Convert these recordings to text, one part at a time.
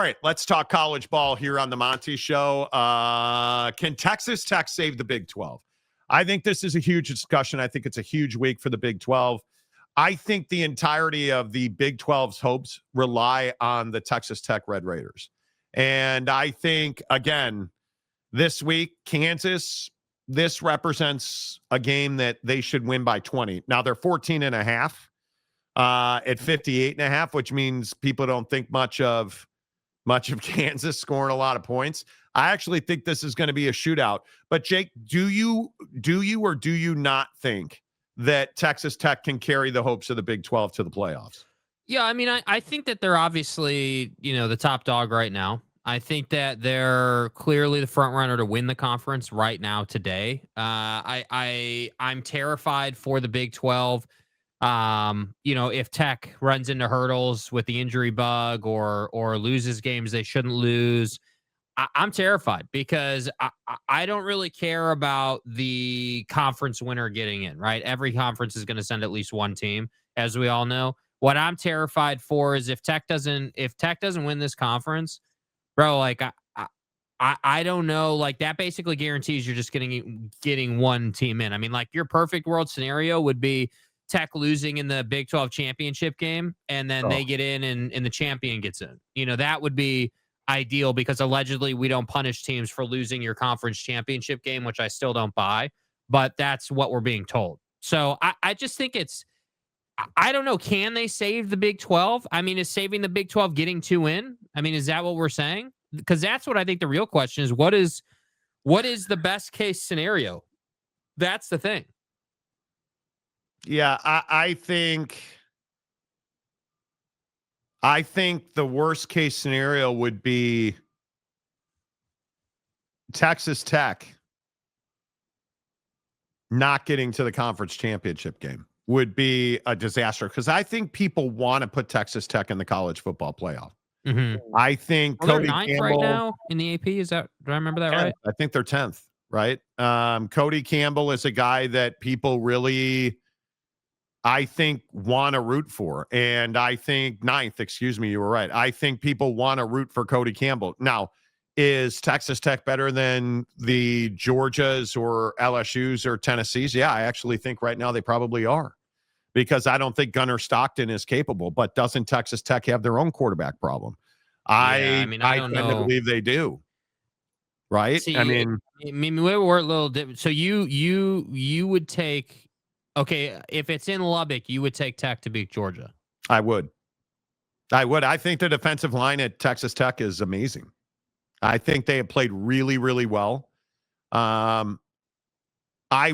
right, let's talk college ball here on the Monty Show. Can Texas Tech save the Big 12? I think this is a huge discussion. I think it's a huge week for the Big 12. I think the entirety of the Big 12's hopes rely on the Texas Tech Red Raiders. And I think, again, this week, Kansas, this represents a game that they should win by 20. Now, they're 14.5 at 58.5, which means people don't think much of Kansas scoring a lot of points. I actually think this is going to be a shootout. But Jake, do you or do you not think that Texas Tech can carry the hopes of the Big 12 to the playoffs? Yeah, I mean, I think that they're obviously, the top dog right now. I think that they're clearly the front runner to win the conference right now today. I'm terrified for the Big 12. If Tech runs into hurdles with the injury bug or loses games they shouldn't lose, I'm terrified because I don't really care about the conference winner getting in, right? Every conference is going to send at least one team, as we all know. What I'm terrified for is if Tech doesn't win this conference, bro, like I don't know, like that basically guarantees you're just getting one team in. I mean, like your perfect world scenario would be Tech losing in the Big 12 championship game, and then they get in and the champion gets in. That would be ideal because allegedly we don't punish teams for losing your conference championship game, which I still don't buy, but that's what we're being told. So I just think I don't know. Can they save the Big 12? I mean, is saving the Big 12 getting two in? I mean, is that what we're saying? Because that's what I think the real question is. What is the best case scenario? That's the thing. Yeah, I think the worst case scenario would be Texas Tech not getting to the conference championship game would be a disaster because I think people want to put Texas Tech in the college football playoff. Mm-hmm. I think they're ninth right now in the AP. Do I remember that 10th, right? I think they're 10th, right? Cody Campbell is a guy that people really, I think, want to root for. And I think ninth, excuse me, you were right. I think people want to root for Cody Campbell. Now, is Texas Tech better than the Georgias or LSUs or Tennessees? Yeah, I actually think right now they probably are because I don't think Gunnar Stockton is capable. But doesn't Texas Tech have their own quarterback problem? I don't know. I believe they do. Right? See, I mean, we're a little different. So you would take, okay, if it's in Lubbock, you would take Tech to beat Georgia. I would. I think the defensive line at Texas Tech is amazing. I think they have played really, really well. I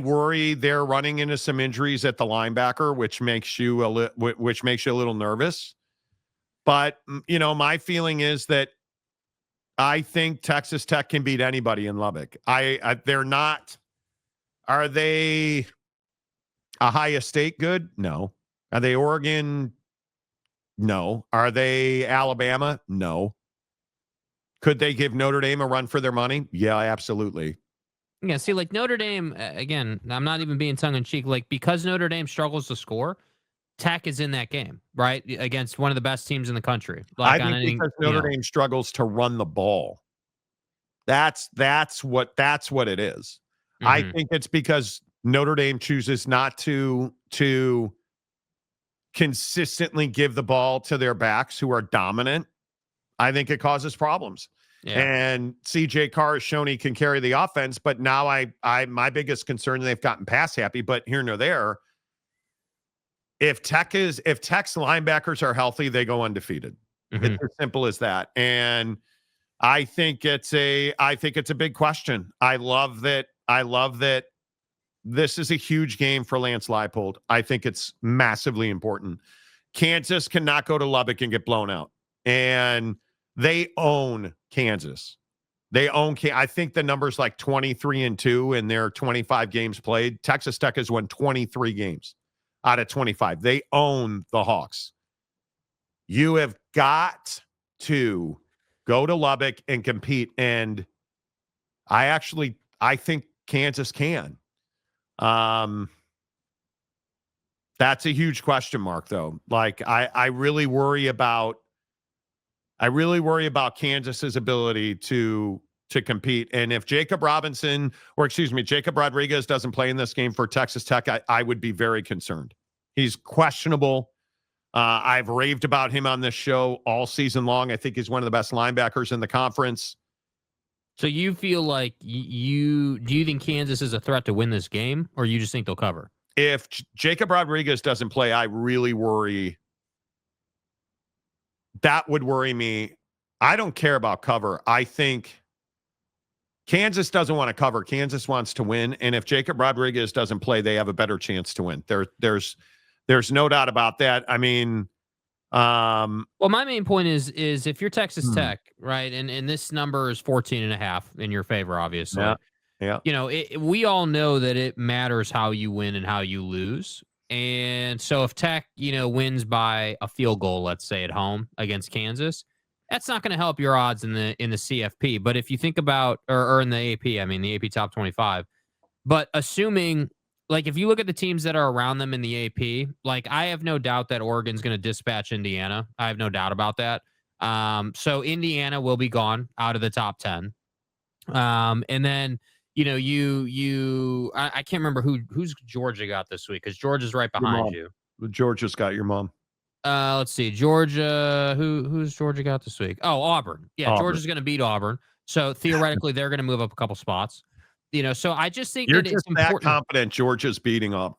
worry they're running into some injuries at the linebacker, which makes you a little nervous. But my feeling is that I think Texas Tech can beat anybody in Lubbock. They're not. Are they Ohio State good? No. Are they Oregon? No. Are they Alabama? No. Could they give Notre Dame a run for their money? Yeah, absolutely. Yeah, see, like Notre Dame, again, I'm not even being tongue-in-cheek. Like, because Notre Dame struggles to score, Tech is in that game, right? Against one of the best teams in the country. Like, I think because Notre Dame struggles to run the ball. That's what it is. Mm-hmm. I think it's because Notre Dame chooses not to consistently give the ball to their backs who are dominant. I think it causes problems. Yeah. And CJ Carr has shown he can carry the offense, but now my biggest concern, they've gotten pass happy, but here nor there. If Tech's linebackers are healthy, they go undefeated. Mm-hmm. It's as simple as that. And I think it's a big question. I love that this is a huge game for Lance Leipold. I think it's massively important. Kansas cannot go to Lubbock and get blown out. And they own Kansas. I think the number's like 23-2 in their 25 games played. Texas Tech has won 23 games out of 25. They own the Hawks. You have got to go to Lubbock and compete. And I think Kansas can. That's a huge question mark, though. Like, I really worry about I really worry about Kansas's ability to compete. And if Jacob Rodriguez doesn't play in this game for Texas Tech, I would be very concerned. He's questionable. I've raved about him on this show all season long. I think he's one of the best linebackers in the conference. So you feel like do you think Kansas is a threat to win this game, or you just think they'll cover? If Jacob Rodriguez doesn't play, I really worry. That would worry me. I don't care about cover. I think Kansas doesn't want to cover. Kansas wants to win. And if Jacob Rodriguez doesn't play, they have a better chance to win. There's no doubt about that. I mean, well, my main point is if you're Texas Tech, right, and this number is 14.5 in your favor, obviously. Yeah. You know, we all know that it matters how you win and how you lose. And so if Tech, wins by a field goal, let's say at home against Kansas, that's not going to help your odds in the CFP. But if you think about, or in the AP, I mean, the AP top 25, but assuming, like, if you look at the teams that are around them in the AP, like, I have no doubt that Oregon's going to dispatch Indiana. I have no doubt about that. So Indiana will be gone out of the top 10. And then, I can't remember who's Georgia got this week, because Georgia's right behind you. Georgia's got your mom. Let's see. Georgia, who's Georgia got this week? Oh, Auburn. Yeah, Auburn. Georgia's going to beat Auburn. So theoretically, they're going to move up a couple spots. So I just think you're that just it's important. That confident Georgia's beating Auburn.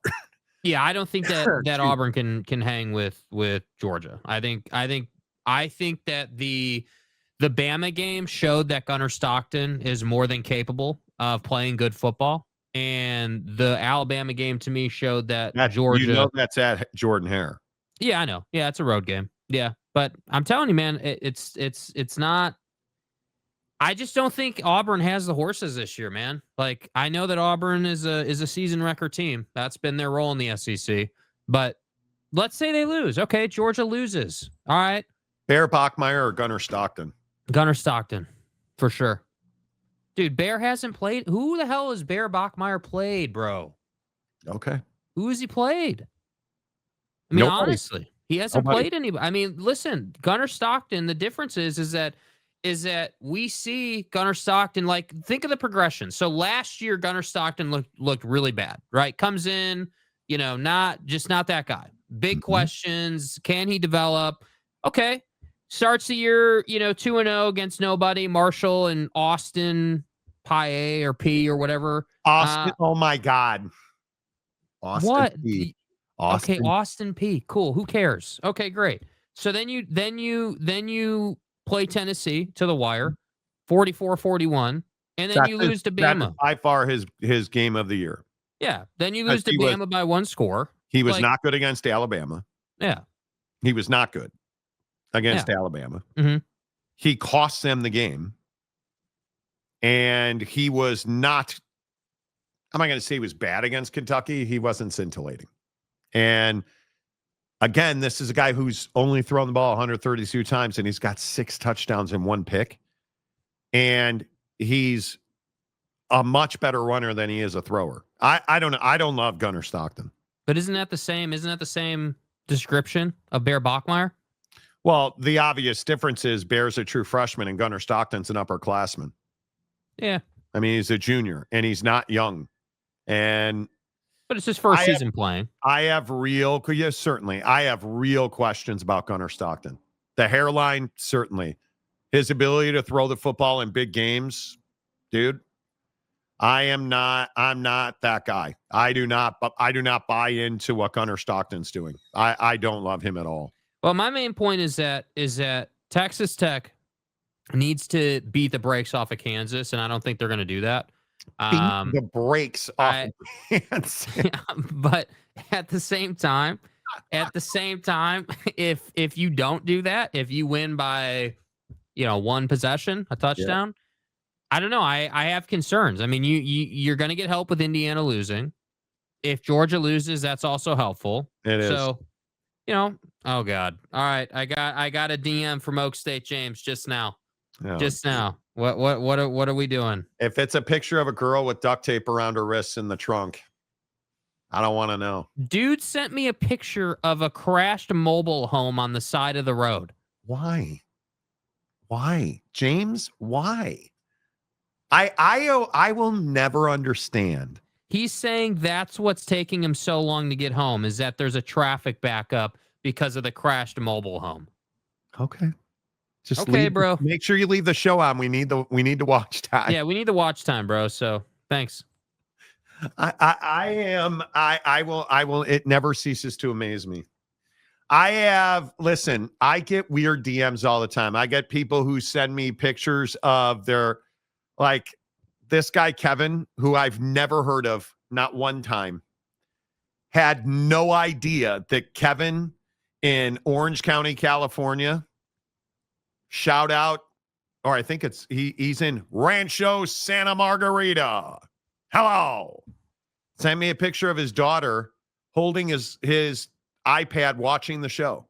Yeah, I don't think that Auburn can hang with Georgia. I think that the Bama game showed that Gunnar Stockton is more than capable of playing good football, and the Alabama game to me showed that Georgia. That's at Jordan Hare. Yeah, I know. Yeah, it's a road game. Yeah, but I'm telling you, man, it's not. I just don't think Auburn has the horses this year, man. Like, I know that Auburn is a season record team. That's been their role in the SEC. But let's say they lose. Okay, Georgia loses. All right. Bear Bachmeier or Gunnar Stockton? Gunnar Stockton, for sure. Dude, Bear hasn't played. Who the hell has Bear Bachmeier played, bro? Okay. Who has he played? I mean, honestly, he hasn't played anybody. I mean, listen, Gunnar Stockton, the difference is that we see Gunnar Stockton, like, think of the progression. So last year, Gunnar Stockton looked really bad, right? Comes in, not that guy. Big questions. Can he develop? Okay. Starts the year, 2-0 against nobody. Marshall and Austin Paye or P or whatever. Austin. Oh my God. Austin what? P. Okay, Austin P. Cool. Who cares? Okay, great. So then you play Tennessee to the wire, 44-41, and then you lose to Bama. That's by far his game of the year. Yeah. Then you lose to Bama by one score. He was not good against Alabama. Yeah. He was not good against Alabama. Mm-hmm. He cost them the game. And he was not, I'm not going to say he was bad against Kentucky. He wasn't scintillating. And again, this is a guy who's only thrown the ball 132 times, and he's got 6 touchdowns and 1 pick. And he's a much better runner than he is a thrower. I don't know. I don't love Gunnar Stockton. But isn't that the same description of Bear Bachmeier? Well, the obvious difference is Bear's a true freshman and Gunnar Stockton's an upperclassman. Yeah. I mean, he's a junior and he's not young. But it's his first season playing. I have real questions about Gunnar Stockton. The hairline, certainly. His ability to throw the football in big games, dude. I'm not that guy. I do not buy into what Gunnar Stockton's doing. I don't love him at all. Well, my main point is that Texas Tech needs to beat the brakes off of Kansas, and I don't think they're going to do that. The brakes off of Kansas. Yeah, but at the same time, if you don't do that, if you win by, one possession, a touchdown, I don't know. I have concerns. I mean, you're going to get help with Indiana losing. If Georgia loses, that's also helpful. It is. So, oh God. All right. I got a DM from Oak State James just now. Oh, just now. What are we doing? If it's a picture of a girl with duct tape around her wrists in the trunk, I don't want to know. Dude sent me a picture of a crashed mobile home on the side of the road. Why? Why, James? Why? I will never understand. He's saying that's what's taking him so long to get home, is that there's a traffic backup because of the crashed mobile home. Okay. Just okay, bro. Make sure you leave the show on. We need the watch time. Yeah, we need the watch time, bro. So thanks. I will. It never ceases to amaze me. Listen, I get weird DMs all the time. I get people who send me pictures of their, like this guy, Kevin, who I've never heard of, not one time, had no idea that Kevin in Orange County, California, shout out, or I think he's in Rancho Santa Margarita. Hello. Sent me a picture of his daughter holding his iPad watching the show.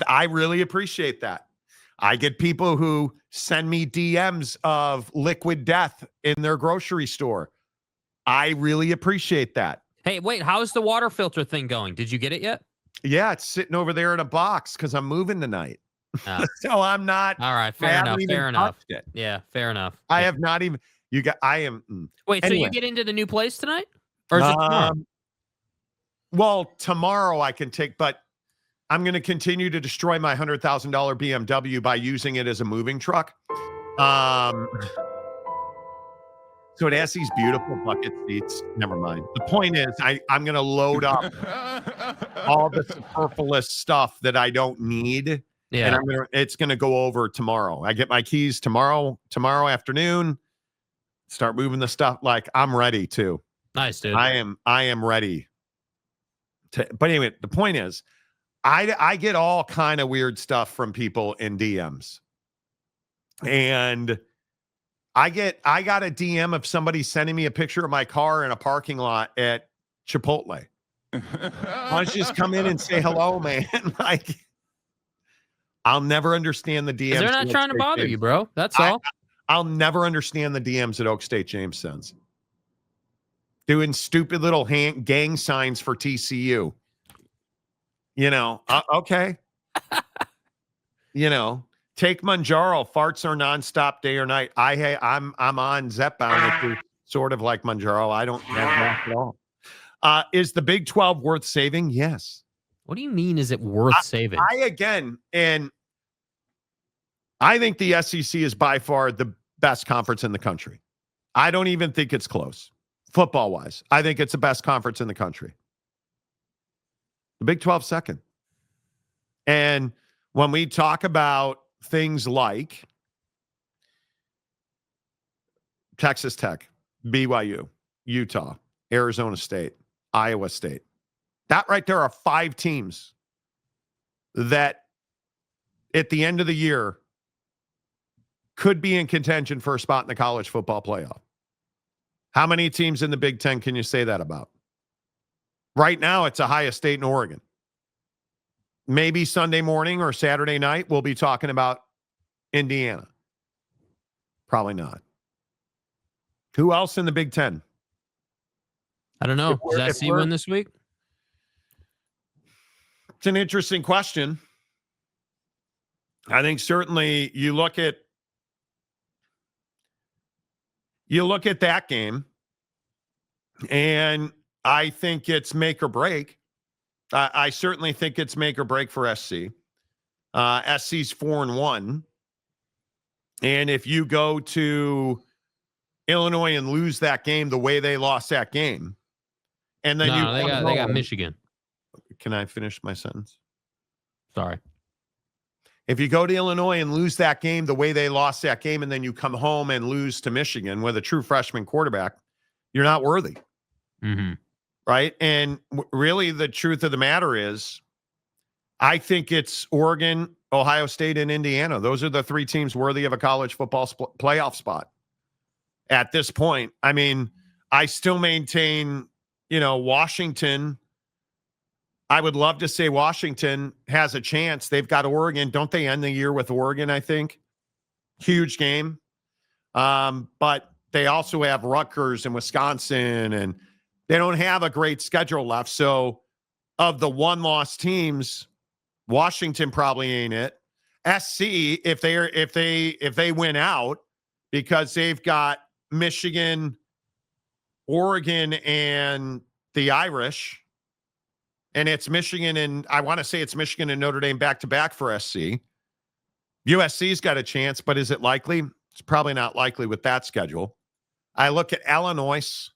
I really appreciate that. I get people who send me DMs of liquid death in their grocery store. I really appreciate that. Hey, wait, how's the water filter thing going? Did you get it yet? Yeah, it's sitting over there in a box because I'm moving tonight. So I'm not. All right, fair enough. Yeah, fair enough. I have not even. I am. Wait, anyway. So you get into the new place tonight? Or is it tomorrow? Well, tomorrow I can take, but I'm going to continue to destroy my $100,000 BMW by using it as a moving truck. So it has these beautiful bucket seats. Never mind. The point is, I'm going to load up all the superfluous stuff that I don't need. Yeah. And it's going to go over tomorrow. I get my keys tomorrow afternoon. Start moving the stuff. Like, I'm ready to. Nice, dude. I am ready to. But anyway, the point is, I get all kind of weird stuff from people in DMs, and I got a DM of somebody sending me a picture of my car in a parking lot at Chipotle. Why don't you just come in and say hello, man? Like, I'll never understand the DMs. They're not trying to bother you, bro. That's all. I'll never understand the DMs that Oak State James sends. Doing stupid little gang signs for TCU. Okay. Take Manjaro. Farts are nonstop day or night. I'm on Zepbound, which is sort of like Manjaro. I don't have that at all. Is the Big 12 worth saving? Yes. What do you mean? Is it worth saving? I think the SEC is by far the best conference in the country. I don't even think it's close. Football wise, I think it's the best conference in the country. The Big 12 second. And when we talk about things like Texas Tech, BYU, Utah, Arizona State, Iowa State, that right there are 5 teams that at the end of the year could be in contention for a spot in the college football playoff. How many teams in the Big Ten can you say that about? Right now, it's Ohio State and Oregon. Maybe Sunday morning or Saturday night, we'll be talking about Indiana. Probably not. Who else in the Big Ten? I don't know. Does SC win this week? It's an interesting question. I think certainly you look at that game, and I think it's make or break. I certainly think it's make or break for SC. SC's 4-1. And if you go to Illinois and lose that game the way they lost that game, and then they got Michigan. Can I finish my sentence? Sorry. If you go to Illinois and lose that game the way they lost that game, and then you come home and lose to Michigan with a true freshman quarterback, you're not worthy. Mm-hmm. Right? And really the truth of the matter is, I think it's Oregon, Ohio State, and Indiana. Those are the 3 teams worthy of a college football playoff spot at this point. I mean, I still maintain, Washington. I would love to say Washington has a chance. They've got Oregon. Don't they end the year with Oregon, I think? Huge game. But they also have Rutgers and Wisconsin, and they don't have a great schedule left. So of the 1-loss teams, Washington probably ain't it. SC, if they win out, because they've got Michigan, Oregon, and the Irish, and it's Michigan and I want to say it's Michigan and Notre Dame back to back for SC. USC's got a chance, but is it likely? It's probably not likely with that schedule. I look at Illinois.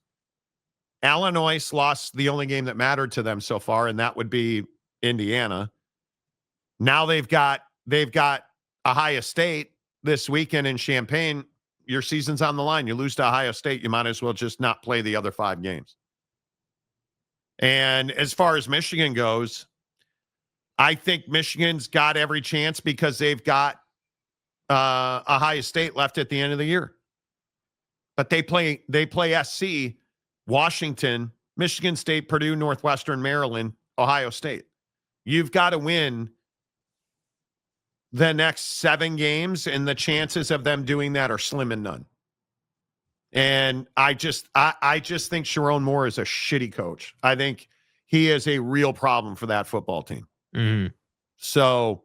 Illinois lost the only game that mattered to them so far, and that would be Indiana. Now they've got Ohio State this weekend in Champaign. Your season's on the line. You lose to Ohio State, you might as well just not play the other 5 games. And as far as Michigan goes, I think Michigan's got every chance because they've got Ohio State left at the end of the year. But they play SC, Washington, Michigan State, Purdue, Northwestern, Maryland, Ohio State. You've got to win the next 7 games, and the chances of them doing that are slim and none. And I just think Sharon Moore is a shitty coach. I think he is a real problem for that football team. Mm-hmm. So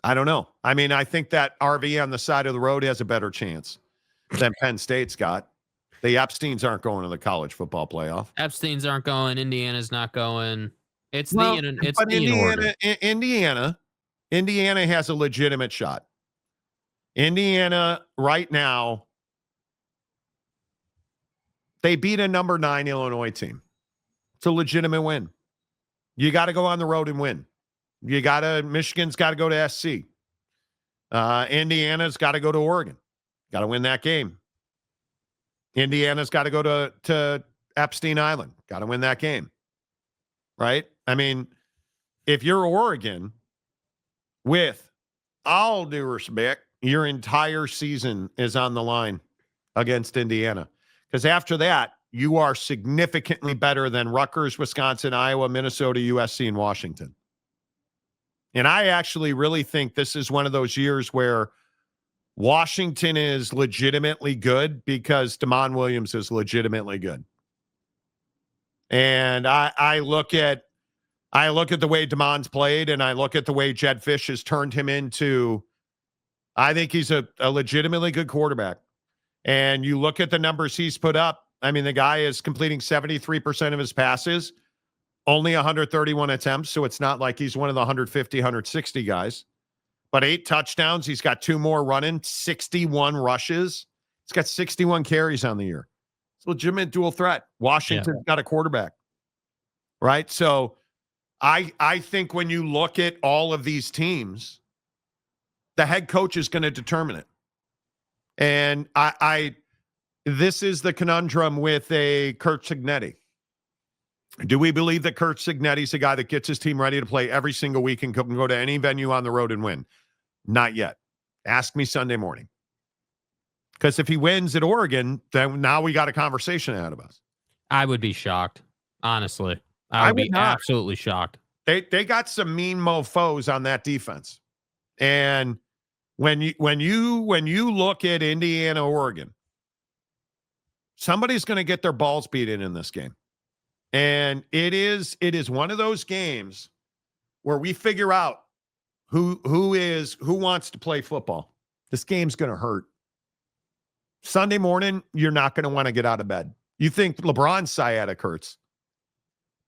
I don't know. I mean, I think that RV on the side of the road has a better chance than Penn State's got. The Epsteins aren't going to the college football playoff. Epsteins aren't going. Indiana's not going. It's Indiana has a legitimate shot. Indiana right now, they beat a number 9 Illinois team. It's a legitimate win. You got to go on the road and win. Michigan's got to go to SC. Indiana's got to go to Oregon. Got to win that game. Indiana's got to go to Epstein Island. Got to win that game. Right? I mean, if you're Oregon, with all due respect, your entire season is on the line against Indiana. Because after that, you are significantly better than Rutgers, Wisconsin, Iowa, Minnesota, USC, and Washington. And I actually really think this is one of those years where Washington is legitimately good because Damon Williams is legitimately good. And I look at the way Damon's played, and I look at the way Jed Fish has turned him into, I think he's a legitimately good quarterback. And you look at the numbers he's put up. I mean, the guy is completing 73% of his passes, only 131 attempts. So it's not like he's one of the 150, 160 guys. But 8 touchdowns. He's got 2 more running, 61 rushes. He's got 61 carries on the year. It's a legitimate dual threat. Washington's got a quarterback, right? So I think when you look at all of these teams, the head coach is going to determine it. And this is the conundrum with a Kurt Cignetti. Do we believe that Kurt Cignetti's a guy that gets his team ready to play every single week and can go to any venue on the road and win? Not yet. Ask me Sunday morning. Because if he wins at Oregon, then now we got a conversation ahead of us. I would be shocked, honestly. I would be absolutely shocked. They got some mean mofos on that defense. And when you look at Indiana, Oregon, somebody's going to get their balls beaten in this game. And it is one of those games where we figure out who wants to play football. This game's going to hurt. Sunday morning, you're not going to want to get out of bed. You think LeBron's sciatic hurts.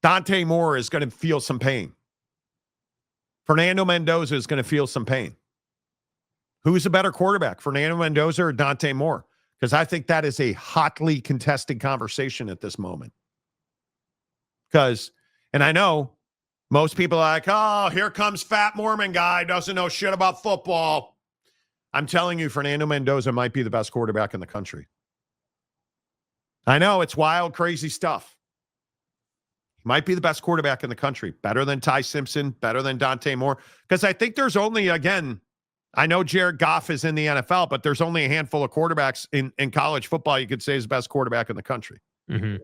Dante Moore is going to feel some pain. Fernando Mendoza is going to feel some pain. Who's a better quarterback, Fernando Mendoza or Dante Moore? Because I think that is a hotly contested conversation at this moment. And I know most people are like, oh, here comes fat Mormon guy, doesn't know shit about football. I'm telling you, Fernando Mendoza might be the best quarterback in the country. I know it's wild, crazy stuff. He might be the best quarterback in the country. Better than Ty Simpson, better than Dante Moore. Because I think there's only, again, I know Jared Goff is in the NFL, but there's only a handful of quarterbacks in college football you could say is the best quarterback in the country. Mm-hmm.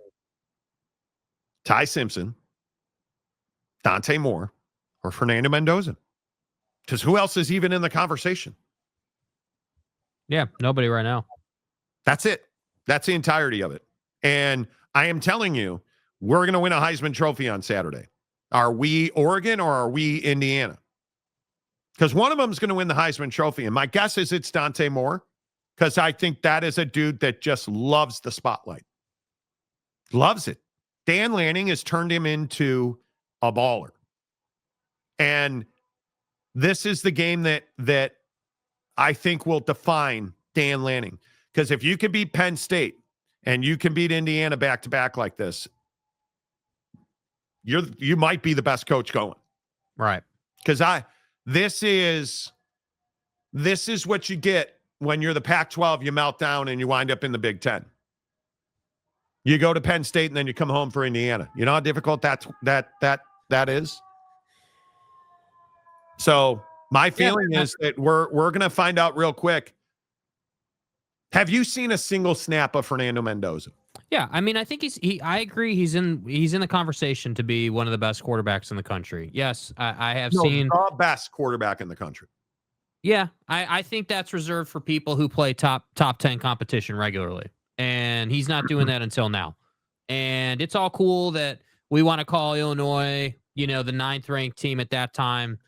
Ty Simpson, Dante Moore, or Fernando Mendoza. Because who else is even in the conversation? Yeah, nobody right now. That's it. That's the entirety of it. And I am telling you, we're going to win a Heisman Trophy on Saturday. Are we Oregon or are we Indiana? because one of them is going to win the Heisman Trophy. And my guess is it's Dante Moore, because I think that is a dude that just loves the spotlight. Loves it. Dan Lanning has turned him into a baller. And this is the game that I think will define Dan Lanning. Because if you can beat Penn State and you can beat Indiana back-to-back like this, you might be the best coach going. Right. Because this is what you get when you're the Pac-12, you melt down and you wind up in the Big Ten. You go to Penn State and then you come home for Indiana. You know how difficult that is? So my feeling is that we're going to find out real quick. Have you seen a single snap of Fernando Mendoza? Yeah, I mean, I think I agree. He's in the conversation to be one of the best quarterbacks in the country. Yes, I have seen the best quarterback in the country. Yeah, I think that's reserved for people who play top 10 competition regularly, and he's not doing that until now. And it's all cool that we want to call Illinois, the 9th ranked team at that time,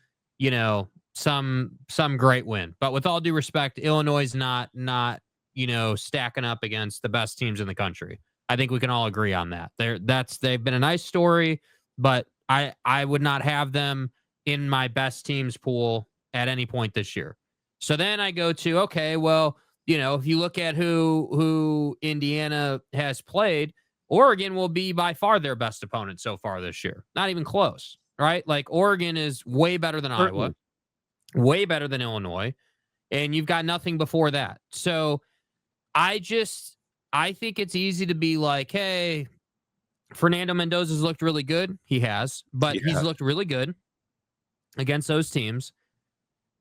some great win. But with all due respect, Illinois is not stacking up against the best teams in the country. I think we can all agree on that. They've been a nice story, but I would not have them in my best teams pool at any point this year. So then I go to, okay, well, if you look at who Indiana has played, Oregon will be by far their best opponent so far this year. Not even close, right? Like Oregon is way better than Iowa, way better than Illinois, and you've got nothing before that. So I think it's easy to be like, hey, Fernando Mendoza's looked really good. He has, but he's looked really good against those teams.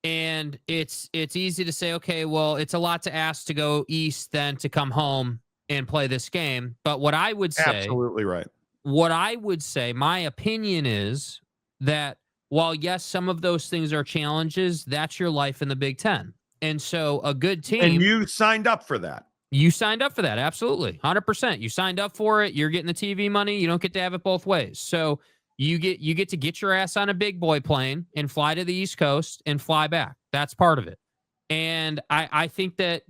And it's easy to say, okay, well, it's a lot to ask to go east than to come home and play this game. But what I would say, absolutely right. What I would say, my opinion is that while yes, some of those things are challenges, that's your life in the Big Ten. And so a good team. And you signed up for that. You signed up for that. Absolutely. 100%. You signed up for it. You're getting the TV money. You don't get to have it both ways. So you get to get your ass on a big boy plane and fly to the East Coast and fly back. That's part of it. And I think that,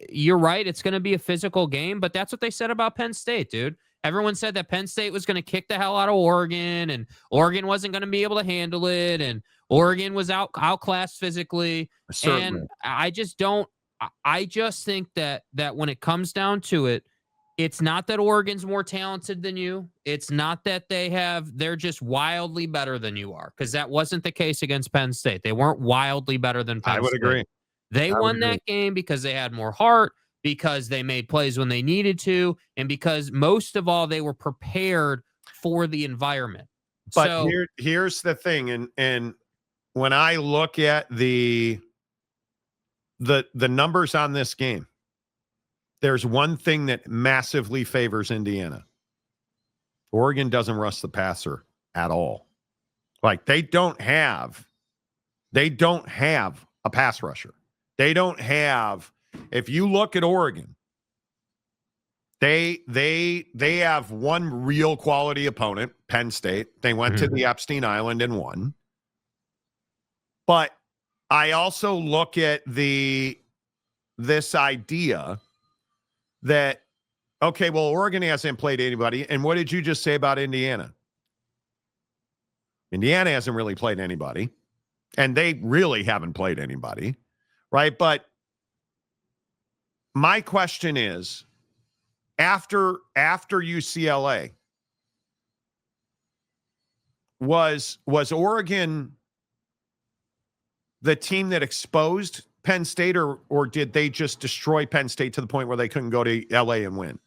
you're right. It's going to be a physical game, but that's what they said about Penn State, dude. Everyone said that Penn State was going to kick the hell out of Oregon and Oregon wasn't going to be able to handle it. And Oregon was outclassed physically. Certainly. And I just think that when it comes down to it, it's not that Oregon's more talented than you. It's not that they're just wildly better than you are, because that wasn't the case against Penn State. They weren't wildly better than Penn State. I would agree. They won that game because they had more heart, because they made plays when they needed to, and because most of all, they were prepared for the environment. But here's the thing, and when I look at the numbers on this game, there's one thing that massively favors Indiana. Oregon doesn't rush the passer at all. Like they don't have a pass rusher. They don't have, if you look at Oregon, they have one real quality opponent, Penn State. They went to the Epstein Island and won. But I also look at this idea that, okay, well, Oregon hasn't played anybody. And what did you just say about Indiana? Indiana hasn't really played anybody. And they really haven't played anybody, right? But my question is, after UCLA, was Oregon the team that exposed Penn State, or did they just destroy Penn State to the point where they couldn't go to LA and win?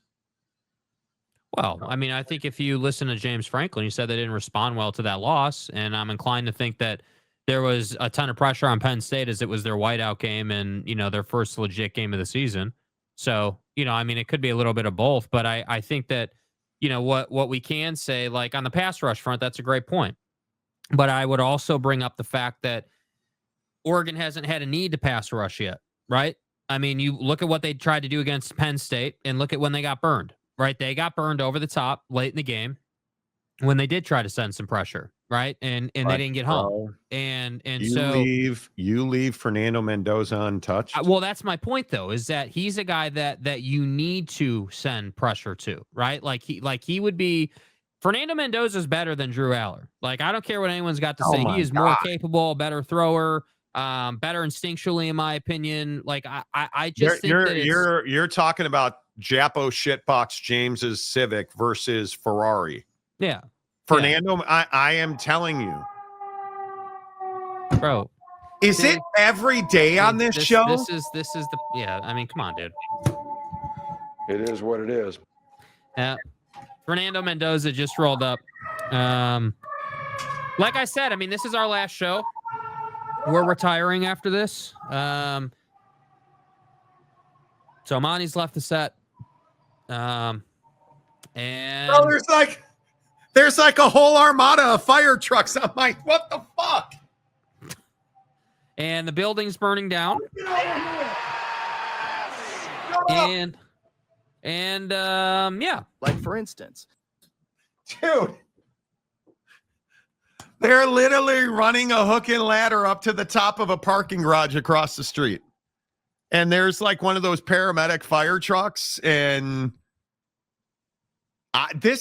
Well, I mean, I think if you listen to James Franklin, he said they didn't respond well to that loss, and I'm inclined to think that there was a ton of pressure on Penn State as it was their whiteout game and, their first legit game of the season. So, I mean, it could be a little bit of both, but I think that, what we can say, like on the pass rush front, that's a great point. But I would also bring up the fact that Oregon hasn't had a need to pass rush yet, right? I mean, you look at what they tried to do against Penn State and look at when they got burned, right? They got burned over the top late in the game when they did try to send some pressure. right? And they didn't get home. And so you leave Fernando Mendoza untouched. well, that's my point though, is that he's a guy that you need to send pressure to, right? Like he would be. Fernando Mendoza is better than Drew Aller. Like, I don't care what anyone's got to say. He is more capable, better thrower, better instinctually, in my opinion. Like, I just think that you're talking about Japo shitbox James's Civic versus Ferrari. Yeah. Fernando, yeah. I am telling you. Bro. Is it every day on this show? This is the, yeah, I mean, come on, dude. It is what it is. Yeah. Fernando Mendoza just rolled up. Like I said, I mean, this is our last show. We're retiring after this. So Monty's left the set. And bro, there's like a whole armada of fire trucks. I'm like, what the fuck? And the building's burning down. And yeah. Like, for instance, dude, they're literally running a hook and ladder up to the top of a parking garage across the street. And there's like one of those paramedic fire trucks. And do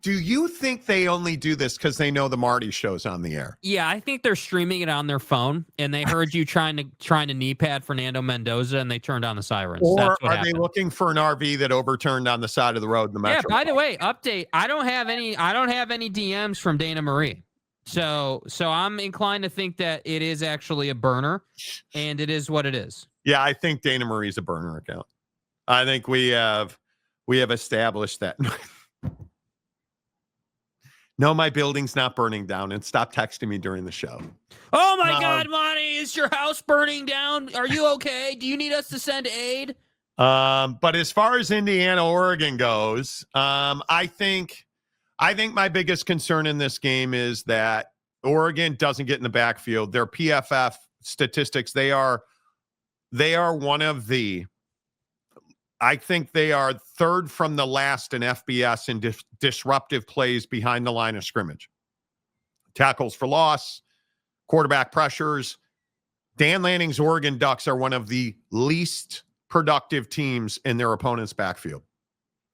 you think they only do this because they know the Marty show's on the air? Yeah, I think they're streaming it on their phone, and they heard you trying to knee pad Fernando Mendoza, and they turned on the sirens. Or that's what are happened. They looking for an RV that overturned on the side of the road in the metro? Yeah. By the way, update. I don't have any DMs from Dana Marie, so I'm inclined to think that it is actually a burner, and it is what it is. Yeah, I think Dana Marie's a burner account. I think we have established that. No, my building's not burning down, and stop texting me during the show. Oh my God, Monty, is your house burning down? Are you okay? Do you need us to send aid? But as far as Indiana, Oregon goes, I think my biggest concern in this game is that Oregon doesn't get in the backfield. Their PFF statistics, they are one of the, I think they are third from the last in FBS in disruptive plays behind the line of scrimmage. Tackles for loss, quarterback pressures. Dan Lanning's Oregon Ducks are one of the least productive teams in their opponent's backfield.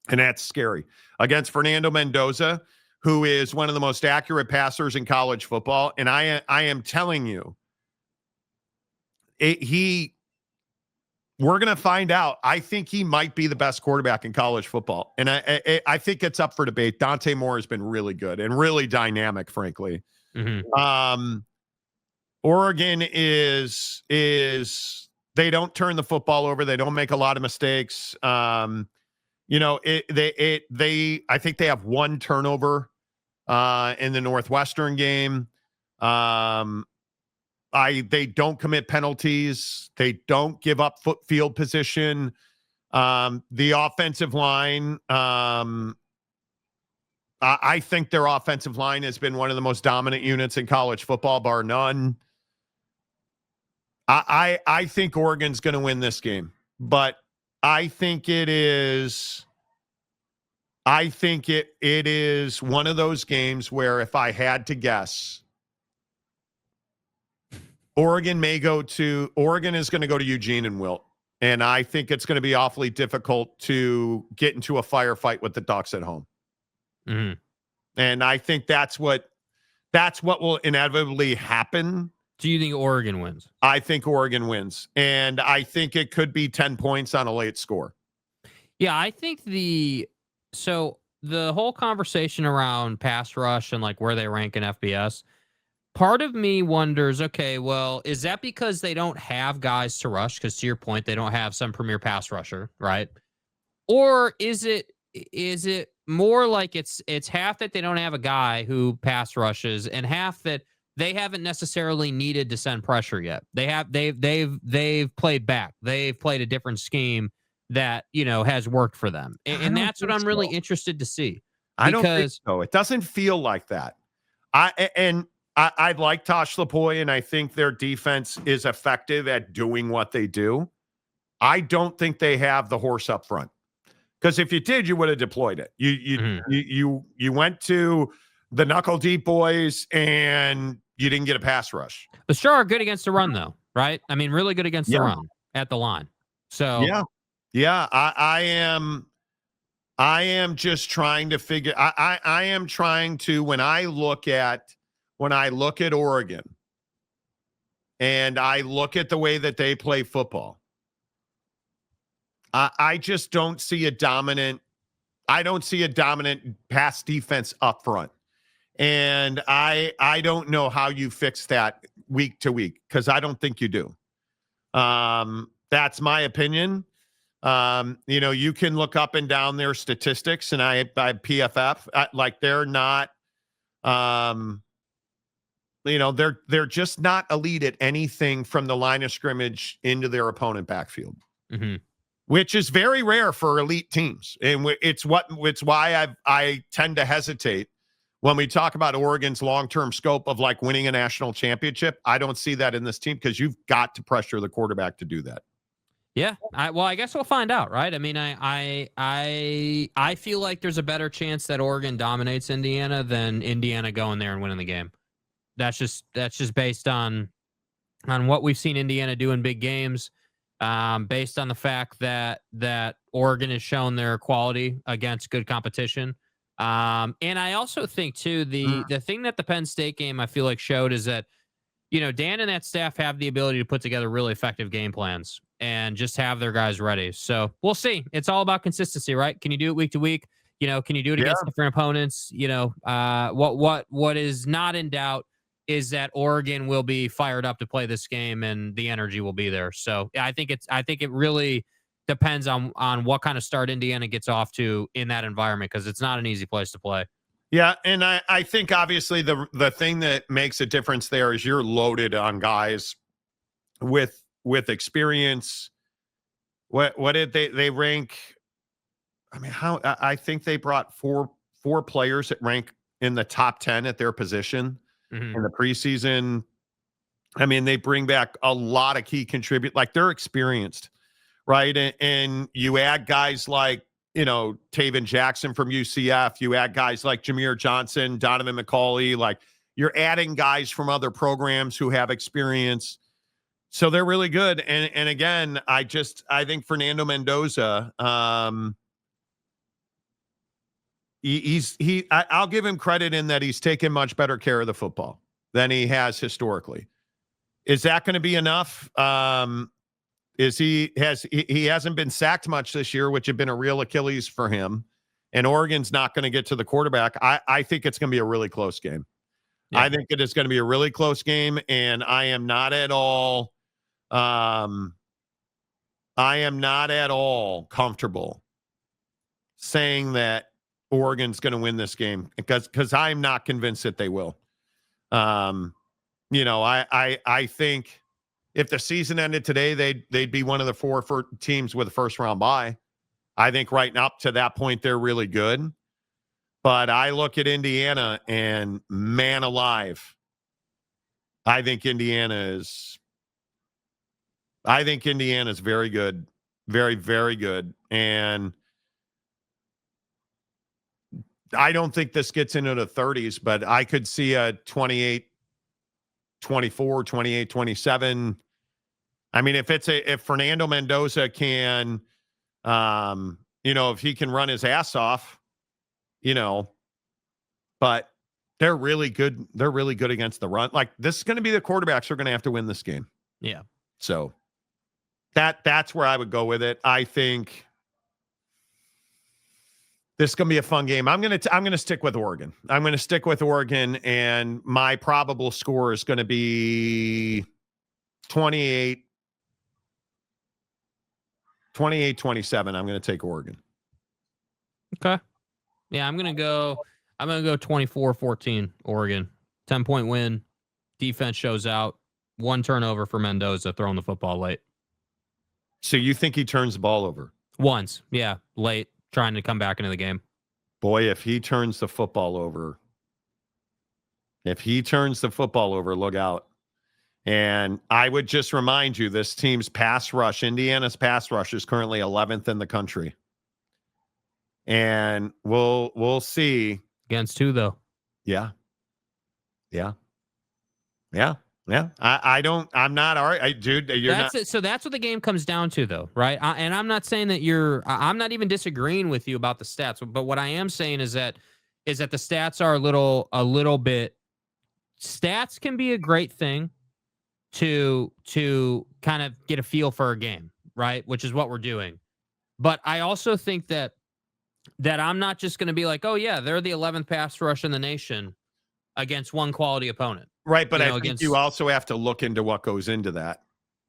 And that's scary. Against Fernando Mendoza, who is one of the most accurate passers in college football. And I am telling you, we're going to find out. I think he might be the best quarterback in college football. And I think it's up for debate. Dante Moore has been really good and really dynamic, frankly. Mm-hmm. Oregon is they don't turn the football over. They don't make a lot of mistakes. I think they have one turnover in the Northwestern game. They don't commit penalties. They don't give up field position. The offensive line, I think their offensive line has been one of the most dominant units in college football, bar none. I think Oregon's going to win this game, but I think it is one of those games where if I had to guess, Oregon is going to go to Eugene and Wilt. And I think it's going to be awfully difficult to get into a firefight with the Ducks at home. Mm-hmm. And I think that's what will inevitably happen. Do you think Oregon wins? I think Oregon wins. And I think it could be 10 points on a late score. Yeah, I think the whole conversation around pass rush and like where they rank in FBS, part of me wonders, okay, well, is that because they don't have guys to rush? Because to your point, they don't have some premier pass rusher, right? Or is it more like it's half that they don't have a guy who pass rushes and half that they haven't necessarily needed to send pressure yet. They've played back. They've played a different scheme that, has worked for them. And that's what I'm really interested to see. I don't think so. It doesn't feel like that. I like Tosh Lapoy, and I think their defense is effective at doing what they do. I don't think they have the horse up front, because if you did, you would have deployed it. You went to the knuckle deep boys, and you didn't get a pass rush. The Star are good against the run, though, right? I mean, really good against the run at the line. So yeah, I am just trying to figure. I am trying to when I look at Oregon, and I look at the way that they play football. I just don't see a dominant. I don't see a dominant pass defense up front. And I don't know how you fix that week to week, because I don't think you do. That's my opinion. You can look up and down their statistics, and I PFF, like they're not, they're just not elite at anything from the line of scrimmage into their opponent backfield. Mm-hmm. Which is very rare for elite teams. And it's why I tend to hesitate when we talk about Oregon's long-term scope of like winning a national championship. I don't see that in this team, because you've got to pressure the quarterback to do that. Yeah. I guess we'll find out, right? I mean, I feel like there's a better chance that Oregon dominates Indiana than Indiana going there and winning the game. That's just based on what we've seen Indiana do in big games. Based on the fact that Oregon has shown their quality against good competition. And I also think, too, the thing that the Penn State game I feel like showed is that, Dan and that staff have the ability to put together really effective game plans and just have their guys ready. So we'll see. It's all about consistency, right? Can you do it week to week? Can you do it against different opponents? What is not in doubt is that Oregon will be fired up to play this game, and the energy will be there. So I think it really depends on what kind of start Indiana gets off to in that environment, because it's not an easy place to play. Yeah, and I think obviously the thing that makes a difference there is you're loaded on guys with experience. What did they rank? I mean, I think they brought four players that rank in the top 10 at their position. In the preseason. I mean, they bring back a lot of key contributors. Like, they're experienced, right? And you add guys like, Taven Jackson from UCF. You add guys like Jameer Johnson, Donovan McCauley. Like, you're adding guys from other programs who have experience. So they're really good. And again, I think Fernando Mendoza, I'll give him credit in that he's taken much better care of the football than he has historically. Is that going to be enough? He hasn't been sacked much this year, which had been a real Achilles for him. And Oregon's not going to get to the quarterback. I think it's going to be a really close game. Yeah. I think it is going to be a really close game, and I am not at all comfortable saying that Oregon's going to win this game, because I'm not convinced that they will. I think if the season ended today, they'd be one of the four teams with a first round bye. I think right now up to that point, they're really good. But I look at Indiana, and man alive, I think Indiana is very good, very, very good. And I don't think this gets into the 30s, but I could see a 28-24, 28-27. I mean, if Fernando Mendoza can, if he can run his ass off, but they're really good. They're really good against the run. Like, this is going to be the quarterbacks who are going to have to win this game. Yeah. So that's where I would go with it. I think this is going to be a fun game. I'm going to stick with Oregon. I'm going to stick with Oregon, and my probable score is going to be 28-27. I'm going to take Oregon. Okay. Yeah, I'm going to go 24-14 Oregon. 10-point win. Defense shows out. One turnover for Mendoza throwing the football late. So you think he turns the ball over? Once. Yeah, late. Trying to come back into the game. Boy, if he turns the football over, look out. And I would just remind you, this team's pass rush, Indiana's pass rush, is currently 11th in the country. And we'll see. Against who, though? Yeah. Yeah. Yeah. Yeah. I'm not all right. Dude, you're That's not. it. So that's what the game comes down to, though, right? And I'm not saying that I'm not even disagreeing with you about the stats, but what I am saying is that the stats are a little bit. Stats can be a great thing to kind of get a feel for a game, right? Which is what we're doing. But I also think that I'm not just going to be like, oh yeah, they're the 11th pass rush in the nation against one quality opponent. Right, but You I know, think against you also have to look into what goes into that.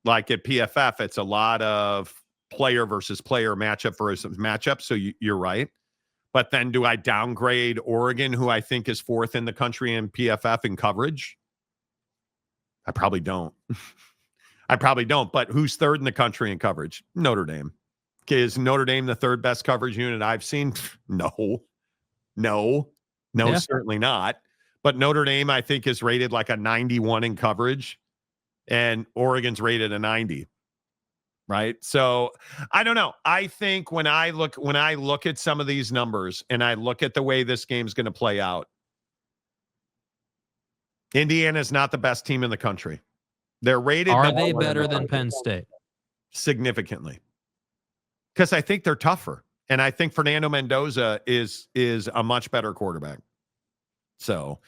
Like at PFF, it's a lot of player versus player, matchup versus matchup. So you're right. But then do I downgrade Oregon, who I think is 4th in the country in PFF in coverage? I probably don't. I probably don't. But who's 3rd in the country in coverage? Notre Dame. Is Notre Dame the 3rd best coverage unit I've seen? No. No, Yeah. certainly not. But Notre Dame, I think, is rated like a 91 in coverage, and Oregon's rated a 90. Right. So I don't know. I think when I look at some of these numbers and I look at the way this game's going to play out, Indiana is not the best team in the country. They're rated. Are they better than Penn State? Significantly. Because I think they're tougher. And I think Fernando Mendoza is a much better quarterback. So,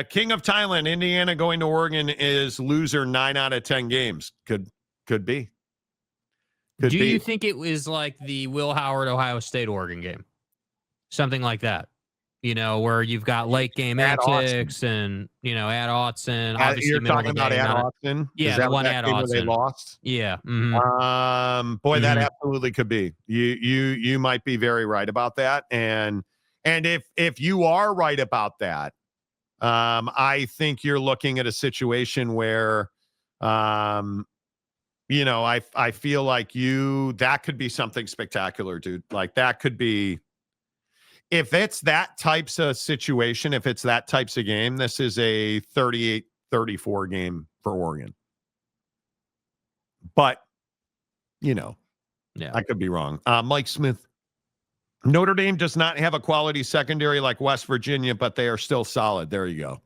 King of Thailand, Indiana going to Oregon is loser 9 out of 10 games. Could be. Do you think it was like the Will Howard Ohio State Oregon game? Something like that. You know, where you've got late game antics and, you know, at Autzen. Obviously, you're talking about at Autzen? Yeah, the one at Autzen. They lost? Yeah. Mm-hmm. Boy, that absolutely could be. You might be very right about that. And if you are right about that, I think you're looking at a situation where, you know, I feel like that could be something spectacular, dude. Like that could be, if it's that types of situation, if it's that types of game, this is a 38-34 game for Oregon. But, you know, yeah, I could be wrong. Mike Smith, Notre Dame does not have a quality secondary like West Virginia, but they are still solid. There you go.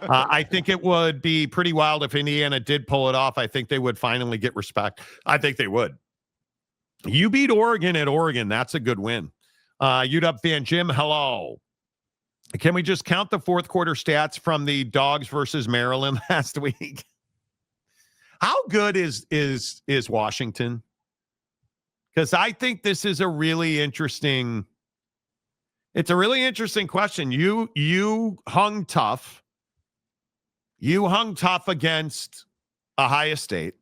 I think it would be pretty wild if Indiana did pull it off. I think they would finally get respect. I think they would. You beat Oregon at Oregon. That's a good win. UW fan Jim, hello. Can we just count the 4th quarter stats from the Dogs versus Maryland last week? How good is Washington? Because I think this is a really interesting. It's a really interesting question. You hung tough. You hung tough against Ohio State.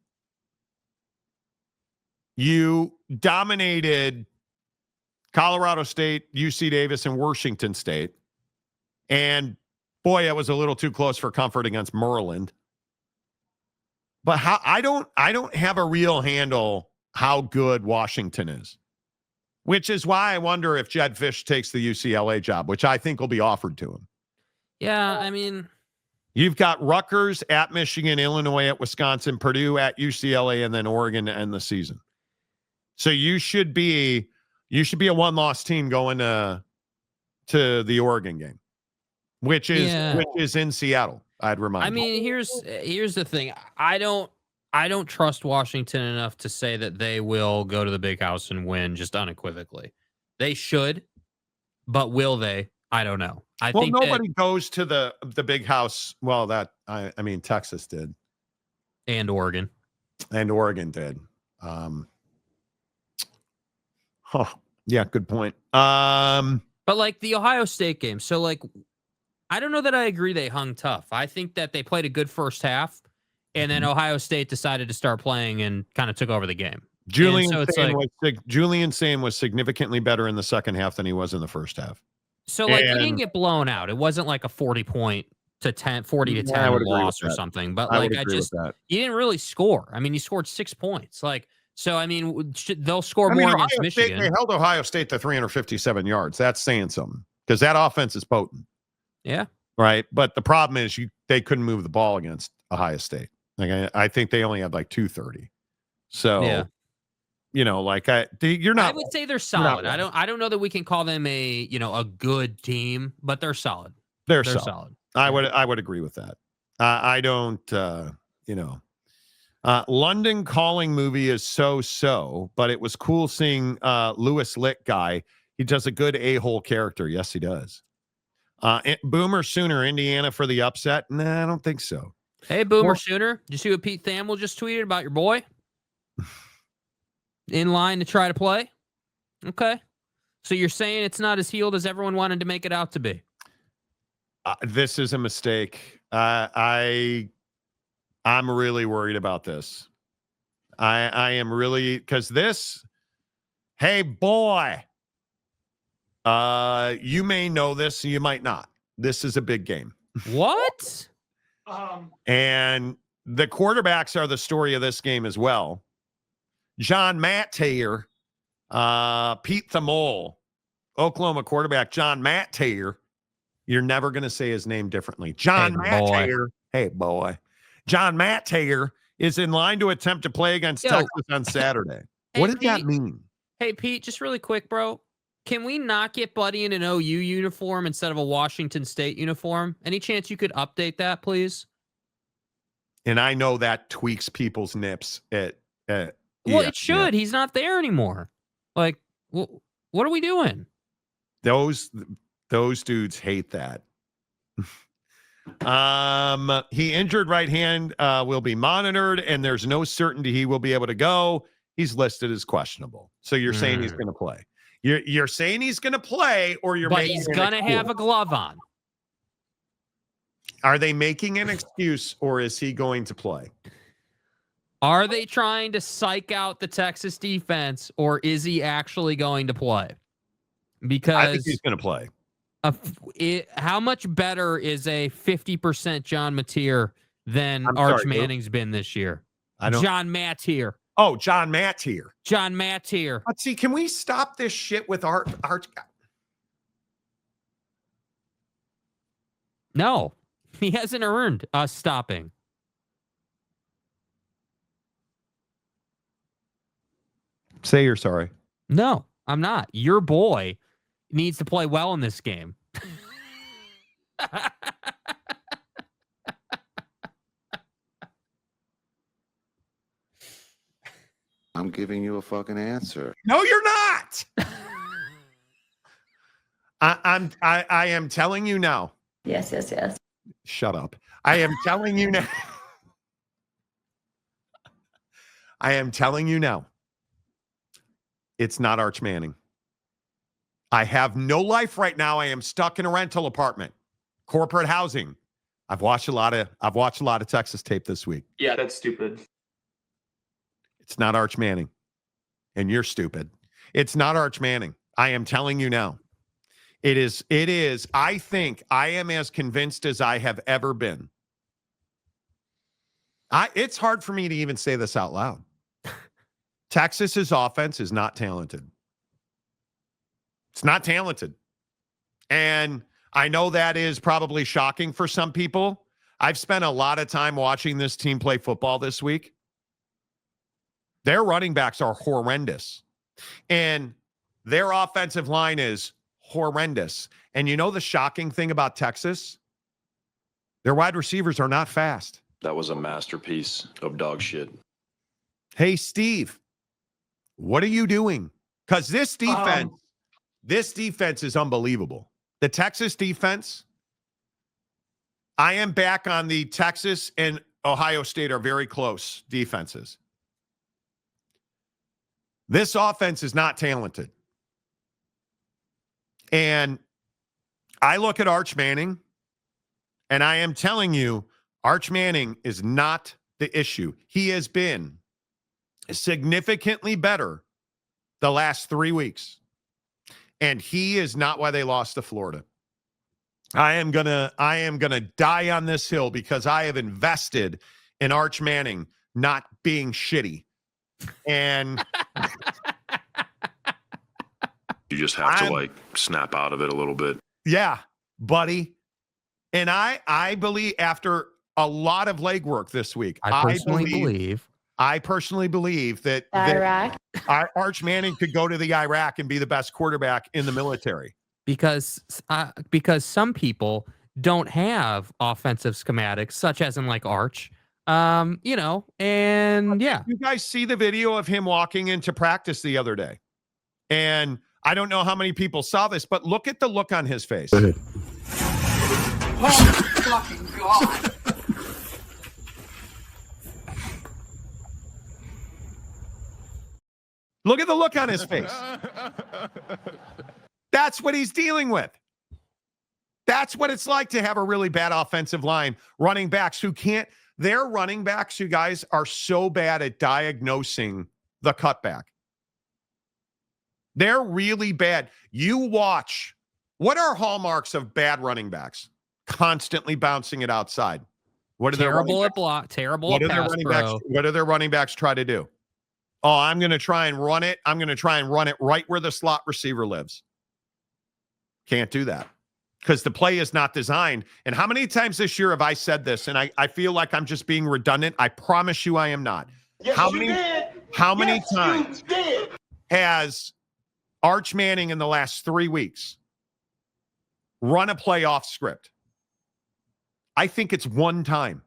You dominated Colorado State, UC Davis, and Washington State. And boy, it was a little too close for comfort against Maryland. But I don't have a real handle how good Washington is, which is why I wonder if Jed Fish takes the UCLA job, which I think will be offered to him. Yeah, I mean, you've got Rutgers at Michigan, Illinois at Wisconsin, Purdue at UCLA, and then Oregon to end the season. So you should be a one-loss team going to the Oregon game, which is in Seattle. I'd remind you. I mean, here's the thing. I don't trust Washington enough to say that they will go to the Big House and win just unequivocally. They should, but will they? I don't know. I think nobody goes to the Big House. Well, I mean, Texas did, and Oregon did. Yeah, good point. But like the Ohio State game, so like, I don't know that I agree they hung tough. I think that they played a good first half, and then Ohio State decided to start playing and kind of took over the game. Julian Sain was significantly better in the second half than he was in the first half. So like, he didn't get blown out. It wasn't like a 40 to 10 loss or something. But like, he didn't really score. I mean, he scored 6 points. Like, so I mean, they'll score more against Michigan. They held Ohio State to 357 yards. That's saying something because that offense is potent. Yeah. Right. But the problem is they couldn't move the ball against Ohio State. Like I think they only had like 230. So, you're not. I would say they're solid. I don't know that we can call them a good team, but they're solid. They're solid. I would agree with that. I don't. London Calling movie is so, but it was cool seeing Louis Lick guy. He does a good a-hole character. Yes, he does. Boomer Sooner, Indiana for the upset. Nah, I don't think so. Hey, Boomer Sooner. Did you see what Pete Thamel just tweeted about your boy? In line to try to play? Okay. So you're saying it's not as healed as everyone wanted to make it out to be? This is a mistake. I'm really worried about this. I am really, because this, hey, boy, you may know this, you might not. This is a big game. What? And the quarterbacks are the story of this game as well. John Mattayer, Pete Thamel, Oklahoma quarterback, John Mattayer. You're never going to say his name differently. John Mattayer. Hey, boy. John Mattayer is in line to attempt to play against Texas on Saturday. What does that mean? Hey, Pete, just really quick, bro. Can we not get Buddy in an OU uniform instead of a Washington State uniform? Any chance you could update that, please? And I know that tweaks people's nips. It should. He's not there anymore. Like, what are we doing? Those dudes hate that. He injured right hand will be monitored, and there's no certainty he will be able to go. He's listed as questionable. So you're saying he's going to play. You're saying he's going to play, or you're but he's going to have a glove on. Are they making an excuse, or is he going to play? Are they trying to psych out the Texas defense, or is he actually going to play? Because I think he's going to play. How much better is a 50% John Mateer than Arch Manning's been this year? John Mateer. Oh, John Mateer. John Mateer. Let's see. Can we stop this shit with Arch? No, he hasn't earned us stopping. Say you're sorry. No, I'm not. Your boy needs to play well in this game. I'm giving you a fucking answer. No, you're not. I am telling you now. Yes. Shut up. I am telling you now. I am telling you now. It's not Arch Manning. I have no life right now. I am stuck in a rental apartment, corporate housing. I've watched a lot of Texas tape this week. Yeah, that's stupid. It's not Arch Manning. And you're stupid. It's not Arch Manning. I am telling you now. It is. I think I am as convinced as I have ever been. It's hard for me to even say this out loud. Texas's offense is not talented. It's not talented. And I know that is probably shocking for some people. I've spent a lot of time watching this team play football this week. Their running backs are horrendous. And their offensive line is horrendous. And you know the shocking thing about Texas? Their wide receivers are not fast. That was a masterpiece of dog shit. Hey, Steve, what are you doing? Because this defense is unbelievable. The Texas defense, I am back on the Texas and Ohio State are very close defenses. This offense is not talented. And I look at Arch Manning, and I am telling you, Arch Manning is not the issue. He has been significantly better the last 3 weeks. And he is not why they lost to Florida. I am gonna die on this hill because I have invested in Arch Manning not being shitty. And you just have to snap out of it a little bit. Yeah, buddy. And I believe after a lot of legwork this week, I personally believe I personally believe that Iraq. Arch Manning could go to the Iraq and be the best quarterback in the military. Because some people don't have offensive schematics, such as in like Arch. And yeah. You guys see the video of him walking into practice the other day. And I don't know how many people saw this, but look at the look on his face. Oh, fucking God. Look at the look on his face. That's what he's dealing with. That's what it's like to have a really bad offensive line. Running backs who can't, their running backs, you guys, are so bad at diagnosing the cutback. They're really bad. You watch. What are hallmarks of bad running backs? Constantly bouncing it outside. What are terrible at block? Terrible at pass pro. What do their running backs try to do? Oh, I'm going to try and run it. I'm going to try and run it right where the slot receiver lives. Can't do that because the play is not designed. And how many times this year have I said this? And I feel like I'm just being redundant. I promise you I am not. Yes, how many times has Arch Manning in the last 3 weeks run a play off script? I think it's one time.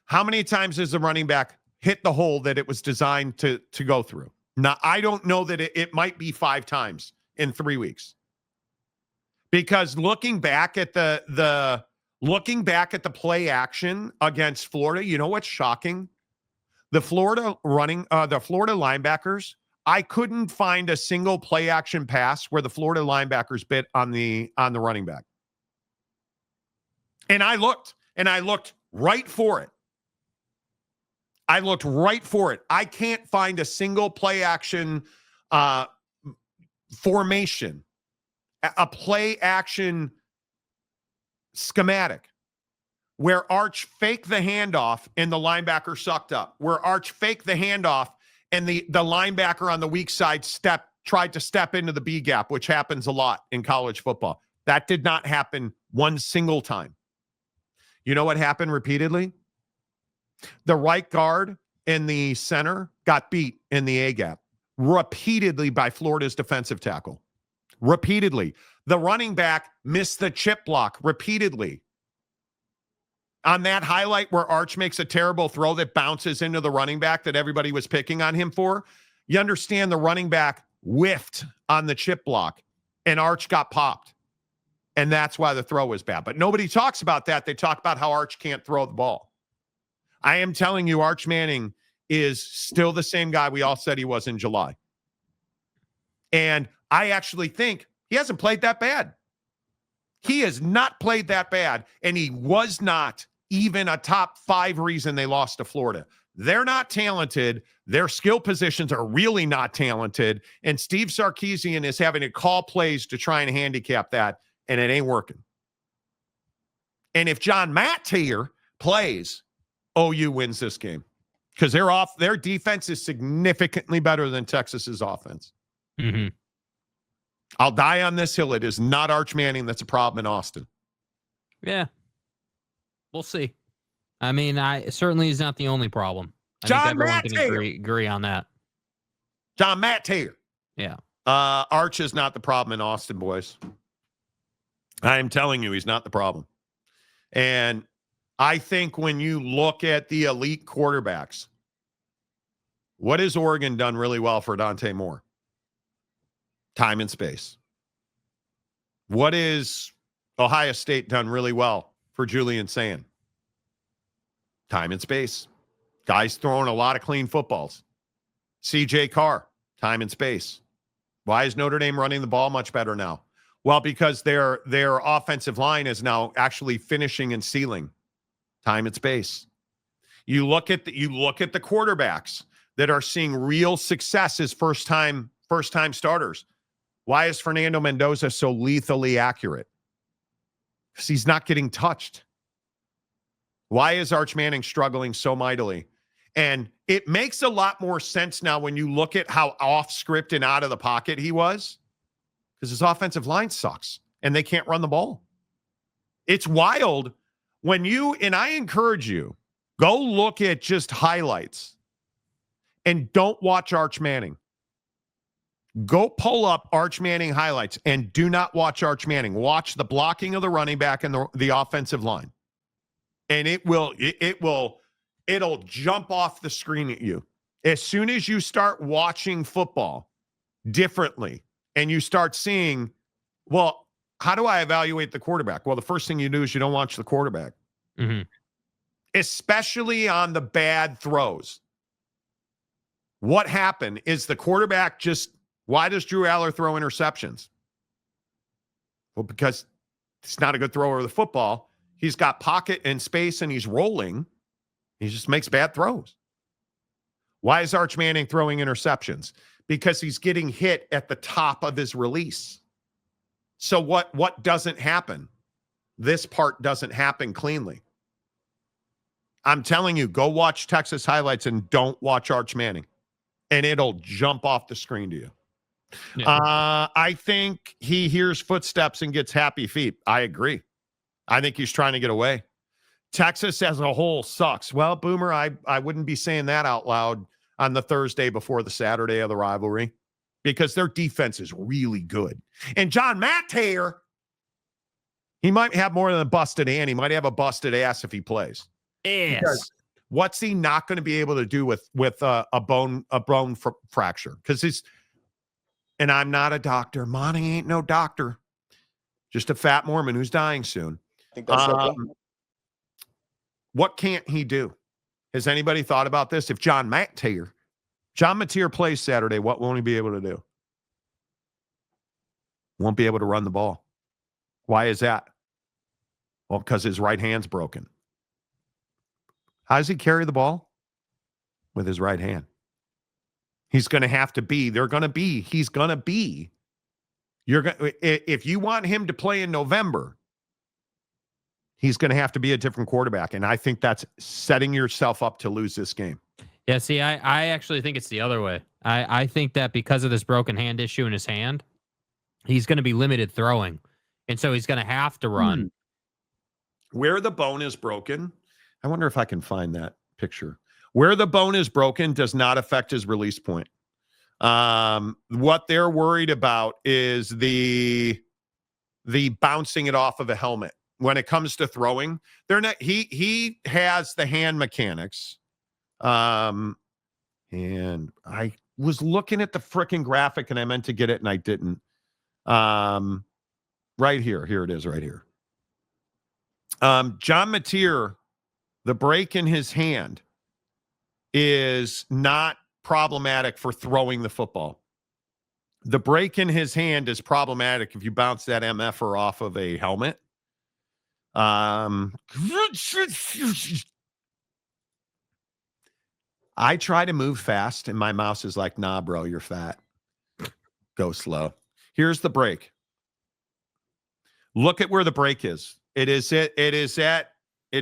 How many times has the running back hit the hole that it was designed to go through? Now, I don't know that it might be 5 times in 3 weeks. Because looking back at the play action against Florida, you know what's shocking? The Florida linebackers, I couldn't find a single play action pass where the Florida linebackers bit on the running back. And I looked right for it. I can't find a single play action formation, a play action schematic where Arch faked the handoff and the linebacker sucked up, where Arch faked the handoff and the linebacker on the weak side tried to step into the B gap, which happens a lot in college football. That did not happen one single time. You know what happened repeatedly? The right guard and the center got beat in the A gap repeatedly by Florida's defensive tackle. Repeatedly. The running back missed the chip block repeatedly. On that highlight where Arch makes a terrible throw that bounces into the running back that everybody was picking on him for, you understand the running back whiffed on the chip block and Arch got popped. And that's why the throw was bad. But nobody talks about that. They talk about how Arch can't throw the ball. I am telling you, Arch Manning is still the same guy we all said he was in July. And I actually think he hasn't played that bad. He has not played that bad. And he was not even a top 5 reason they lost to Florida. They're not talented. Their skill positions are really not talented. And Steve Sarkisian is having to call plays to try and handicap that. And it ain't working. And if John Matt plays, OU wins this game because their defense is significantly better than Texas's offense. Mm-hmm. I'll die on this hill. It is not Arch Manning that's a problem in Austin. Yeah. We'll see. I mean, certainly is not the only problem. I John think everyone Matt can agree on that. John Matt Taylor. Yeah. Arch is not the problem in Austin, boys. I am telling you, he's not the problem. And I think when you look at the elite quarterbacks, what has Oregon done really well for Dante Moore? Time and space. What is Ohio State done really well for Julian Sand? Time and space. Guys throwing a lot of clean footballs. CJ Carr, time and space. Why is Notre Dame running the ball much better now? Well, because their offensive line is now actually finishing and sealing. Time and space. You look at the quarterbacks that are seeing real success as first time starters. Why is Fernando Mendoza so lethally accurate? Because he's not getting touched. Why is Arch Manning struggling so mightily? And it makes a lot more sense now when you look at how off script and out of the pocket he was. Because his offensive line sucks and they can't run the ball. It's wild when and I encourage you, go look at just highlights and don't watch Arch Manning. Go pull up Arch Manning highlights and do not watch Arch Manning. Watch the blocking of the running back and the offensive line. And it'll jump off the screen at you. As soon as you start watching football differently and you start seeing, well, how do I evaluate the quarterback? Well, the first thing you do is you don't watch the quarterback. Mm-hmm. Especially on the bad throws. What happened is the quarterback why does Drew Aller throw interceptions? Well, because he's not a good thrower of the football. He's got pocket and space and he's rolling. He just makes bad throws. Why is Arch Manning throwing interceptions? Because he's getting hit at the top of his release. So what doesn't happen? This part doesn't happen cleanly. I'm telling you, go watch Texas highlights and don't watch Arch Manning. And it'll jump off the screen to you. Yeah. I think he hears footsteps and gets happy feet. I agree. I think he's trying to get away. Texas as a whole sucks. Well, Boomer, I wouldn't be saying that out loud on the Thursday before the Saturday of the rivalry because their defense is really good. And John Mattair, he might have more than a busted hand. He might have a busted ass if he plays. Yes. Because what's he not going to be able to do with a bone fracture? Because and I'm not a doctor. Monty ain't no doctor. Just a fat Mormon who's dying soon. I think that's what can't he do? Has anybody thought about this? If John Mattair plays Saturday, what won't he be able to do? Won't be able to run the ball. Why is that? Well, because his right hand's broken. How does he carry the ball? With his right hand. He's going to have to be, if you want him to play in November, he's going to have to be a different quarterback. And I think that's setting yourself up to lose this game. Yeah, see, I actually think it's the other way. I think that because of this broken hand issue in his hand, he's going to be limited throwing. And so he's going to have to run. Where the bone is broken, I wonder if I can find that picture. Where the bone is broken does not affect his release point. What they're worried about is the bouncing it off of a helmet. When it comes to throwing, they're not. He has the hand mechanics. And I was looking at the freaking graphic and I meant to get it and I didn't. Right here. Here it is right here. John Mattair, the break in his hand is not problematic for throwing the football. The break in his hand is problematic if you bounce that MFer off of a helmet. I try to move fast and my mouse is like, nah, bro, you're fat. Go slow. Here's the break. Look at where the break is. It is here.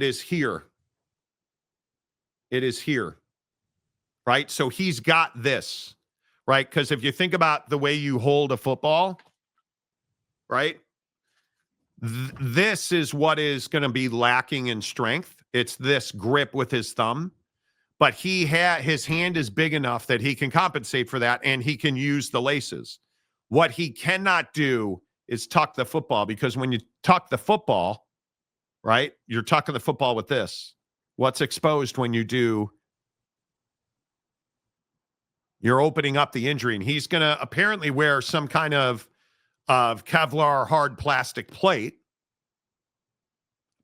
It is here. Right? So he's got this, right? Because if you think about the way you hold a football, right? This is what is going to be lacking in strength. It's this grip with his thumb. But his hand is big enough that he can compensate for that and he can use the laces. What he cannot do is tuck the football, because when you tuck the football, right, you're tucking the football with this. What's exposed when you do? You're opening up the injury, and he's going to apparently wear some kind of Kevlar hard plastic plate.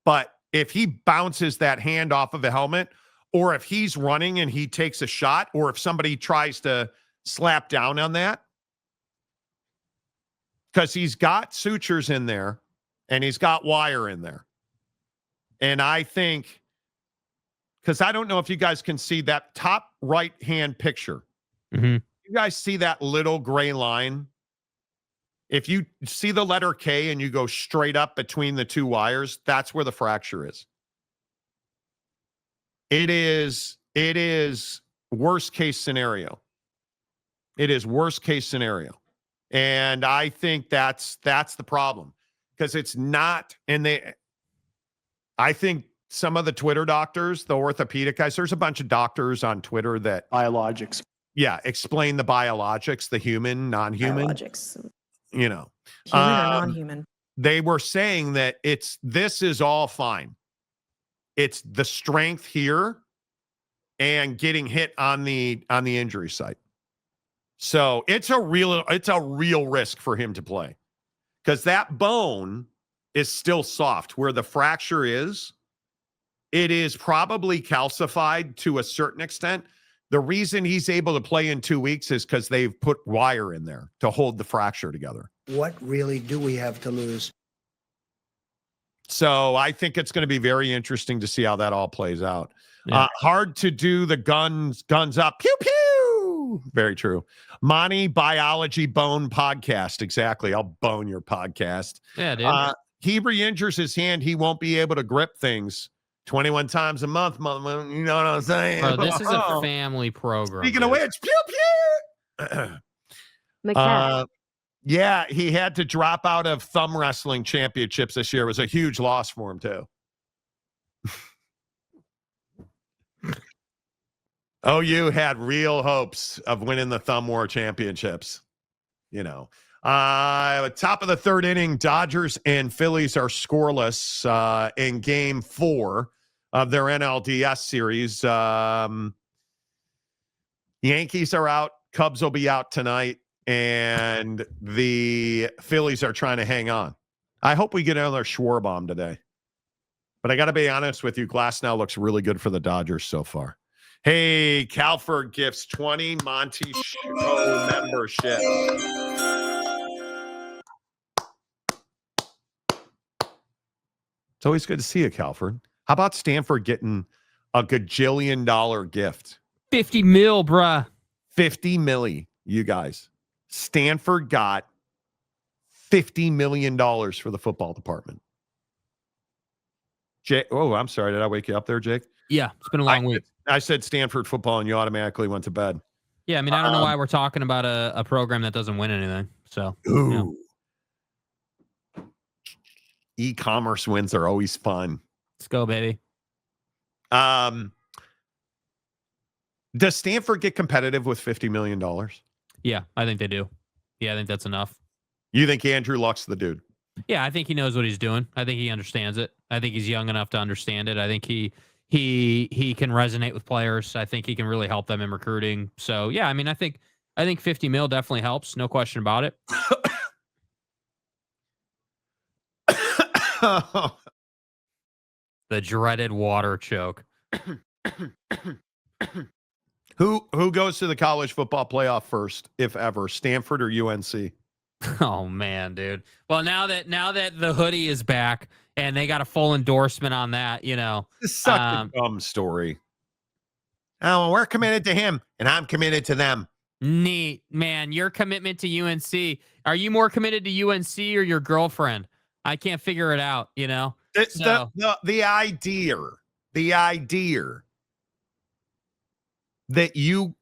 But if he bounces that hand off of a helmet, or if he's running and he takes a shot, or if somebody tries to slap down on that, because he's got sutures in there and he's got wire in there. And I think, because I don't know if you guys can see that top right-hand picture. Mm-hmm. You guys see that little gray line? If you see the letter K and you go straight up between the two wires, that's where the fracture is. It is worst case scenario. It is worst case scenario. And I think that's the problem, because it's not, I think some of the Twitter doctors, the orthopedic guys, there's a bunch of doctors on Twitter that Biologics. explain the biologics, the human, non-human, Biologics. you know. Human or non-human? They were saying that this is all fine. It's the strength here and getting hit on the injury site. So it's a real risk for him to play, because that bone is still soft. Where the fracture is, it is probably calcified to a certain extent. The reason he's able to play in 2 weeks is because they've put wire in there to hold the fracture together. What really do we have to lose? So I think it's going to be very interesting to see how that all plays out. Yeah. Hard to do the guns up. Pew, pew. Very true. Monty Biology Bone Podcast. Exactly. I'll bone your podcast. Yeah, dude. He re-injures his hand. He won't be able to grip things 21 times a month. You know what I'm saying? Bro, this is a family program. Speaking of which, pew, pew. McCann. Yeah, he had to drop out of thumb wrestling championships this year. It was a huge loss for him, too. OU had real hopes of winning the thumb war championships. You know, top of the third inning, Dodgers and Phillies are scoreless in game 4 of their NLDS series. Yankees are out. Cubs will be out tonight. And the Phillies are trying to hang on. I hope we get another Schwarber today. But I got to be honest with you, Glass now looks really good for the Dodgers so far. Hey, Calford gifts 20 Monty Show membership. It's always good to see you, Calford. How about Stanford getting a gajillion-dollar gift? 50 mil, bruh. 50 milli, you guys. Stanford got $50 million for the football department. Jake, oh, I'm sorry. Did I wake you up there, Jake? Yeah, it's been a long week. I said Stanford football, and you automatically went to bed. Yeah, I mean, I don't know why we're talking about a program that doesn't win anything. So, ooh. Yeah. E-commerce wins are always fun. Let's go, baby. Does Stanford get competitive with $50 million? Yeah, I think they do. Yeah, I think that's enough. You think Andrew Luck's the dude? Yeah, I think he knows what he's doing. I think he understands it. I think he's young enough to understand it. I think he can resonate with players. I think he can really help them in recruiting. So yeah, I mean, I think 50 mil definitely helps. No question about it. The dreaded water choke. Who goes to the college football playoff first, if ever, Stanford or UNC? Oh man, dude. Well, now that the hoodie is back and they got a full endorsement on that, you know. This is such a dumb story. Oh, we're committed to him and I'm committed to them. Neat, man. Your commitment to UNC. Are you more committed to UNC or your girlfriend? I can't figure it out, you know. The idea that you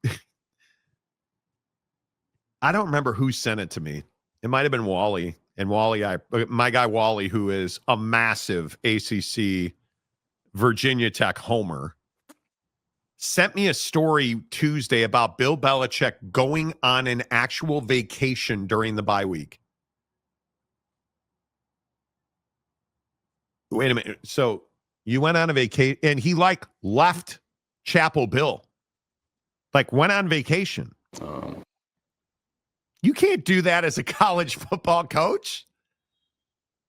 I don't remember who sent it to me. It might have been Wally. And Wally, my guy Wally, who is a massive ACC Virginia Tech homer, sent me a story Tuesday about Bill Belichick going on an actual vacation during the bye week. Wait a minute. So you went on a vacation and he left Chapel Bill, went on vacation. You can't do that as a college football coach.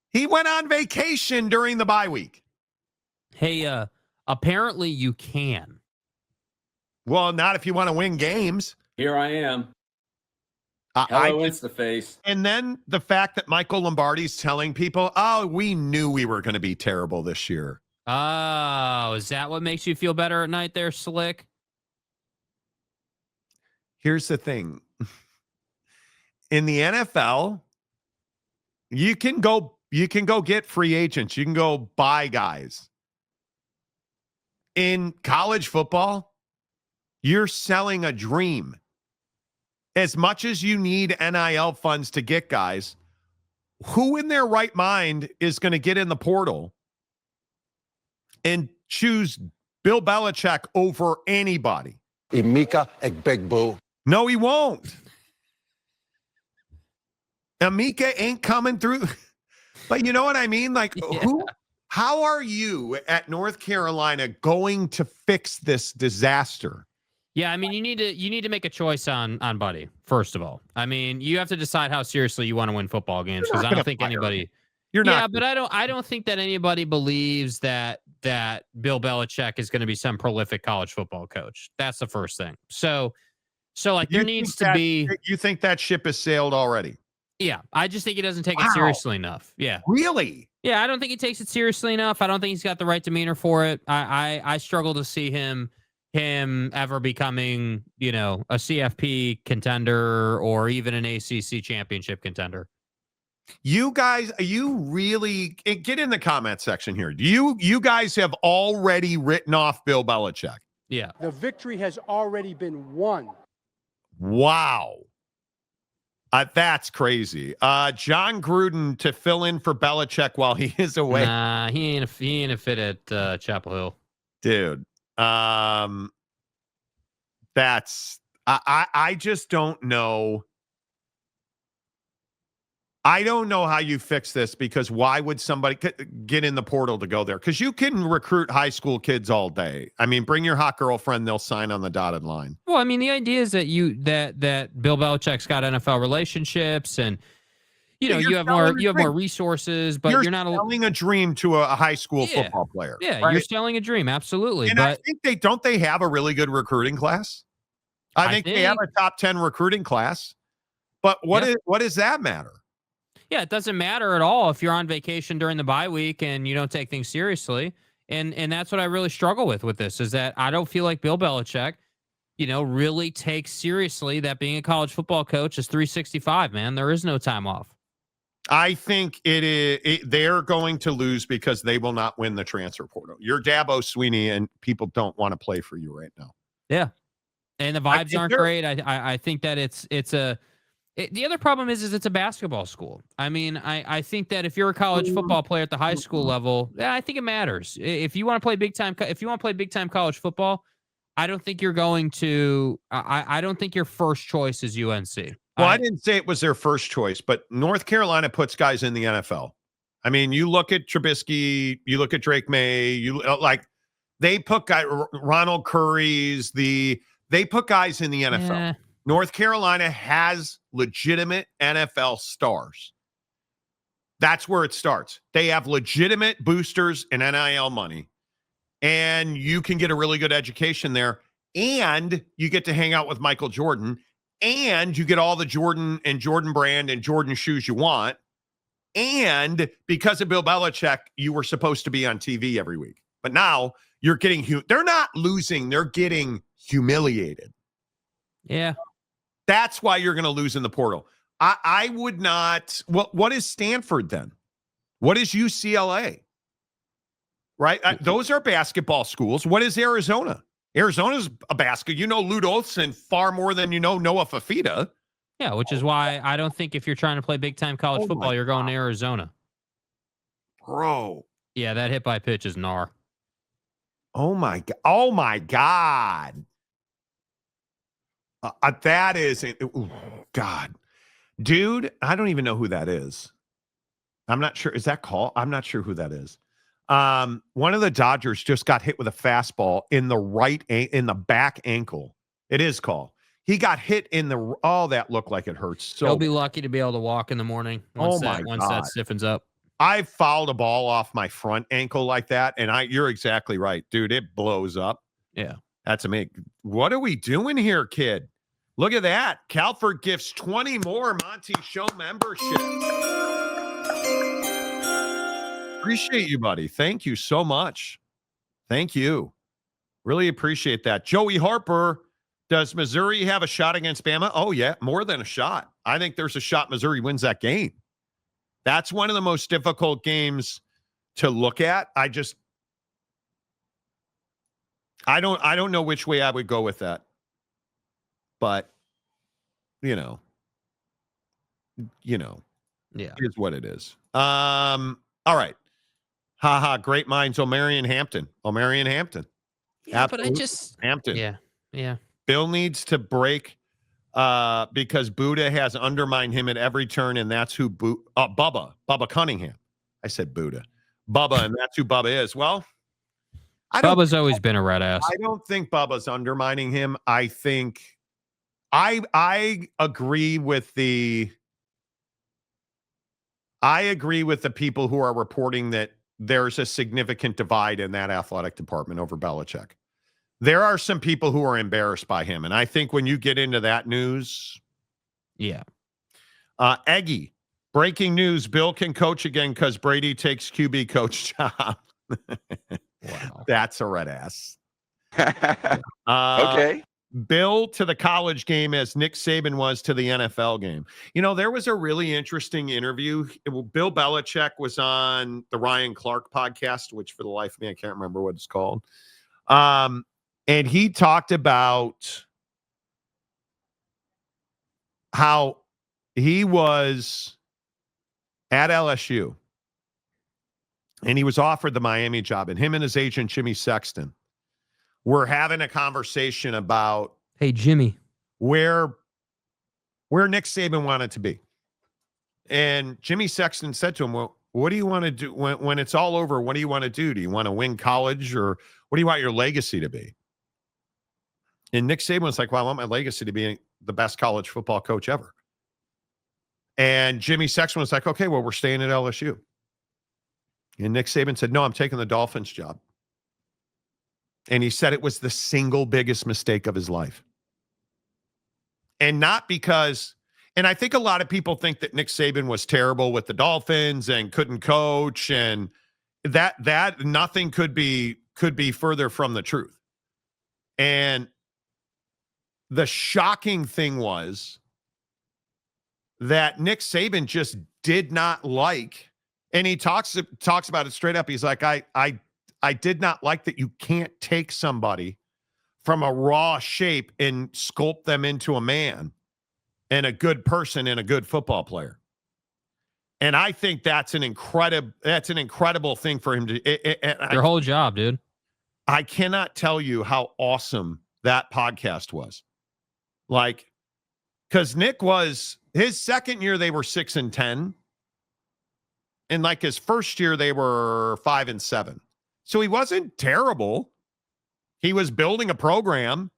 He went on vacation during the bye week. Hey, apparently you can. Well, not if you want to win games. Here I am. Hello, Instaface. And then the fact that Michael Lombardi's telling people, oh, we knew we were going to be terrible this year. Oh, is that what makes you feel better at night there, Slick? Here's the thing. In the NFL, you can go get free agents. You can go buy guys. In college football, you're selling a dream. As much as you need NIL funds to get guys, who in their right mind is going to get in the portal and choose Bill Belichick over anybody. Imika Egbegbo. No, he won't. Amika ain't coming through. But you know what I mean? Like, how are you at North Carolina going to fix this disaster? Yeah, I mean, you need to make a choice on Buddy, first of all. I mean, you have to decide how seriously you want to win football games, because I don't think anybody You're not. Yeah, but I don't think that anybody believes that Bill Belichick is going to be some prolific college football coach. That's the first thing. So like there needs to be. You think that ship has sailed already? Yeah, I just think he doesn't take it seriously enough. Yeah. Really? Yeah, I don't think he takes it seriously enough. I don't think he's got the right demeanor for it. I struggle to see him ever becoming, a CFP contender or even an ACC championship contender. You guys, you really get in the comment section here. You guys have already written off Bill Belichick? Yeah. The victory has already been won. Wow. That's crazy. John Gruden to fill in for Belichick while he is away. Nah, he ain't a fit at Chapel Hill. Dude. That's I just don't know. I don't know how you fix this, because why would somebody get in the portal to go there? Because you can recruit high school kids all day. I mean, bring your hot girlfriend; they'll sign on the dotted line. Well, I mean, the idea is that that Bill Belichick's got NFL relationships, and you have more resources, but you're not selling a dream to a high school football player. Yeah, right? You're selling a dream, absolutely. And but I think they have a really good recruiting class. I think they have a top 10 recruiting class. But what does that matter? Yeah, it doesn't matter at all if you're on vacation during the bye week and you don't take things seriously. And that's what I really struggle with this, is that I don't feel like Bill Belichick, really takes seriously that being a college football coach is 365, man. There is no time off. I think they're going to lose because they will not win the transfer portal. You're Dabo Sweeney, and people don't want to play for you right now. Yeah. And the vibes aren't great. I think that the other problem is it's a basketball school. I mean, I think that if you're a college football player at the high school level, I think it matters. If you want to play big time college football, I don't think you're going to. I don't think your first choice is UNC. Well, I didn't say it was their first choice, but North Carolina puts guys in the NFL. I mean, you look at Trubisky, you look at Drake May, they put Ronald Curry's they put guys in the NFL. Yeah. North Carolina has legitimate NFL stars. That's where it starts. They have legitimate boosters and NIL money, and you can get a really good education there, and you get to hang out with Michael Jordan, and you get all the Jordan and Jordan brand and Jordan shoes you want, and because of Bill Belichick, you were supposed to be on TV every week. But now you're getting they're not losing, they're getting humiliated. Yeah. That's why you're going to lose in the portal. I would not. What is Stanford then? What is UCLA? Right? Those are basketball schools. What is Arizona? Arizona's a basket. Lute Olson far more than Noah Fafita. Yeah, which is why I don't think if you're trying to play big-time college football, you're going to Arizona. Bro. Yeah, that hit by pitch is gnar. Oh, my God. Oh, my God. That is, God, dude, I don't even know who that is. I'm not sure. Is that Call? I'm not sure who that is. One of the Dodgers just got hit with a fastball in the back ankle. It is Call. He got hit in that looked like it hurts. So he'll be lucky to be able to walk in the morning once that stiffens up. I fouled a ball off my front ankle like that, and you're exactly right, dude. It blows up. Yeah. That's amazing. What are we doing here, kid? Look at that. Calford gifts 20 more Monty Show membership. Appreciate you, buddy. Thank you so much. Thank you. Really appreciate that. Joey Harper, does Missouri have a shot against Bama? Oh, yeah, more than a shot. I think there's a shot Missouri wins that game. That's one of the most difficult games to look at. I don't know which way I would go with that. But, yeah, is what it is. All right. Great minds, O'Marion Hampton. Yeah, but I Absolutely. just Hampton. Yeah. Bill needs to break because Buddha has undermined him at every turn, and that's who Bubba Cunningham. I said Buddha. Bubba, and that's who Bubba is. Well, Bubba's always been a red ass. I don't think Bubba's undermining him. I think I agree with the people who are reporting that there's a significant divide in that athletic department over Belichick. There are some people who are embarrassed by him, and I think when you get into that news, yeah. Eggy, breaking news: Bill can coach again because Brady takes QB coach job. Wow, that's a red ass. Okay. Bill to the college game as Nick Saban was to the NFL game. You know, there was a really interesting interview. Bill Belichick was on the Ryan Clark podcast, which for the life of me, I can't remember what it's called. And he talked about how he was at LSU and he was offered the Miami job, and him and his agent, Jimmy Sexton, were having a conversation about, hey, Jimmy, where Nick Saban wanted to be. And Jimmy Sexton said to him, well, what do you want to do when it's all over? What do you want to do? Do you want to win college, or what do you want your legacy to be? And Nick Saban was like, well, I want my legacy to be the best college football coach ever. And Jimmy Sexton was like, okay, well, we're staying at LSU. And Nick Saban said, no, I'm taking the Dolphins job. And he said it was the single biggest mistake of his life. And not because, and I think a lot of people think that Nick Saban was terrible with the Dolphins and couldn't coach, and that nothing could be further from the truth. And the shocking thing was that Nick Saban just did not like, and he talks about it straight up. He's like, I did not like that you can't take somebody from a raw shape and sculpt them into a man and a good person and a good football player. And I think that's an incredible thing for him to. Their whole job, dude. I cannot tell you how awesome that podcast was. Like, because Nick was, his second year they were 6-10, and like his first year they were 5-7. So he wasn't terrible. He was building a program,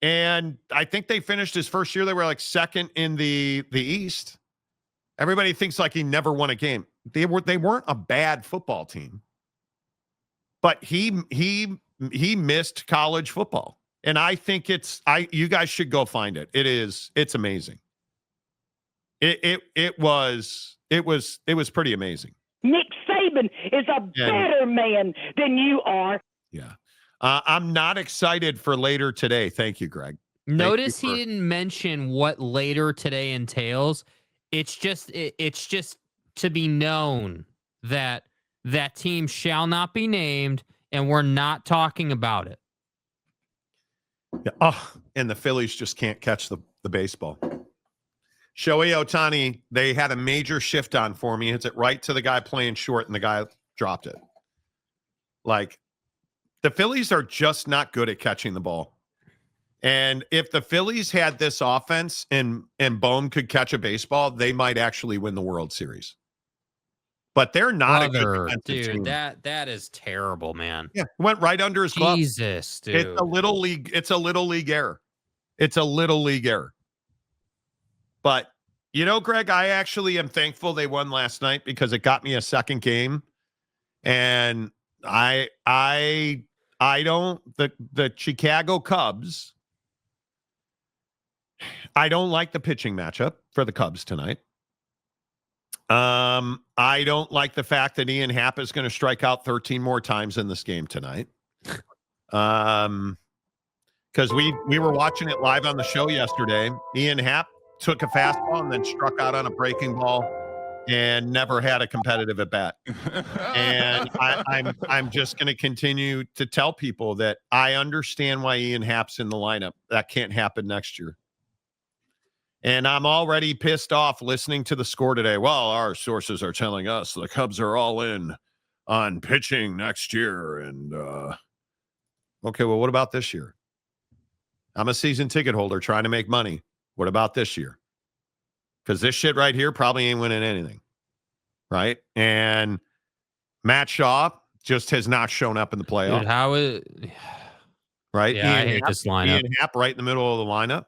and I think they finished his first year. They were like second in the East. Everybody thinks like he never won a game. They weren't a bad football team, but he missed college football, and I think you guys should go find it. It's amazing. It was pretty amazing. Nick Saban is a better man than you are. Yeah. I'm not excited for later today. Thank you, Greg. Notice he didn't mention what later today entails. It's just to be known that that team shall not be named, and we're not talking about it. Yeah. Oh, and the Phillies just can't catch the baseball. Shohei Ohtani, they had a major shift on for me. Hits it right to the guy playing short, and the guy dropped it. Like, the Phillies are just not good at catching the ball. And if the Phillies had this offense and Bohm could catch a baseball, they might actually win the World Series. But they're not a good defensive team. That is terrible, man. Yeah, went right under his glove. Jesus, dude. It's a little league error. It's a little league error. But, you know, Greg, I actually am thankful they won last night because it got me a second game. And the Chicago Cubs, I don't like the pitching matchup for the Cubs tonight. I don't like the fact that Ian Happ is going to strike out 13 more times in this game tonight. Because we were watching it live on the show yesterday. Ian Happ took a fastball and then struck out on a breaking ball and never had a competitive at bat. And I'm just going to continue to tell people that I understand why Ian Happ's in the lineup. That can't happen next year. And I'm already pissed off listening to the score today. Well, our sources are telling us the Cubs are all in. on pitching next year. And okay, well, what about this year? I'm a season ticket holder trying to make money. What about this year? Because this shit right here probably ain't winning anything. Right? And Matt Shaw just has not shown up in the playoffs. Dude, how is right? Yeah, I hate this lineup. Ian Happ right in the middle of the lineup.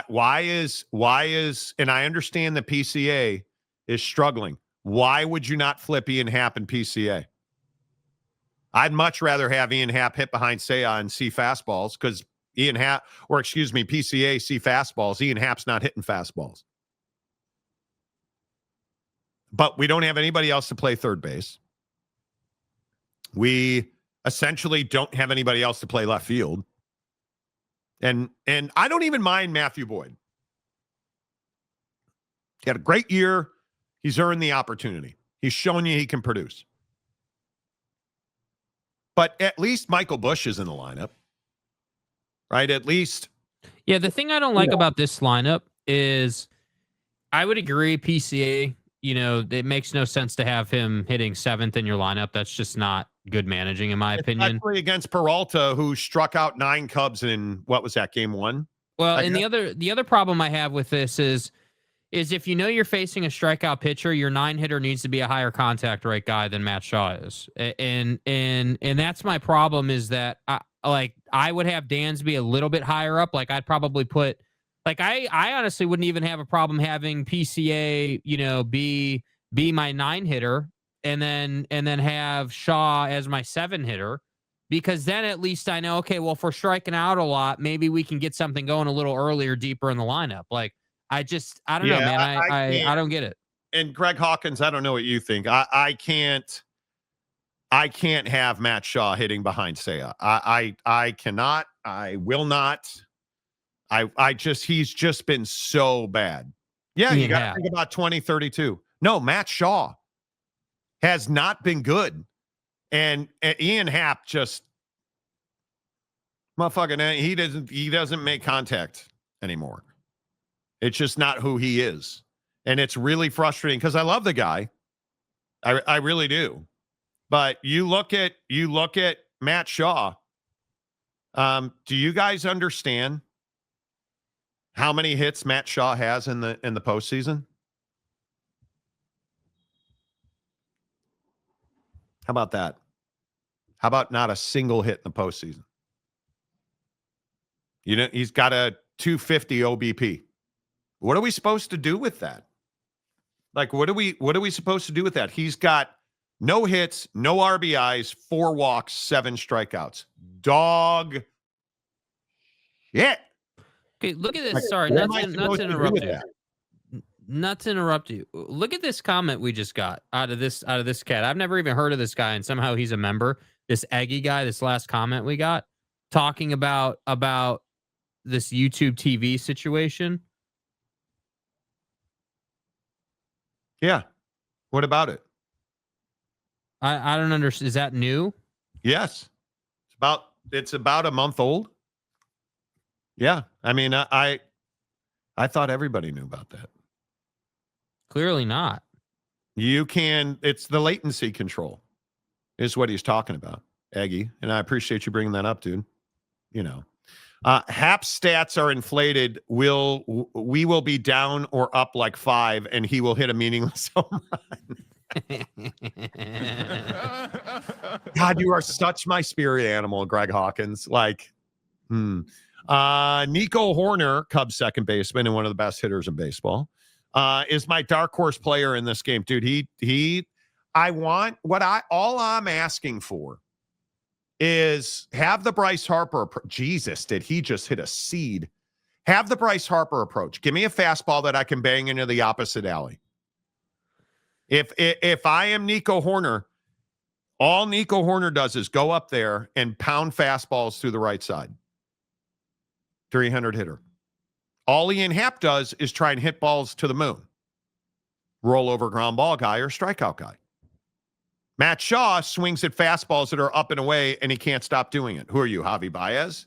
Why is and I understand the PCA is struggling. Why would you not flip Ian Happ in PCA? I'd much rather have Ian Happ hit behind Seiya and see fastballs because PCA see fastballs. Ian Happ's not hitting fastballs. But we don't have anybody else to play third base. We essentially don't have anybody else to play left field. And I don't even mind Matthew Boyd. He had a great year. He's earned the opportunity. He's shown you he can produce. But at least Michael Busch is in the lineup. Right? At least. Yeah, the thing I don't like about this lineup is I would agree PCA, it makes no sense to have him hitting seventh in your lineup. That's just not good managing, in my opinion. Especially against Peralta, who struck out 9 Cubs in, what was that, game 1? Well, and the other problem I have with this is if you're facing a strikeout pitcher, your 9-hitter needs to be a higher contact rate guy than Matt Shaw is. And that's my problem is that I would have Dansby a little bit higher up. Like I'd probably put I honestly wouldn't even have a problem having PCA, be my 9-hitter and then have Shaw as my 7-hitter, because then at least I know, okay, well, if we're striking out a lot, maybe we can get something going a little earlier, deeper in the lineup. Like I don't know, man. I don't get it. And Greg Hawkins, I don't know what you think. I can't have Matt Shaw hitting behind Seiya. I cannot. I will not. He's just been so bad. Yeah, you got to think about 2032. No, Matt Shaw has not been good. And Ian Happ just motherfucking he doesn't make contact anymore. It's just not who he is. And it's really frustrating because I love the guy. I really do. But you look at Matt Shaw. Do you guys understand how many hits Matt Shaw has in the postseason? How about that? How about not a single hit in the postseason? He's got a 250 OBP. What are we supposed to do with that? Like, what are we supposed to do with that? He's got no hits, no RBIs, 4 walks, 7 strikeouts. Dog shit. Okay, look at this. Sorry, not to interrupt you. Not to interrupt you. Look at this comment we just got out of this cat. I've never even heard of this guy, and somehow he's a member. This Eggy guy, this last comment we got, talking about this YouTube TV situation. Yeah. What about it? I don't understand. Is that new? Yes. It's about a month old. Yeah. I mean, I thought everybody knew about that. Clearly not. It's the latency control is what he's talking about, Eggy. And I appreciate you bringing that up, dude. Hap's stats are inflated. We will be down or up like 5, and he will hit a meaningless home run. God, you are such my spirit animal, Greg Hawkins. Nico Horner, Cubs second baseman and one of the best hitters in baseball, is my dark horse player in this game, dude. All I'm asking for is have the Bryce Harper. Jesus, did he just hit a seed? Have the Bryce Harper approach. Give me a fastball that I can bang into the opposite alley. If I am Nico Horner, all Nico Horner does is go up there and pound fastballs through the right side. 300 hitter. All Ian Happ does is try and hit balls to the moon. Roll over ground ball guy or strikeout guy. Matt Shaw swings at fastballs that are up and away, and he can't stop doing it. Who are you, Javi Baez?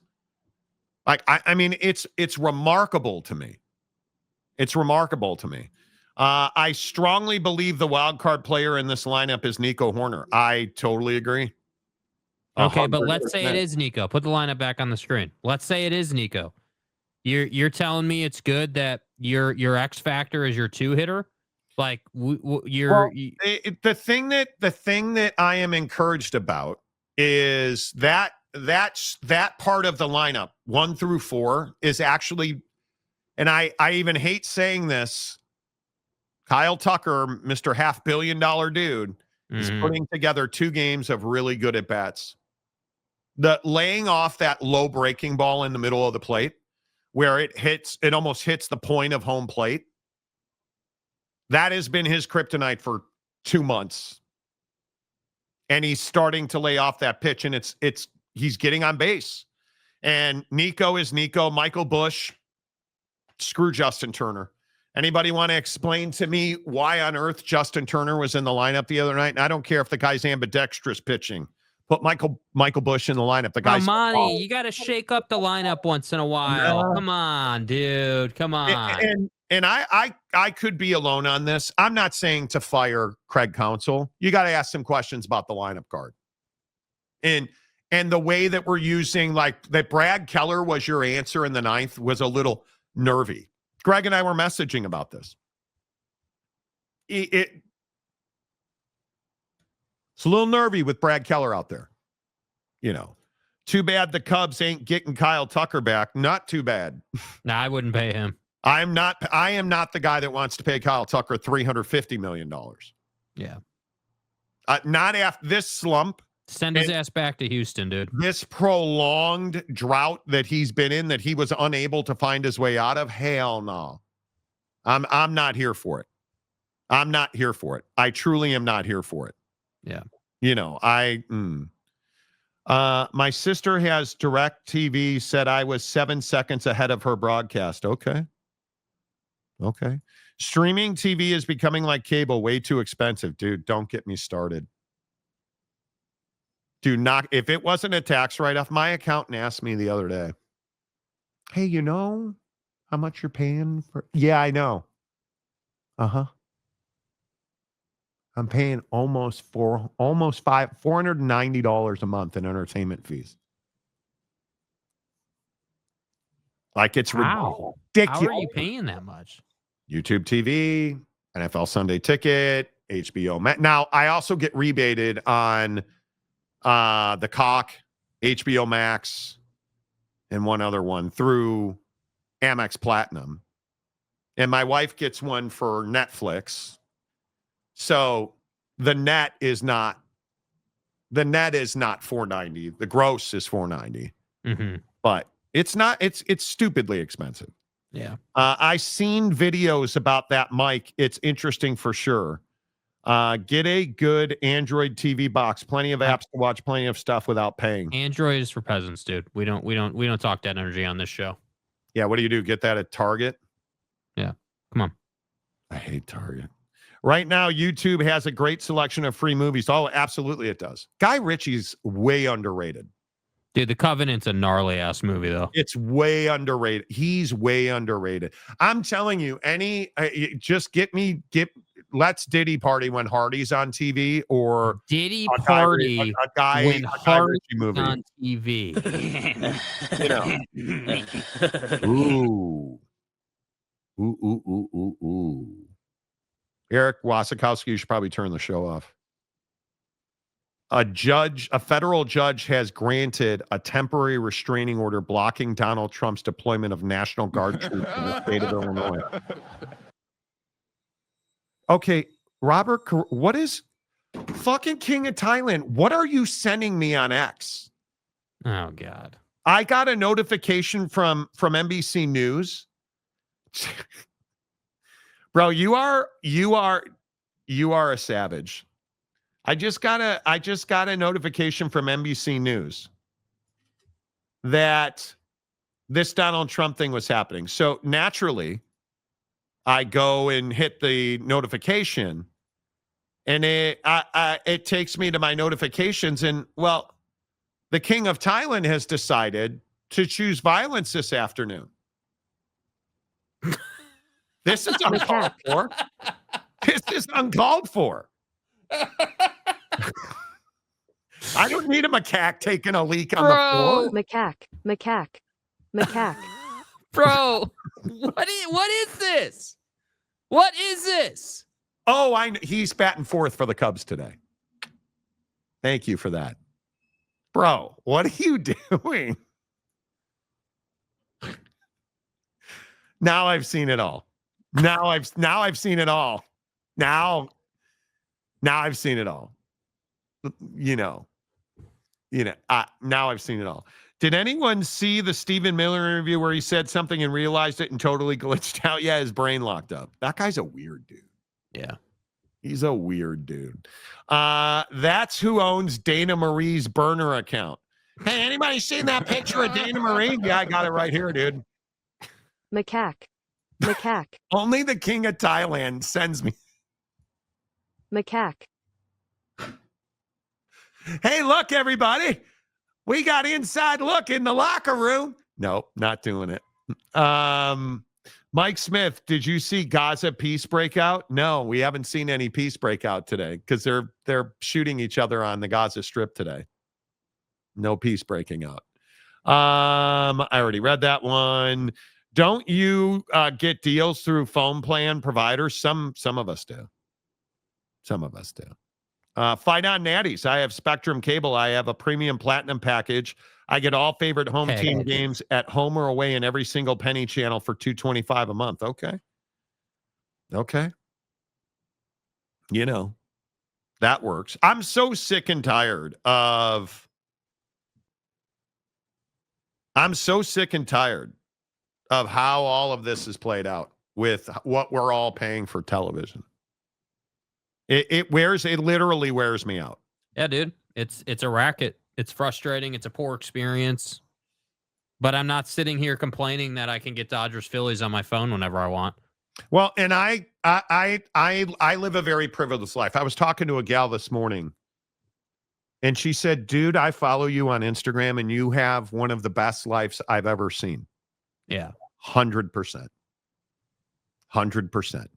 I mean, it's remarkable to me. It's remarkable to me. I strongly believe the wild card player in this lineup is Nico Horner. I totally agree. Okay, but let's say it 100%. is Nico. Put the lineup back on the screen. Let's say it is Nico. You're telling me it's good that your X factor is your 2-hitter? Like the thing that I am encouraged about is that part of the lineup 1 through 4 is actually, and I even hate saying this, Kyle Tucker, Mr. $500 million dude, is putting together 2 games of really good at bats. The laying off that low breaking ball in the middle of the plate where it almost hits the point of home plate. That has been his kryptonite for 2 months. And he's starting to lay off that pitch, and he's getting on base. And Nico is Nico. Michael Bush, screw Justin Turner. Anybody want to explain to me why on earth Justin Turner was in the lineup the other night? And I don't care if the guy's ambidextrous pitching. Put Michael Bush in the lineup. The guy's Monty, you got to shake up the lineup once in a while. Come on, dude. Come on. And I could be alone on this. I'm not saying to fire Craig Counsell. You got to ask some questions about the lineup card. And the way that we're using, like that Brad Keller was your answer in the 9th was a little nervy. Greg and I were messaging about this. It's a little nervy with Brad Keller out there. Too bad the Cubs ain't getting Kyle Tucker back. Not too bad. Nah, I wouldn't pay him. I am not the guy that wants to pay Kyle Tucker $350 million. Yeah. Not after this slump. Send his ass back to Houston, dude. This prolonged drought that he's been in, that he was unable to find his way out of. Hell no. I'm not here for it. I'm not here for it. I truly am not here for it. Yeah. My sister has DirecTV, said I was 7 seconds ahead of her broadcast. Okay. Streaming TV is becoming like cable, way too expensive. Dude, don't get me started. If it wasn't a tax write-off, my accountant asked me the other day, hey, you know how much you're paying for? Yeah, I know. I'm paying almost $490 a month in entertainment fees. Like, it's ridiculous. How are you paying that much? YouTube TV, NFL Sunday Ticket, HBO Max. Now, I also get rebated on the Cock, HBO Max, and one other one through Amex Platinum. And my wife gets one for Netflix. So the net is not $490. The gross is $490. But it's stupidly expensive. Yeah. I seen videos about that mic. It's interesting for sure. Get a good Android TV box. Plenty of apps to watch, plenty of stuff without paying. Android is for peasants, dude. We don't talk that energy on this show. Yeah, what do? Get that at Target? Yeah. Come on. I hate Target. Right now, YouTube has a great selection of free movies. Oh, absolutely it does. Guy Ritchie's way underrated. Dude, The Covenant's a gnarly-ass movie, though. It's way underrated. He's way underrated. I'm telling you, let's Diddy Party when Hardy's on TV, or Diddy Party when Hardy's on TV. Ooh. Eric Wasikowski, you should probably turn the show off. A federal judge has granted a temporary restraining order blocking Donald Trump's deployment of National Guard troops in the state of Illinois. Okay, Robert, what is fucking King of Thailand? What are you sending me on X? Oh, God. I got a notification from NBC News. Bro, you are a savage. I just got a notification from NBC News that this Donald Trump thing was happening. So naturally, I go and hit the notification, and it takes me to my notifications, and well, the King of Thailand has decided to choose violence this afternoon. This is uncalled for. This is uncalled for. I don't need a macaque taking a leak on the floor. Macaque. Bro, what is this? What is this? Oh, he's batting fourth for the Cubs today. Thank you for that. Bro, what are you doing? Now I've seen it all. Now I've seen it all. Now I've seen it all. Now I've seen it all. Did anyone see the Stephen Miller interview where he said something and realized it and totally glitched out? Yeah, his brain locked up. That guy's a weird dude. Yeah. He's a weird dude. That's who owns Dana Marie's burner account. Hey, anybody seen that picture of Dana Marie? Yeah, I got it right here, dude. Macaque. Only the king of Thailand sends me. Macaque. Hey, look, everybody. We got inside look in the locker room. Nope, not doing it. Mike Smith, did you see Gaza peace breakout? No, we haven't seen any peace breakout today because they're shooting each other on the Gaza Strip today. No peace breaking out. I already read that one. Don't you get deals through phone plan providers? Some of us do. Some of us do. Fight on Natties. I have Spectrum Cable. I have a premium platinum package. I get all favorite home team games at home or away in every single penny channel for $225 a month. Okay. That works. I'm so sick and tired of how all of this is played out with what we're all paying for television. It literally wears me out. Yeah, dude. It's a racket. It's frustrating. It's a poor experience. But I'm not sitting here complaining that I can get Dodgers Phillies on my phone whenever I want. Well, and I live a very privileged life. I was talking to a gal this morning, and she said, "Dude, I follow you on Instagram, and you have one of the best lives I've ever seen." Yeah, 100%. 100%.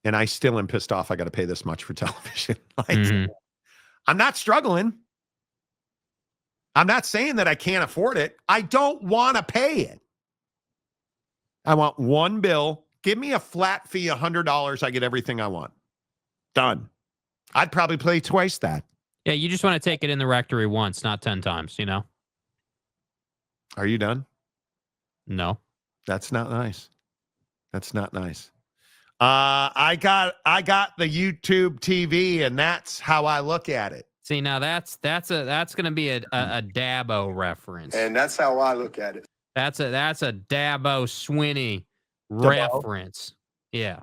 And I still am pissed off I got to pay this much for television. I'm not struggling. I'm not saying that I can't afford it. I don't want to pay it. I want one bill. Give me a flat fee, $100. I get everything I want. Done. I'd probably pay twice that. Yeah, you just want to take it in the rectory once, not 10 times, Are you done? No. That's not nice. That's not nice. I got the YouTube TV, and that's how I look at it. See, now that's going to be a Dabo reference, And that's how I look at it. That's a Dabo Swinney reference. Yeah.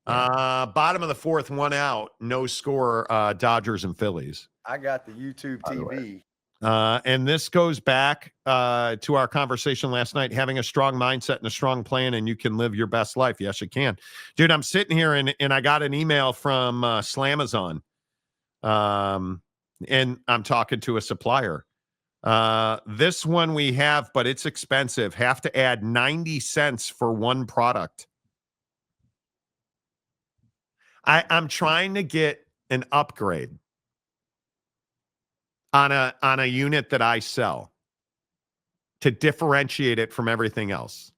Bottom of the fourth, one out, no score. Dodgers and Phillies. I got the YouTube TV. And this goes back to our conversation last night, having a strong mindset and a strong plan, and you can live your best life. Yes, you can. Dude, I'm sitting here, and I got an email from Slamazon, and I'm talking to a supplier. This one we have, but it's expensive. Have to add 90 cents for one product. I'm trying to get an upgrade on a unit that I sell to differentiate it from everything else.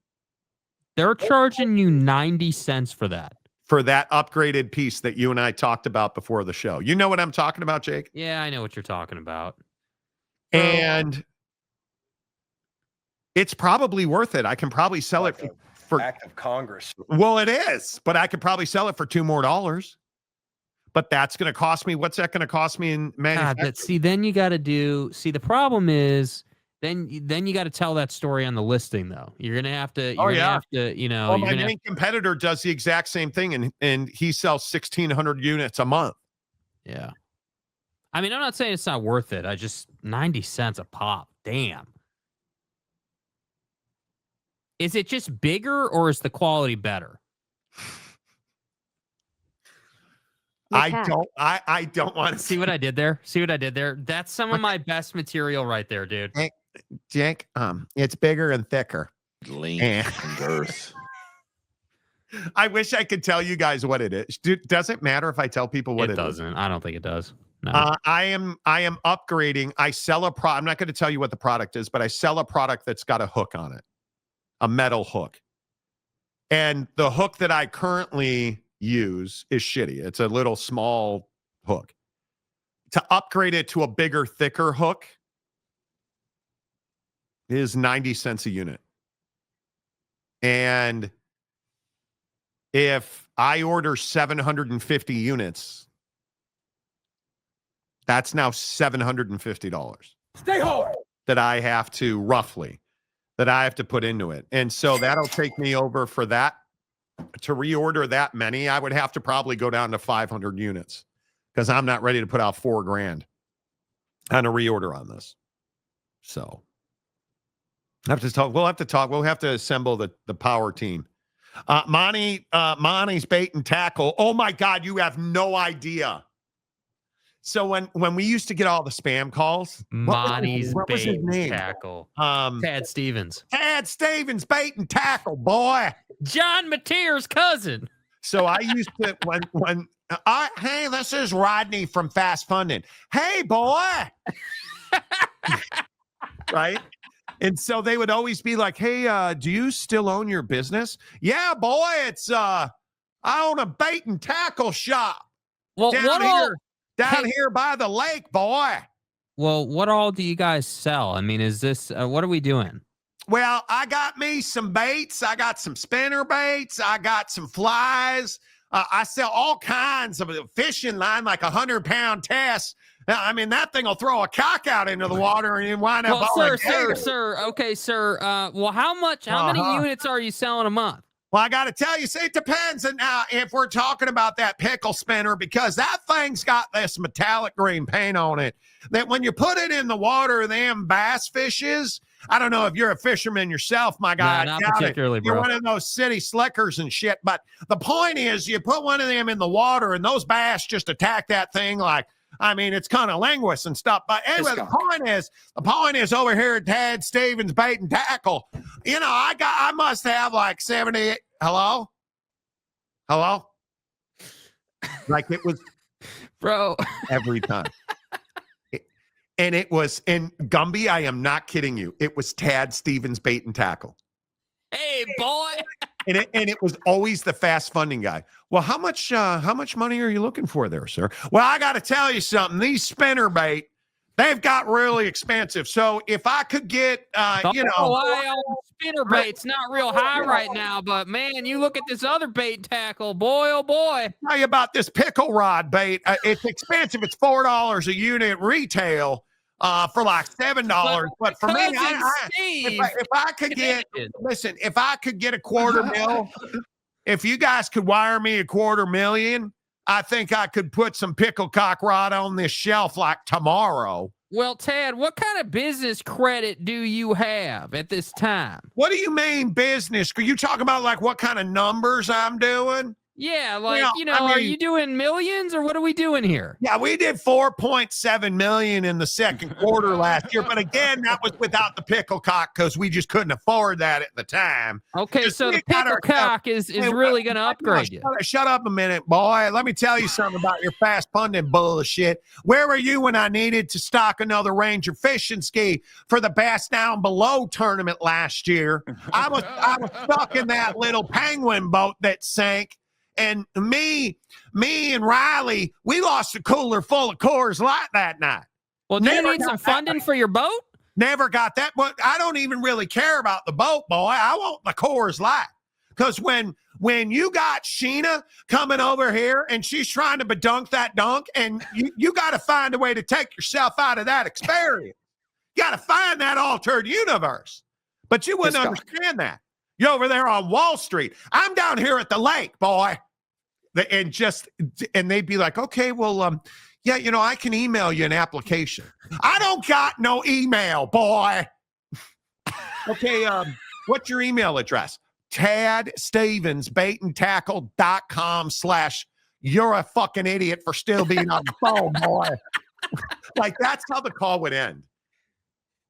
They're charging you 90 cents for that. For that upgraded piece that you and I talked about before the show. You know what I'm talking about, Jake? Yeah, I know what you're talking about. And it's probably worth it. I can probably sell it for Act of Congress. Well, it is, but I could probably sell it for $2 more. But that's going to cost me. What's that going to cost me in manufacturing? Then you got to do. See, the problem is then you got to tell that story on the listing, though. You're going to have to. Well, my main competitor does the exact same thing, and he sells 1,600 units a month. Yeah. I mean, I'm not saying it's not worth it. 90 cents a pop. Damn. Is it just bigger, or is the quality better? I don't want to see what I did there. That's some of my best material right there, dude. Jake, it's bigger and thicker. Lean and girth. I wish I could tell you guys what it is. Does it matter if I tell people what it is? It doesn't. I don't think it does. No. I am upgrading. I sell a product. I'm not going to tell you what the product is, but I sell a product that's got a hook on it, a metal hook. And the hook that I currently use is shitty. It's a little small hook. To upgrade it to a bigger, thicker hook is 90 cents a unit. And if I order 750 units, that's now $750. Stay hard. That I have to put into it. And so that'll take me over for that. To reorder that many, I would have to probably go down to 500 units because I'm not ready to put out $4,000 on a reorder on this. So we'll have to talk. We'll have to assemble the power team. Monty's bait and tackle. Oh my God, you have no idea. So when we used to get all the spam calls, Monty's what was his bait and name? tackle. Tad Stevens. Tad Stevens, bait and tackle, boy. John Mateer's cousin. So I used to when hey, this is Rodney from Fast Funding. Hey, boy. Right? And so they would always be like, hey, do you still own your business? Yeah, boy, it's I own a bait and tackle shop. Well, down here by the lake, boy. Well, what all do you guys sell? I mean, is this what are we doing? Well, I got me some baits. I got some spinner baits. I got some flies. I sell all kinds of a fishing line, like 100-pound test. I mean, that thing will throw a cock out into the water and you wind up. Well, sir. Okay, sir. Well, how many units are you selling a month? Well, I got to tell you, see, it depends on if we're talking about that pickle spinner, because that thing's got this metallic green paint on it that when you put it in the water, them bass fishes. I don't know if you're a fisherman yourself, my guy. No, not particularly, bro. You're one of those city slickers and shit. But the point is, you put one of them in the water, and those bass just attack that thing like, I mean, it's kind of linguist and stuff. But anyway, the point is over here at Tad Stevens Bait and Tackle. You know, I must have like 70. Hello? Like it was, bro, every time. And Gumby, I am not kidding you. It was Tad Stevens Bait and Tackle. Hey, boy. And it was always the fast funding guy. Well, how much money are you looking for there, sir? Well, I got to tell you something. These spinner bait, they've got really expensive. So if I could get, spinner bait's not real high right now, but man, you look at this other bait and tackle, boy, oh boy. Tell you about this pickle rod bait. It's expensive. It's $4 a unit retail. For like $7, but for me, if I could get a $250,000, if you guys could wire me $250,000, I think I could put some pickle cock rod on this shelf like tomorrow. Well, Tad, what kind of business credit do you have at this time? What do you mean business? Are you talking about like what kind of numbers I'm doing? Yeah, are you doing millions or what are we doing here? Yeah, we did 4.7 million in the second quarter last year, but again, that was without the pickle cock because we just couldn't afford that at the time. Okay, so the pickle cock is really going to upgrade you. Shut up a minute, boy. Let me tell you something about your fast funding bullshit. Where were you when I needed to stock another Ranger fishing ski for the Bass Down Below tournament last year? I was stuck in that little penguin boat that sank. And me and Riley, we lost a cooler full of Coors Light that night. Well, do you need some funding for your boat? Never got that. But I don't even really care about the boat, boy. I want the Coors Light. Because when you got Sheena coming over here and she's trying to bedunk that dunk, and you got to find a way to take yourself out of that experience. You got to find that altered universe. But you wouldn't understand that. You're over there on Wall Street. I'm down here at the lake, boy. And they'd be like, okay, well, I can email you an application. I don't got no email, boy. Okay, what's your email address? TadStevensBaitandTackle.com/ you're a fucking idiot for still being on the phone, boy. Like, that's how the call would end.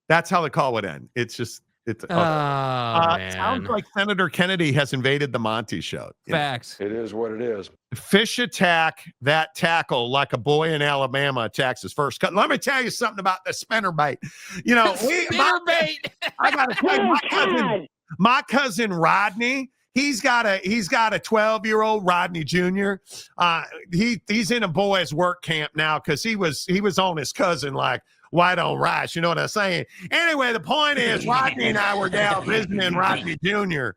It's just, It's man. sounds like Senator Kennedy has invaded the Monty show. Facts. It is what it is. Fish attack that tackle like a boy in Alabama attacks his first cut. Let me tell you something about the spinnerbait. You know, Spinnerbait. I gotta tell you, my cousin Rodney. He's got a 12-year-old Rodney Jr. He's in a boys' work camp now because he was on his cousin like white on rice. You know what I'm saying? Anyway, the point is Rodney and I were down visiting Rodney Jr.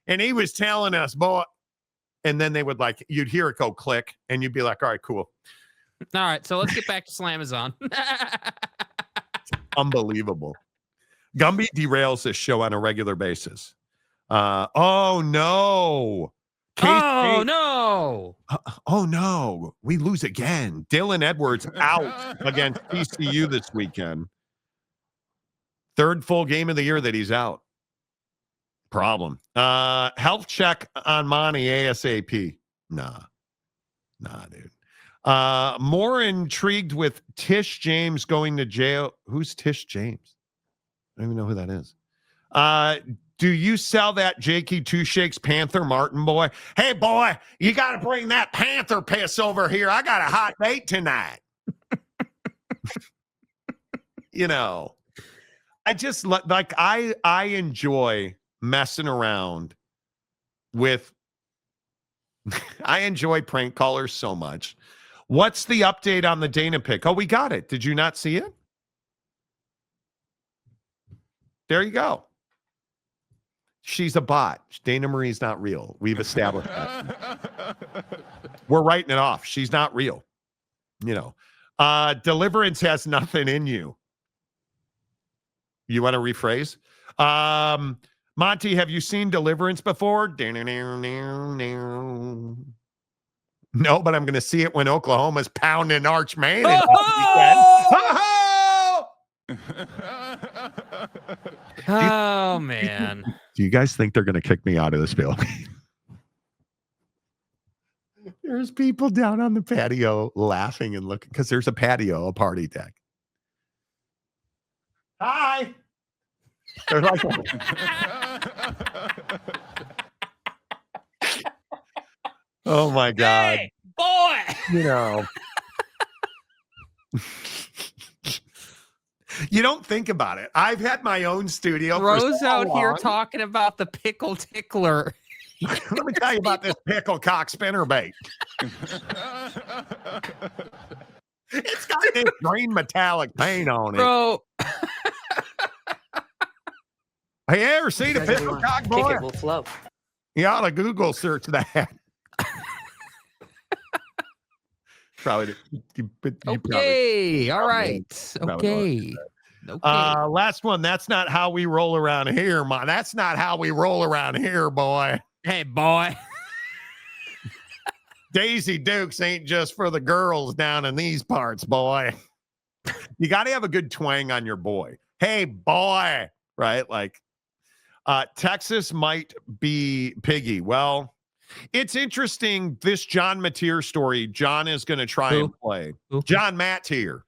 and he was telling us, boy, and then they would like you'd hear it go click, and you'd be like, all right, cool. All right, so let's get back to Slamazon. Unbelievable. Gumby derails this show on a regular basis. Oh no. Oh no. Oh no. We lose again. Dylan Edwards out against TCU this weekend. Third full game of the year that he's out. Problem. Health check on Monty ASAP. Nah, dude. More intrigued with Tish James going to jail. Who's Tish James? I don't even know who that is. Do you sell that Jakey Two Shakes Panther Martin boy? Hey, boy, you got to bring that Panther piss over here. I got a hot date tonight. You know, I just like I enjoy messing around with. I enjoy prank callers so much. What's the update on the Dana pick? Oh, we got it. Did you not see it? There you go. She's a bot. Dana Marie's not real. We've established that. We're writing it off. She's not real. You know, Deliverance has nothing in you. You want to rephrase? Monty, have you seen Deliverance before? No, but I'm going to see it when Oklahoma's pounding Arch Main. Oh man. Do you guys think they're going to kick me out of this building? There's people down on the patio laughing and looking because there's a patio, a party deck. Hi. They're like, oh my God. Hey, boy. You know. You don't think about it. I've had my own studio. Rose out here talking about the pickle tickler. Let me tell you about this pickle cock spinnerbait. It's got this green metallic paint on it. Bro. Hey, you ever seen a pickle cock, boy? Kick it will flow. You ought to Google search that. Probably. Okay. All right. Okay. Last one. That's not how we roll around here, man. That's not how we roll around here, boy. Hey, boy. Daisy Dukes ain't just for the girls down in these parts, boy. You got to have a good twang on your boy. Hey, boy. Right? Like, Texas might be piggy. Well, it's interesting. This John Mateer story. John is going to try and play. John Mateer.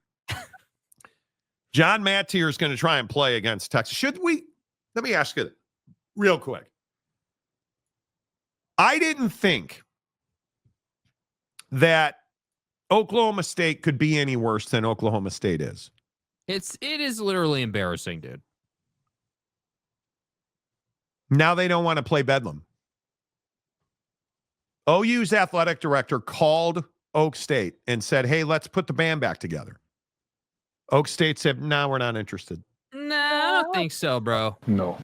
John Mateer is going to try and play against Texas. Should we? Let me ask you real quick. I didn't think that Oklahoma State could be any worse than Oklahoma State is. It is literally embarrassing, dude. Now they don't want to play Bedlam. OU's athletic director called Oak State and said, hey, let's put the band back together. Oak State said, no, we're not interested. No, I don't think so, bro. No.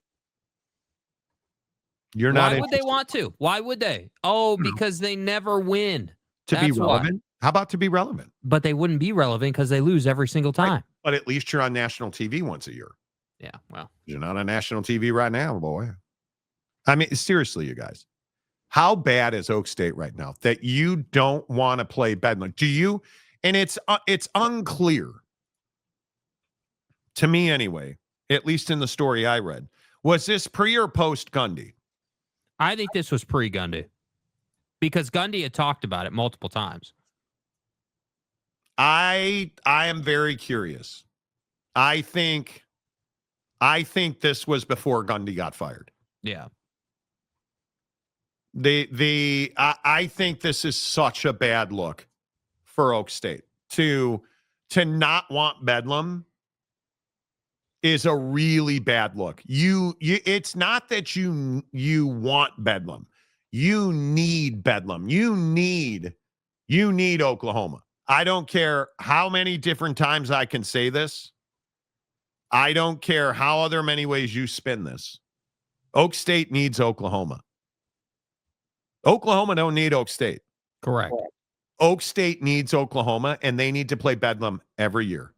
You're not Why would they want to? Why would they? Oh, because they never win. To be relevant? How about to be relevant? But they wouldn't be relevant because they lose every single time. Right. But at least you're on national TV once a year. Yeah, well. You're not on national TV right now, boy. I mean, seriously, you guys. How bad is Oak State right now that you don't want to play Bedlam? Do you? And it's unclear to me anyway, at least in the story I read. Was this pre or post Gundy? I think this was pre-Gundy because Gundy had talked about it multiple times. I am very curious. I think I think this was before Gundy got fired. Yeah. I think this is such a bad look for Oak State. To not want Bedlam is a really bad look. It's not that you want Bedlam. You need Bedlam. You need Oklahoma. I don't care how many different times I can say this. I don't care how other many ways you spin this. Oak State needs Oklahoma. Oklahoma don't need Oak State. Correct. Oak State needs Oklahoma, and they need to play Bedlam every year.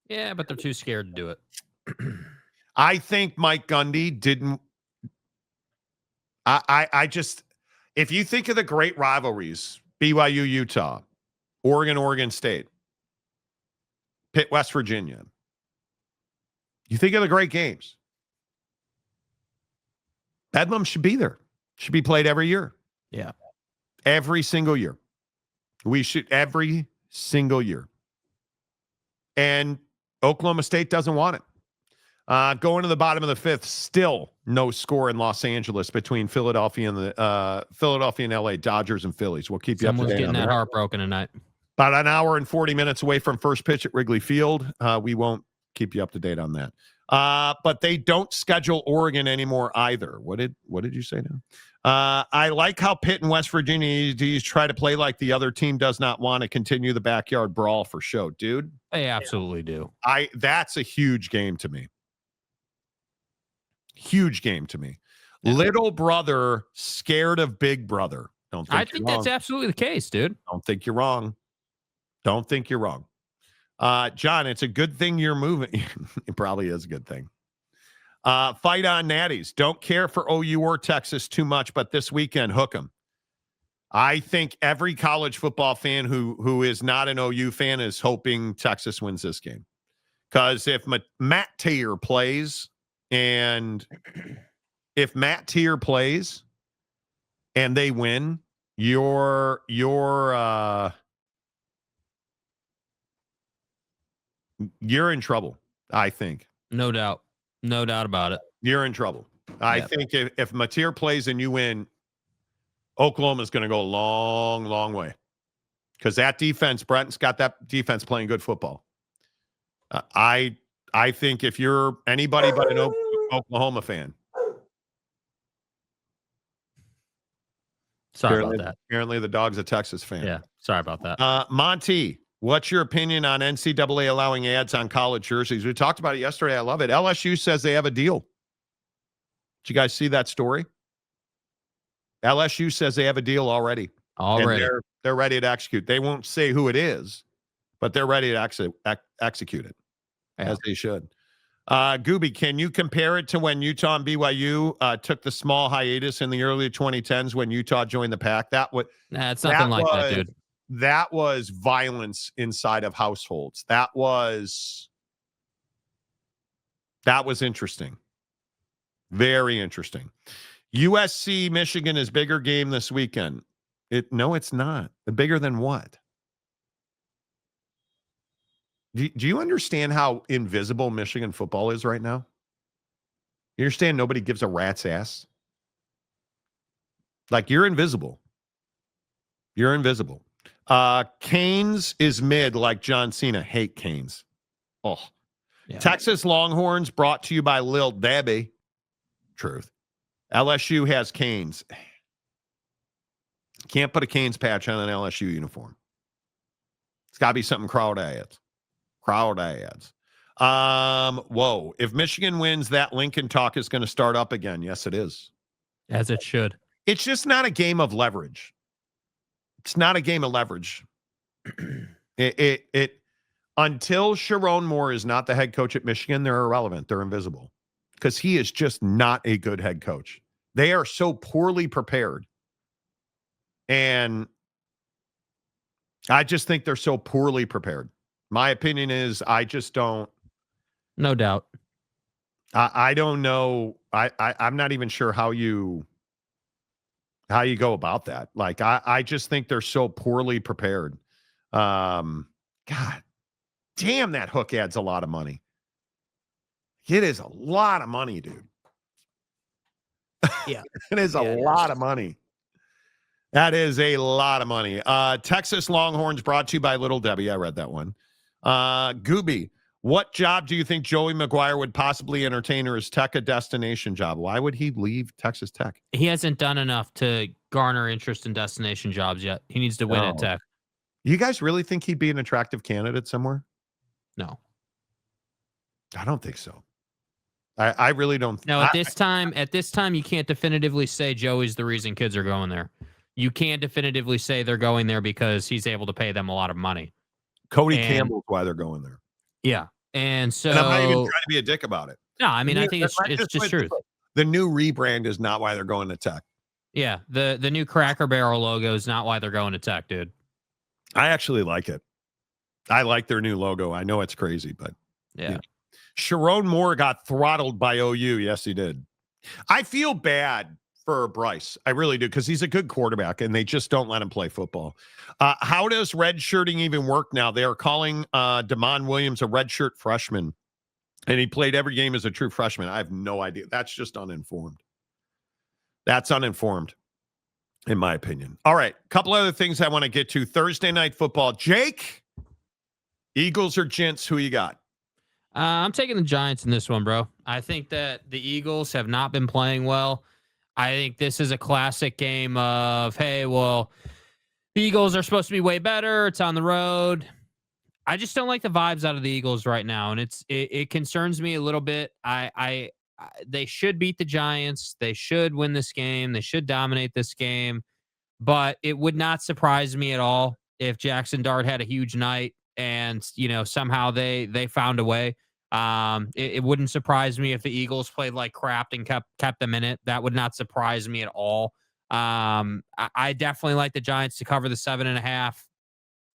Yeah, but they're too scared to do it. I think Mike Gundy didn't. I just, if you think of the great rivalries, BYU, Utah, Oregon State, Pitt, West Virginia, you think of the great games. Bedlam should be there. Should be played every year. Yeah. Every single year. We should, every single year. And Oklahoma State doesn't want it. Going to the bottom of the fifth, still no score in Los Angeles between Philadelphia and LA, Dodgers and Phillies. We'll keep you up to date. Someone's getting on that heartbroken tonight. About an hour and 40 minutes away from first pitch at Wrigley Field. We won't keep you up to date on that. But they don't schedule Oregon anymore either. What did you say now? I like how Pitt and West Virginia try to play like the other team does not want to continue the backyard brawl for show, dude. They absolutely do. That's a huge game to me. Huge game to me. Yeah. Little brother scared of big brother. I think that's absolutely the case, dude. Don't think you're wrong. Don't think you're wrong. John, it's a good thing you're moving. It probably is a good thing. Fight on Natties. Don't care for OU or Texas too much, but this weekend, hook them. I think every college football fan who is not an OU fan is hoping Texas wins this game. Because if Matt Tier plays and they win, you're in trouble, I think. No doubt. No doubt about it. You're in trouble. I think if Mateer plays and you win, Oklahoma's going to go a long, long way. Because that defense, Brenton's got that defense playing good football. I think if you're anybody but an Oklahoma fan. Sorry about that. Apparently the dog's a Texas fan. Yeah, sorry about that. Monty, what's your opinion on NCAA allowing ads on college jerseys? We talked about it yesterday. I love it. LSU says they have a deal. Did you guys see that story? LSU says they have a deal already. Already. And they're ready to execute. They won't say who it is, but they're ready to execute it, as they should. Gooby, can you compare it to when Utah and BYU took the small hiatus in the early 2010s when Utah joined the pack? It's nothing like that, dude. That was violence inside of households. That was interesting. Very interesting. USC Michigan is bigger game this weekend. No, it's not. Bigger than what? Do you understand how invisible Michigan football is right now? You understand nobody gives a rat's ass? Like, you're invisible. You're invisible. Canes is mid like John Cena. Hate Canes. Oh. Yeah. Texas Longhorns brought to you by Lil Debbie. Truth. LSU has Canes. Can't put a Canes patch on an LSU uniform. It's got to be something crowd ads. Whoa. If Michigan wins, that Lincoln talk is going to start up again. Yes, it is. As it should. It's just not a game of leverage. It's not a game of leverage. Until Sharon Moore is not the head coach at Michigan, they're irrelevant. They're invisible. Because he is just not a good head coach. They are so poorly prepared. And I just think they're so poorly prepared. My opinion is I just don't. No doubt. I don't know. I'm not even sure how you go about that. Like, I just think they're so poorly prepared. God damn, that hook adds a lot of money. It is a lot of money, dude. Yeah. It is a lot of money. That is a lot of money. Texas Longhorns brought to you by Little Debbie. I read that one. Gooby, what job do you think Joey McGuire would possibly entertain, or is Tech a destination job? Why would he leave Texas Tech? He hasn't done enough to garner interest in destination jobs yet. He needs to win at Tech. You guys really think he'd be an attractive candidate somewhere? No. I don't think so. I really don't. No, at this time, you can't definitively say Joey's the reason kids are going there. You can't definitively say they're going there because he's able to pay them a lot of money. Cody Campbell's why they're going there. Yeah. And so, and I'm not even trying to be a dick about it. No, I mean, I think it's just truth. The new rebrand is not why they're going to Tech. Yeah. The new Cracker Barrel logo is not why they're going to Tech, dude. I actually like it. I like their new logo. I know it's crazy, but yeah. Sharon Moore got throttled by OU. Yes, he did. I feel bad for Bryce. I really do, because he's a good quarterback, and they just don't let him play football. How does redshirting even work now? They are calling Damon Williams a redshirt freshman, and he played every game as a true freshman. I have no idea. That's just uninformed. That's uninformed, in my opinion. All right, a couple other things I want to get to. Thursday night football. Jake, Eagles or Gents, who you got? I'm taking the Giants in this one, bro. I think that the Eagles have not been playing well. I think this is a classic game of, hey, well, the Eagles are supposed to be way better. It's on the road. I just don't like the vibes out of the Eagles right now, and it concerns me a little bit. They should beat the Giants. They should win this game. They should dominate this game, but it would not surprise me at all if Jackson Dart had a huge night and, somehow they found a way. It wouldn't surprise me if the Eagles played like crap and kept them in it. That would not surprise me at all. I definitely like the Giants to cover the 7.5.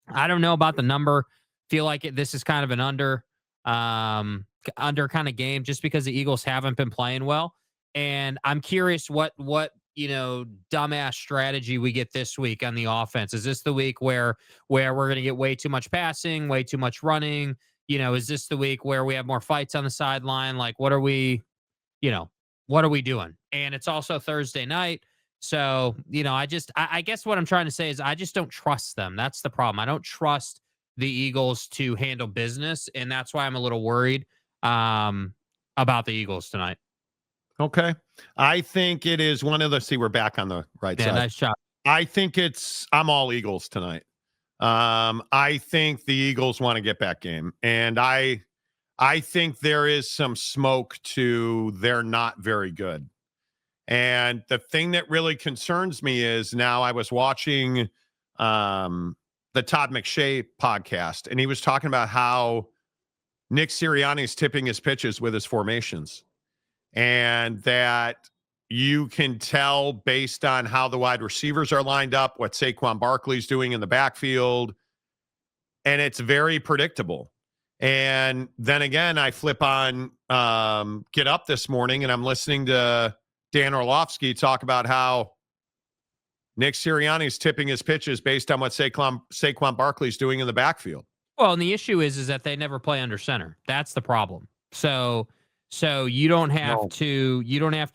I don't know about the number. Feel like this is kind of an under kind of game, just because the Eagles haven't been playing well. And I'm curious what dumbass strategy we get this week on the offense. Is this the week where we're going to get way too much passing, way too much running? Is this the week where we have more fights on the sideline? Like, what are we doing? And it's also Thursday night. So, I guess what I'm trying to say is I just don't trust them. That's the problem. I don't trust the Eagles to handle business. And that's why I'm a little worried about the Eagles tonight. Okay. I think it is one of the, we're back on the right side. Nice shot. I think I'm all Eagles tonight. I think the Eagles want to get back game. And I think there is some smoke to they're not very good. And the thing that really concerns me is now I was watching the Todd McShay podcast, and he was talking about how Nick Sirianni is tipping his pitches with his formations. And that you can tell based on how the wide receivers are lined up, what Saquon Barkley's doing in the backfield, and it's very predictable. And then again, I flip on Get Up this morning, and I'm listening to Dan Orlovsky talk about how Nick Sirianni's tipping his pitches based on what Saquon Barkley's doing in the backfield. Well, and the issue is that they never play under center. That's the problem. So you don't have to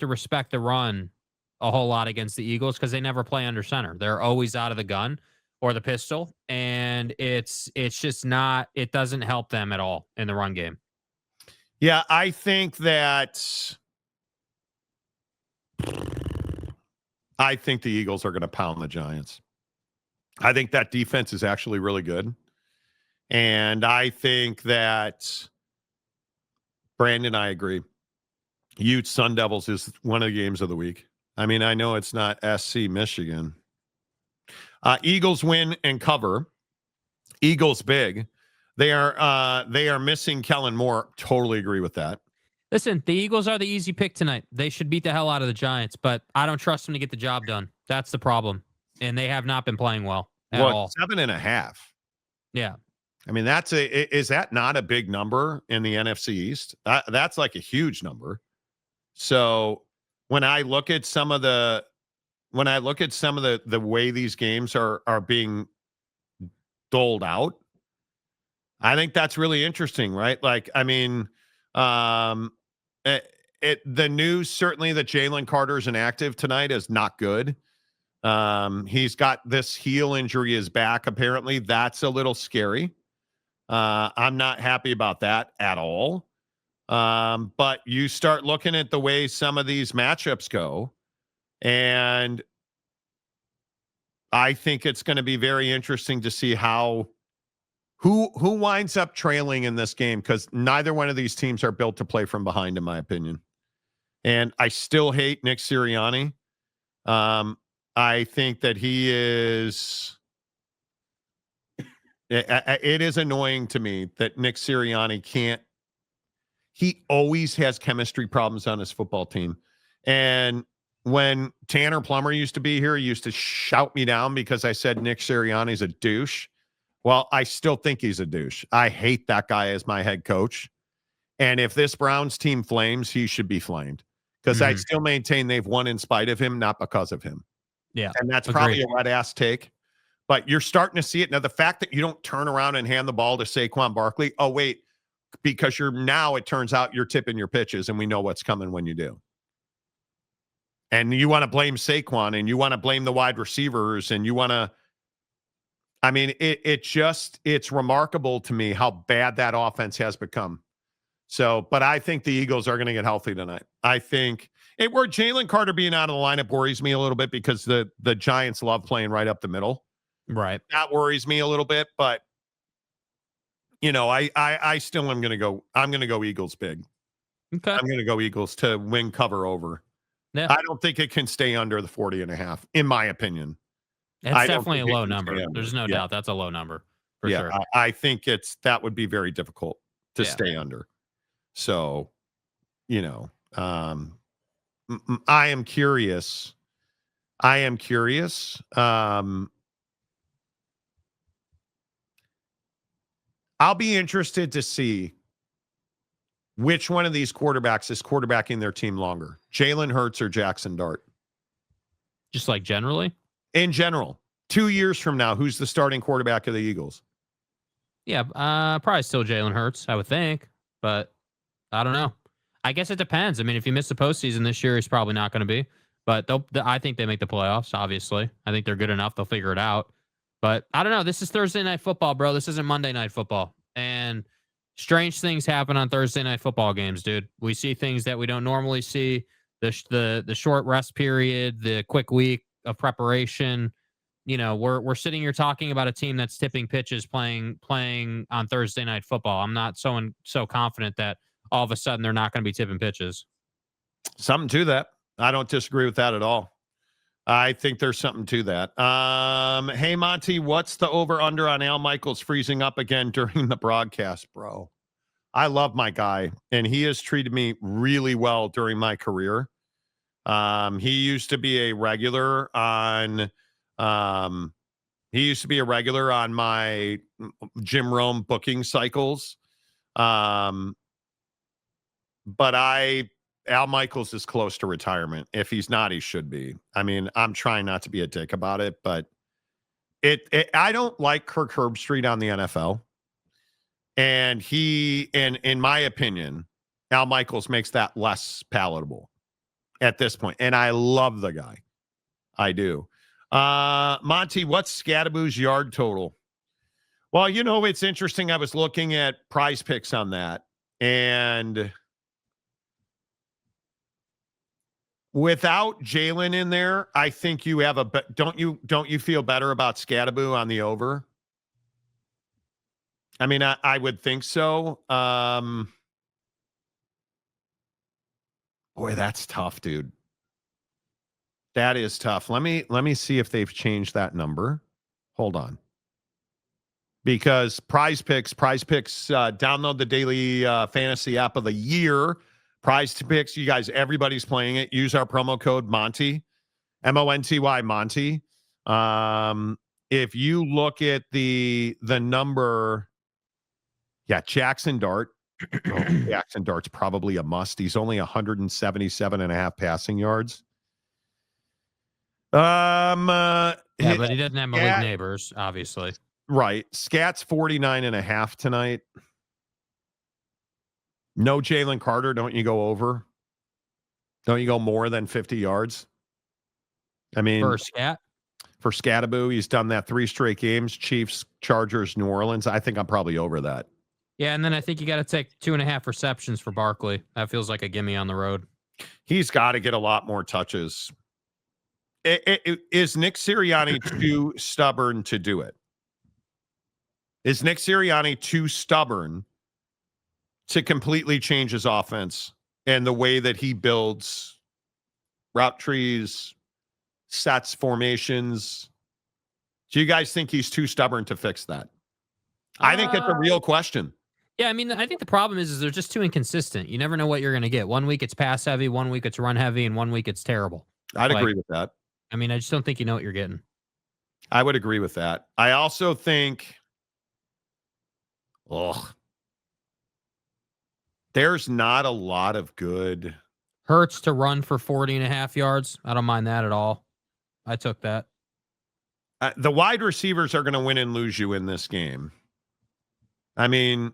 respect the run a whole lot against the Eagles because they never play under center. They're always out of the gun or the pistol, and it's just not. It doesn't help them at all in the run game. Yeah, I think the Eagles are going to pound the Giants. I think that defense is actually really good, and I think that. Brandon, I agree. Ute Sun Devils is one of the games of the week. I mean, I know it's not SC Michigan. Eagles win and cover. Eagles big. They are missing Kellen Moore. Totally agree with that. Listen, the Eagles are the easy pick tonight. They should beat the hell out of the Giants, but I don't trust them to get the job done. That's the problem. And they have not been playing well at all. 7.5. Yeah. I mean, is that not a big number in the NFC East? That's like a huge number. So when I look at some of the way these games are being doled out, I think that's really interesting, right? Like, I mean, the news certainly that Jalen Carter's inactive tonight is not good. He's got this heel injury his back. Apparently, that's a little scary. I'm not happy about that at all. But you start looking at the way some of these matchups go, and I think it's going to be very interesting to see who winds up trailing in this game, because neither one of these teams are built to play from behind, in my opinion. And I still hate Nick Sirianni. I think that he is. It is annoying to me that Nick Sirianni can't. He always has chemistry problems on his football team. And when Tanner Plummer used to be here, he used to shout me down because I said Nick Sirianni's a douche. Well, I still think he's a douche. I hate that guy as my head coach. And if this Browns team flames, he should be flamed, because I still maintain they've won in spite of him, not because of him. Yeah. And that's probably a red ass take. But you're starting to see it. Now, the fact that you don't turn around and hand the ball to Saquon Barkley, oh, wait, because it turns out you're tipping your pitches, and we know what's coming when you do. And you want to blame Saquon, and you want to blame the wide receivers, and you want to, I mean, it's remarkable to me how bad that offense has become. So, but I think the Eagles are going to get healthy tonight. I think where Jalen Carter being out of the lineup worries me a little bit, because the Giants love playing right up the middle. Right. That worries me a little bit, but I still am going to go. I'm going to go Eagles big. Okay. I'm going to go Eagles to win cover over. Yeah. I don't think it can stay under the 40.5, in my opinion. It's definitely a low number. There's no doubt that's a low number for sure. I think that would be very difficult to stay under. So, I am curious. I'll be interested to see which one of these quarterbacks is quarterbacking their team longer, Jalen Hurts or Jackson Dart. Just like generally? In general, 2 years from now, who's the starting quarterback of the Eagles? Yeah, probably still Jalen Hurts, I would think. But I don't know. I guess it depends. I mean, if you miss the postseason this year, he's probably not going to be. But I think they make the playoffs, obviously. I think they're good enough. They'll figure it out. But I don't know. This is Thursday Night Football, bro. This isn't Monday Night Football. And strange things happen on Thursday Night Football games, dude. We see things that we don't normally see. The short rest period, the quick week of preparation. We're sitting here talking about a team that's tipping pitches playing on Thursday Night Football. I'm not so confident that all of a sudden they're not going to be tipping pitches. Something to that. I don't disagree with that at all. I think there's something to that. Hey, Monty, what's the over-under on Al Michaels freezing up again during the broadcast, bro? I love my guy, and he has treated me really well during my career. He used to be a regular on my Jim Rome booking cycles. But Al Michaels is close to retirement. If he's not, he should be. I mean, I'm trying not to be a dick about it, but I don't like Kirk Herbstreit on the NFL. And in my opinion, Al Michaels makes that less palatable at this point. And I love the guy. I do. Monty, what's Scadaboo's yard total? Well, it's interesting. I was looking at Prize Picks on that, and without Jalen in there, I think you have don't you feel better about Scadaboo on the over? I mean, I would think so. Boy, that's tough, dude. That is tough. Let me see if they've changed that number. Hold on. Because Prize Picks, download the daily fantasy app of the year. Prize Picks, you guys, everybody's playing it. Use our promo code Monty, MONTY, Monty. If you look at the number, Jackson Dart. Jackson Dart's probably a must. He's only 177.5 passing yards. But he doesn't have Malik Neighbors, obviously. Right. Scat's 49.5 tonight. No Jalen Carter. Don't you go over? Don't you go more than 50 yards? I mean, For Scat? For Scattaboo, he's done that 3 straight games. Chiefs, Chargers, New Orleans. I think I'm probably over that. Yeah, and then I think you got to take 2.5 receptions for Barkley. That feels like a gimme on the road. He's got to get a lot more touches. Is Nick Sirianni too stubborn to do it? Is Nick Sirianni too stubborn to completely change his offense and the way that he builds route trees, sets, formations? Do you guys think he's too stubborn to fix that? I think it's a real question. Yeah, I mean, I think the problem is they're just too inconsistent. You never know what you're going to get. One week it's pass heavy, one week it's run heavy, and one week it's terrible. I'd agree with that. I mean, I just don't think you know what you're getting. I would agree with that. I also think, there's not a lot of good. Hurts to run for 40.5 yards. I don't mind that at all. I took that. The wide receivers are going to win and lose you in this game. I mean,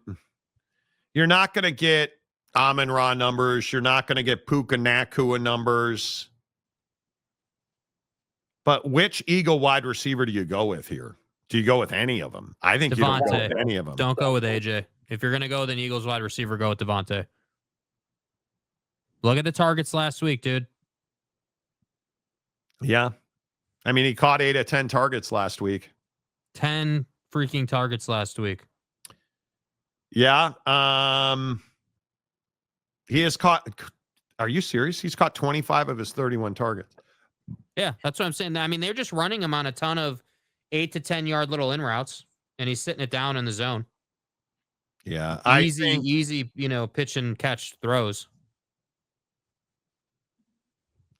you're not going to get Amon-Ra numbers. You're not going to get Puka Nacua numbers. But which Eagle wide receiver do you go with here? Do you go with any of them? I think you don't go with any of them. Don't go with AJ. If you're going to go with an Eagles wide receiver, go with Devontae. Look at the targets last week, dude. Yeah. I mean, he caught 8 of 10 targets last week. 10 freaking targets last week. Yeah. He has caught. Are you serious? He's caught 25 of his 31 targets. Yeah, that's what I'm saying. I mean, they're just running him on a ton of 8 to 10 yard little in routes, and he's sitting it down in the zone. Yeah. Easy, pitch and catch throws.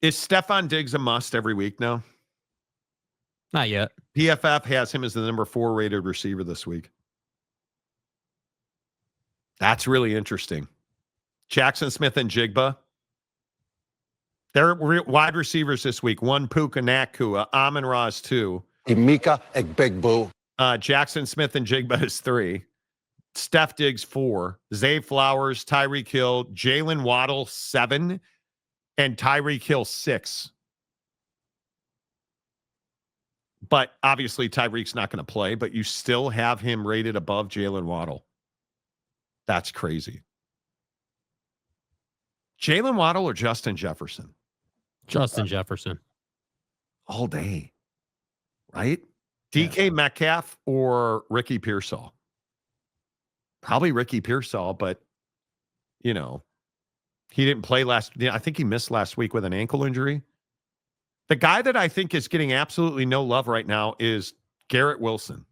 Is Stephon Diggs a must every week now? Not yet. PFF has him as the number 4 rated receiver this week. That's really interesting. Jackson Smith and Jigba. They're wide receivers this week. 1 Puka Nacua. Amon-Ra is 2. Mika Egbegbu. Jackson Smith and Jigba is 3. Steph Diggs 4. Zay Flowers, Tyreek Hill, Jalen Waddle 7, and Tyreek Hill 6. But obviously Tyreek's not going to play, but you still have him rated above Jalen Waddle. That's crazy. Jalen Waddle or Justin Jefferson? Justin Jefferson. All day. Right? DK Metcalf or Ricky Pearsall? Probably Ricky Pearsall, but, he didn't play I think he missed last week with an ankle injury. The guy that I think is getting absolutely no love right now is Garrett Wilson.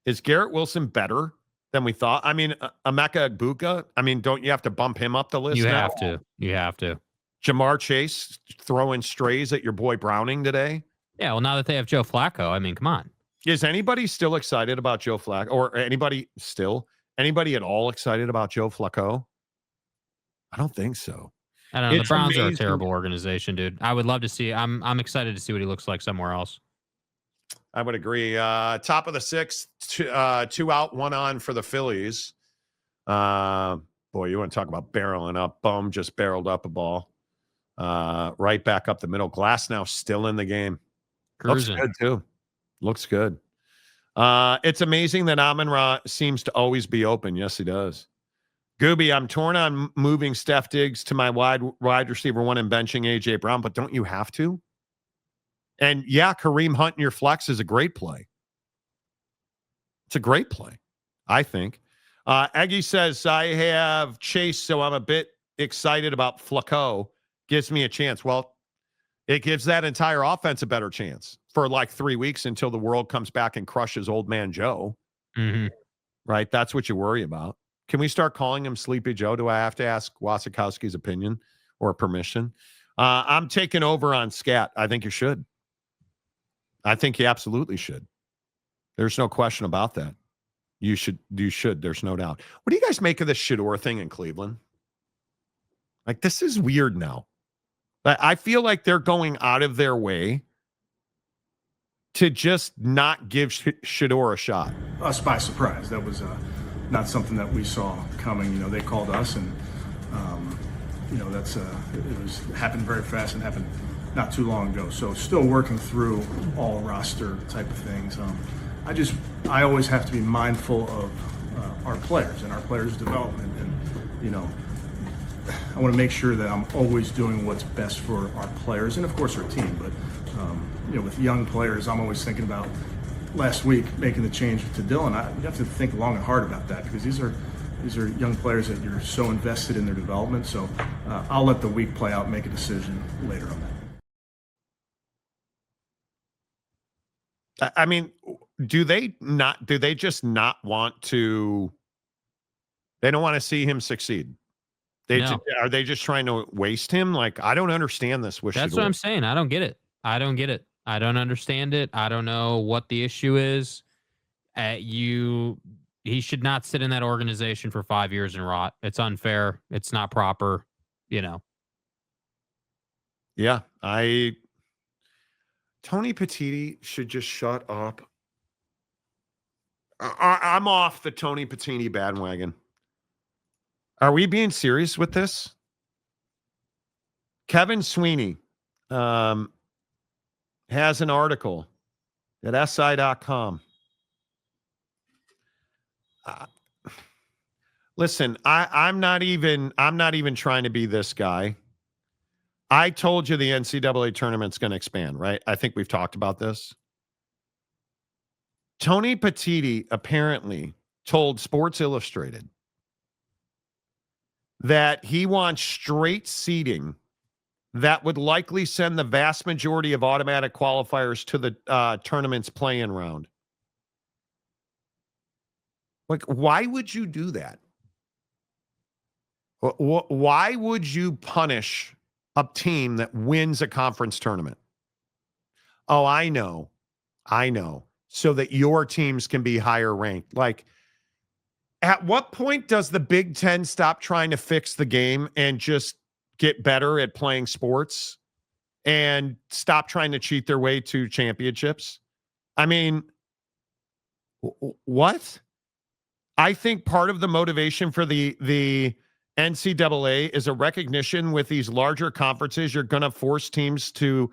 Is Garrett Wilson better than we thought? I mean, Emeka Egbuka, don't you have to bump him up the list? You have to. Jamar Chase throwing strays at your boy Browning today. Yeah, well, now that they have Joe Flacco, come on. Is anybody still excited about Joe Flacco? Or anybody at all excited about Joe Flacco? I don't think so. I don't know. The Browns are a terrible organization, dude. I would love to see. I'm excited to see what he looks like somewhere else. I would agree. Top of the 6th, 2 out, 1 on for the Phillies. Boy, you want to talk about barreling up. Bum just barreled up a ball. Right back up the middle. Glass now still in the game. Cruising. Looks good, too. Looks good. It's amazing that Amon-Ra seems to always be open. Yes, he does. Gooby, I'm torn on moving Steph Diggs to my wide receiver 1 and benching A.J. Brown, but don't you have to? And yeah, Kareem Hunt in your flex is a great play. It's a great play, I think. Eggy says, I have Chase, so I'm a bit excited about Flacco. Gives me a chance. Well, it gives that entire offense a better chance for like 3 weeks until the world comes back and crushes old man Joe. Mm-hmm. Right? That's what you worry about. Can we start calling him Sleepy Joe? Do I have to ask Wasikowski's opinion or permission? I'm taking over on Scat. I think you should. I think you absolutely should. There's no question about that. You should. There's no doubt. What do you guys make of this Shador thing in Cleveland? Like, this is weird now. I feel like they're going out of their way to just not give Shador a shot. Us by surprise. That was not something that we saw coming. You know, they called us, and you know, it happened very fast and happened not too long ago. So still working through all roster type of things. I always have to be mindful of our players and our players' development, and you know, I want to make sure that I'm always doing what's best for our players and of course our team. But you know, with young players, I'm always thinking about last week making the change to Dylan. You have to think long and hard about that, because these are young players that you're so invested in their development. So I'll let the week play out and make a decision later on that. I mean, do they just not want to? They don't want to see him succeed. Are they just trying to waste him? Like, I don't understand this. That's what I'm saying. I don't get it. I don't understand it. I don't know what the issue is. He should not sit in that organization for 5 years and rot. It's unfair. It's not proper, you know. Yeah, Tony Petitti should just shut up. I'm off the Tony Petitti bandwagon. Are we being serious with this? Kevin Sweeney has an article at SI.com. Listen, I'm not even trying to be this guy. I told you the NCAA tournament's going to expand, right? I think we've talked about this. Tony Petitti apparently told Sports Illustrated that he wants straight seeding that would likely send the vast majority of automatic qualifiers to the tournament's play-in round. Like, why would you do that? Why would you punish a team that wins a conference tournament? Oh, I know. So that your teams can be higher ranked. Like, at what point does the Big Ten stop trying to fix the game and just get better at playing sports and stop trying to cheat their way to championships? I mean, what? I think part of the motivation for the NCAA is a recognition with these larger conferences. You're going to force teams to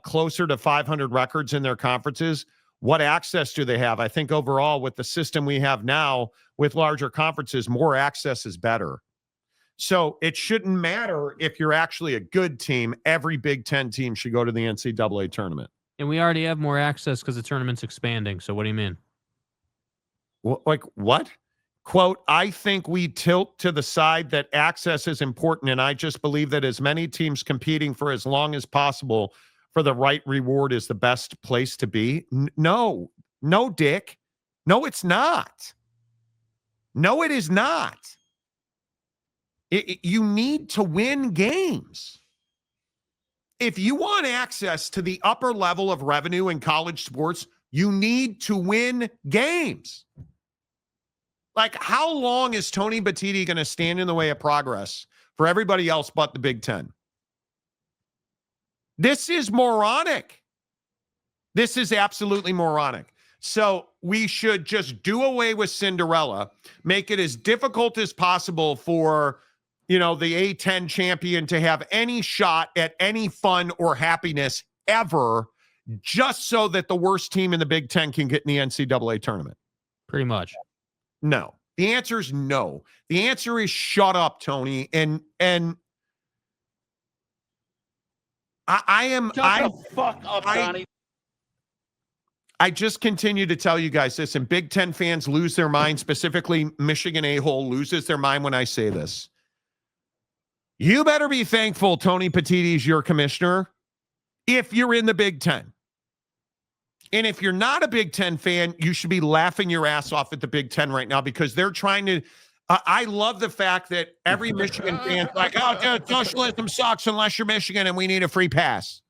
closer to 500 records in their conferences. What access do they have? I think overall, with the system we have now with larger conferences, more access is better. So it shouldn't matter if you're actually a good team. Every Big Ten team should go to the NCAA tournament. And we already have more access because the tournament's expanding. So what do you mean? Like what? Quote, I think we tilt to the side that access is important, and I just believe that as many teams competing for as long as possible for the right reward is the best place to be. No, Dick. No, it's not. No, it is not. You need to win games. If you want access to the upper level of revenue in college sports, you need to win games. Like, how long is Tony Petitti going to stand in the way of progress for everybody else but the Big Ten? This is moronic. This is absolutely moronic. So we should just do away with Cinderella, make it as difficult as possible for, the A10 champion to have any shot at any fun or happiness ever, just so that the worst team in the Big Ten can get in the NCAA tournament. Pretty much. No. The answer is no. The answer is shut up, Tony. And I am. Shut the fuck up, Donnie. I just continue to tell you guys this, and Big Ten fans lose their mind, specifically Michigan a-hole loses their mind when I say this. You better be thankful Tony Petitti is your commissioner if you're in the Big Ten. And if you're not a Big Ten fan, you should be laughing your ass off at the Big Ten right now, because they're trying to I love the fact that every Michigan fan's like, oh, dude, socialism sucks unless you're Michigan and we need a free pass.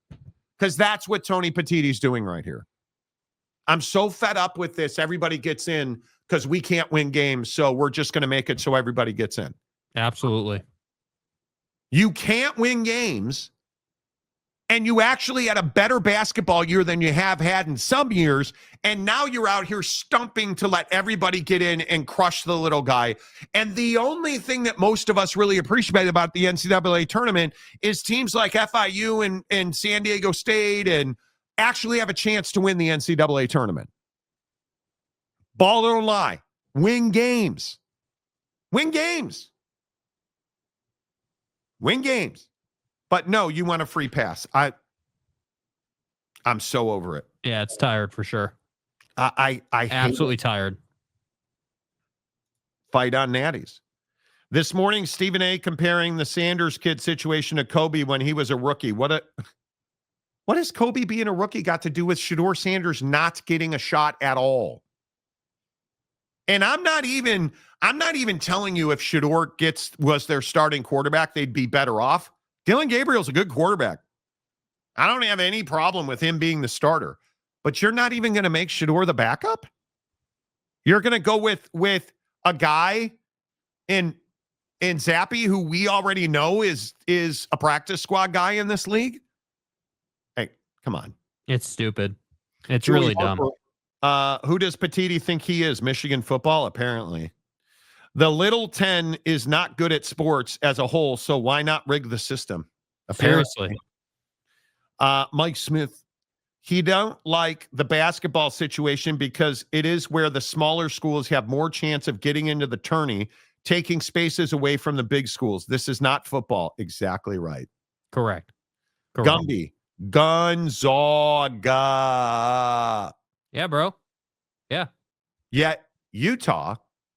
Because that's what Tony Petitti's doing right here. I'm so fed up with this. Everybody gets in because we can't win games, so we're just going to make it so everybody gets in. Absolutely. You can't win games, and you actually had a better basketball year than you have had in some years, and now you're out here stumping to let everybody get in and crush the little guy. And the only thing that most of us really appreciate about the NCAA tournament is teams like FIU and San Diego State and actually have a chance to win the NCAA tournament. Ball don't lie. Win games. Win games. Win games. But no, you want a free pass. I'm so over it. Yeah, it's tired for sure. I Absolutely tired. Fight on natties. This morning, Stephen A. comparing the Sanders kid situation to Kobe when he was a rookie. What has Kobe being a rookie got to do with Shedeur Sanders not getting a shot at all? And I'm not even telling you if Shedeur was their starting quarterback, they'd be better off. Dylan Gabriel's a good quarterback. I don't have any problem with him being the starter. But you're not even going to make Shedeur the backup? You're going to go with a guy in Zappy who we already know is a practice squad guy in this league? Hey, come on. It's stupid. It's really dumb. Who does Petiti think he is? Michigan football, apparently. The Little 10 is not good at sports as a whole, so why not rig the system? Seriously. Mike Smith, he don't like the basketball situation because it is where the smaller schools have more chance of getting into the tourney, taking spaces away from the big schools. This is not football. Exactly right. Correct. Gumby. Gonzaga. Yeah, bro. Yeah. Yet Utah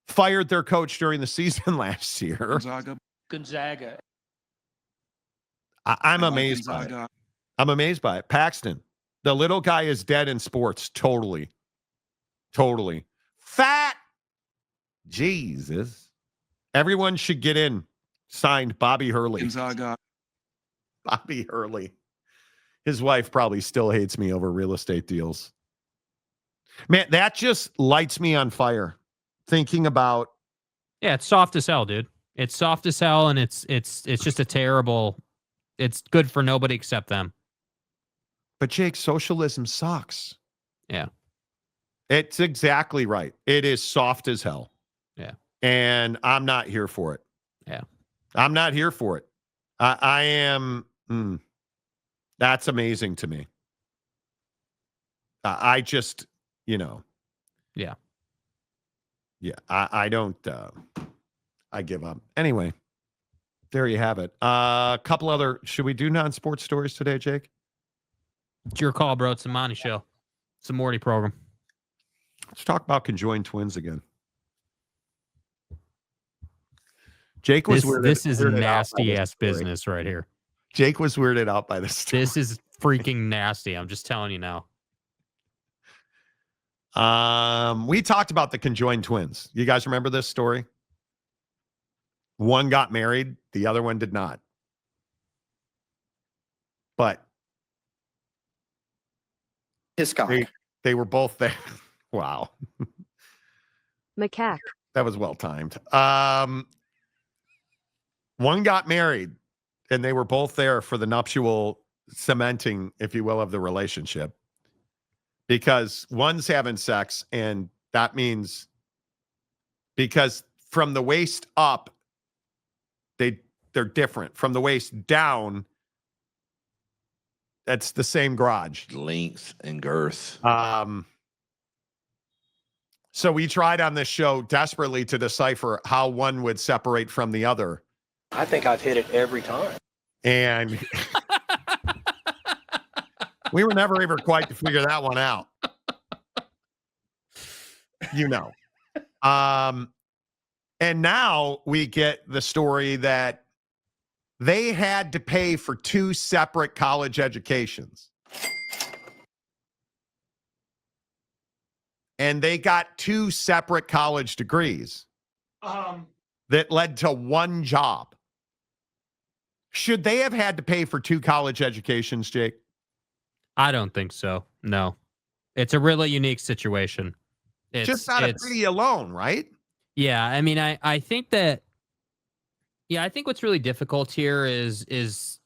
fired their coach during the season last year. Gonzaga. I'm amazed by it. I'm amazed by it. Paxton, the little guy is dead in sports. Totally. Fat. Jesus. Everyone should get in. Signed, Bobby Hurley. Gonzaga. Bobby Hurley. His wife probably still hates me over real estate deals. Man, that just lights me on fire. Thinking about. Yeah, it's soft as hell, dude. It's soft as hell, and it's just a terrible. It's good for nobody except them. But Jake, socialism sucks. Yeah. It's exactly right. It is soft as hell. Yeah. And I'm not here for it. Yeah. I'm not here for it. I am. That's amazing to me. I just, Yeah. Yeah. I don't. I give up. Anyway, there you have it. A couple other. Should we do non-sports stories today, Jake? It's your call, bro. It's the Monty Show. It's the Morty program. Let's talk about conjoined twins again. Jake was weirded. This is nasty ass business right here. Jake was weirded out by this story. This is freaking nasty. I'm just telling you now. We talked about the conjoined twins. You guys remember this story? One got married, the other one did not. But they were both there. Wow. Macaque. That was well timed. One got married, and they were both there for the nuptial cementing, if you will, of the relationship. Because one's having sex, and that means because from the waist up, they're different. From the waist down, that's the same garage. Length and girth. So we tried on this show desperately to decipher how one would separate from the other. I think I've hit it every time. And we were never able quite to figure that one out. You know. And now we get the story that they had to pay for 2 separate college educations. And they got 2 separate college degrees that led to one job. Should they have had to pay for 2 college educations, Jake? I don't think so. No. It's a really unique situation. It's just out of pity alone, right? Yeah, I mean, I think that. Yeah, I think what's really difficult here is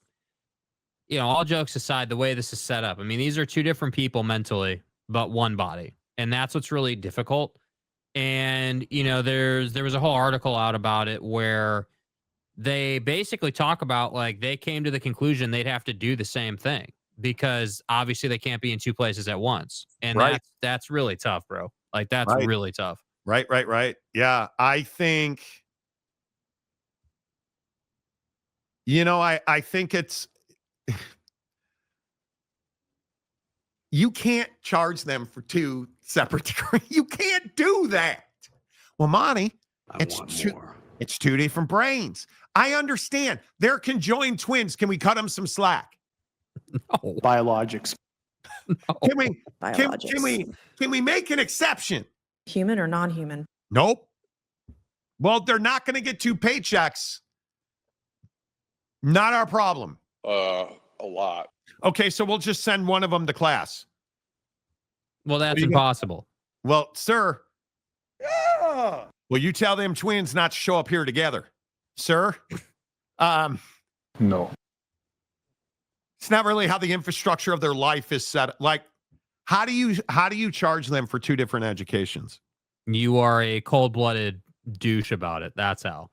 all jokes aside, the way this is set up, I mean, these are two different people mentally, but one body. And that's what's really difficult. And, there was a whole article out about it where they basically talk about, like, they came to the conclusion they'd have to do the same thing because obviously they can't be in two places at once. And that's really tough, bro. Like, that's really tough. Right. Yeah, I think, I think it's, you can't charge them for two separate degrees. You can't do that. Well, Monty, it's two different brains. I understand. They're conjoined twins. Can we cut them some slack? No. Biologics. No. Can we make an exception? Human or non-human? Nope. Well, they're not going to get two paychecks. Not our problem. A lot. Okay, so we'll just send one of them to class. Well, that's impossible. Well, sir. Yeah. Well, you tell them twins not to show up here together, sir. No. It's not really how the infrastructure of their life is set. Like, how do you charge them for two different educations? You are a cold-blooded douche about it. That's how.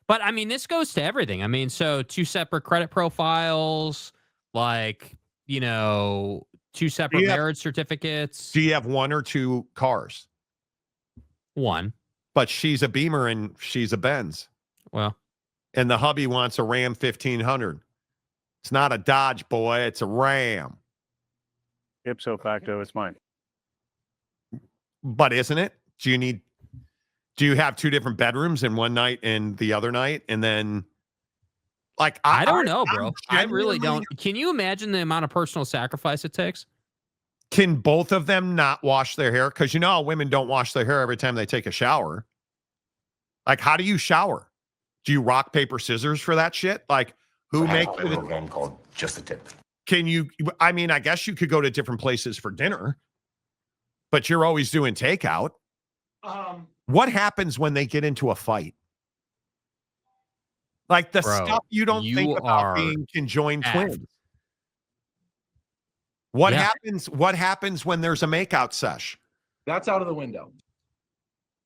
But I mean, this goes to everything. I mean, so two separate credit profiles, like, two separate marriage certificates. Do you have one or two cars? One. But she's a Beamer and she's a Benz. Well. And the hubby wants a Ram 1500. It's not a Dodge, boy. It's a Ram. Ipso facto, it's mine. But isn't it? Do you have two different bedrooms in one night and the other night? And then, like, I don't know, bro. I really don't. Can you imagine the amount of personal sacrifice it takes? Can both of them not wash their hair? Because how women don't wash their hair every time they take a shower. Like, how do you shower? Do you rock, paper, scissors for that shit? Like, who makes it? A game called Just a Tip. Can you? I mean, I guess you could go to different places for dinner, but you're always doing takeout. What happens when they get into a fight? Like the stuff you don't think about being conjoined twins. What happens? What happens when there's a makeout sesh? That's out of the window.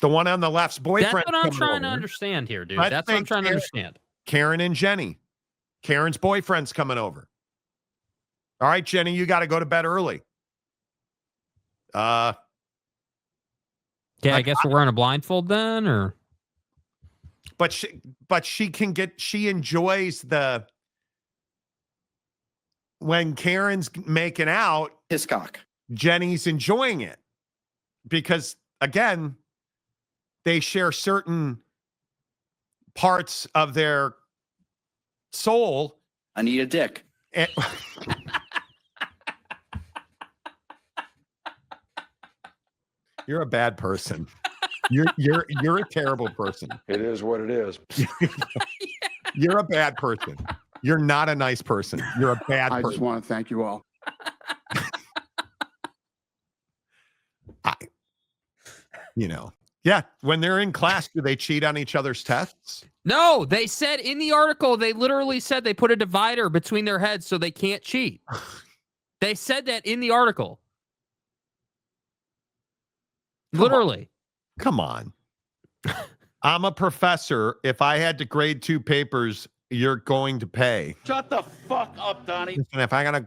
The one on the left's boyfriend. That's what I'm trying to understand here, dude. That's what I'm trying to understand. Karen and Jenny. Karen's boyfriend's coming over. All right, Jenny, you got to go to bed early. Yeah, I guess we're wearing a blindfold then, or. But she enjoys when Karen's making out, His cock. Jenny's enjoying it because, again, they share certain parts of their soul. I need a dick. And, you're a bad person. You're a terrible person. It is what it is. You're a bad person. You're not a nice person. You're a bad person. I just want to thank you all. Yeah. When they're in class, do they cheat on each other's tests? No, they said in the article, they literally said they put a divider between their heads so they can't cheat. They said that in the article. Literally. Come on. I'm a professor. If I had to grade two papers, you're going to pay. Shut the fuck up, Donnie. And if I gotta,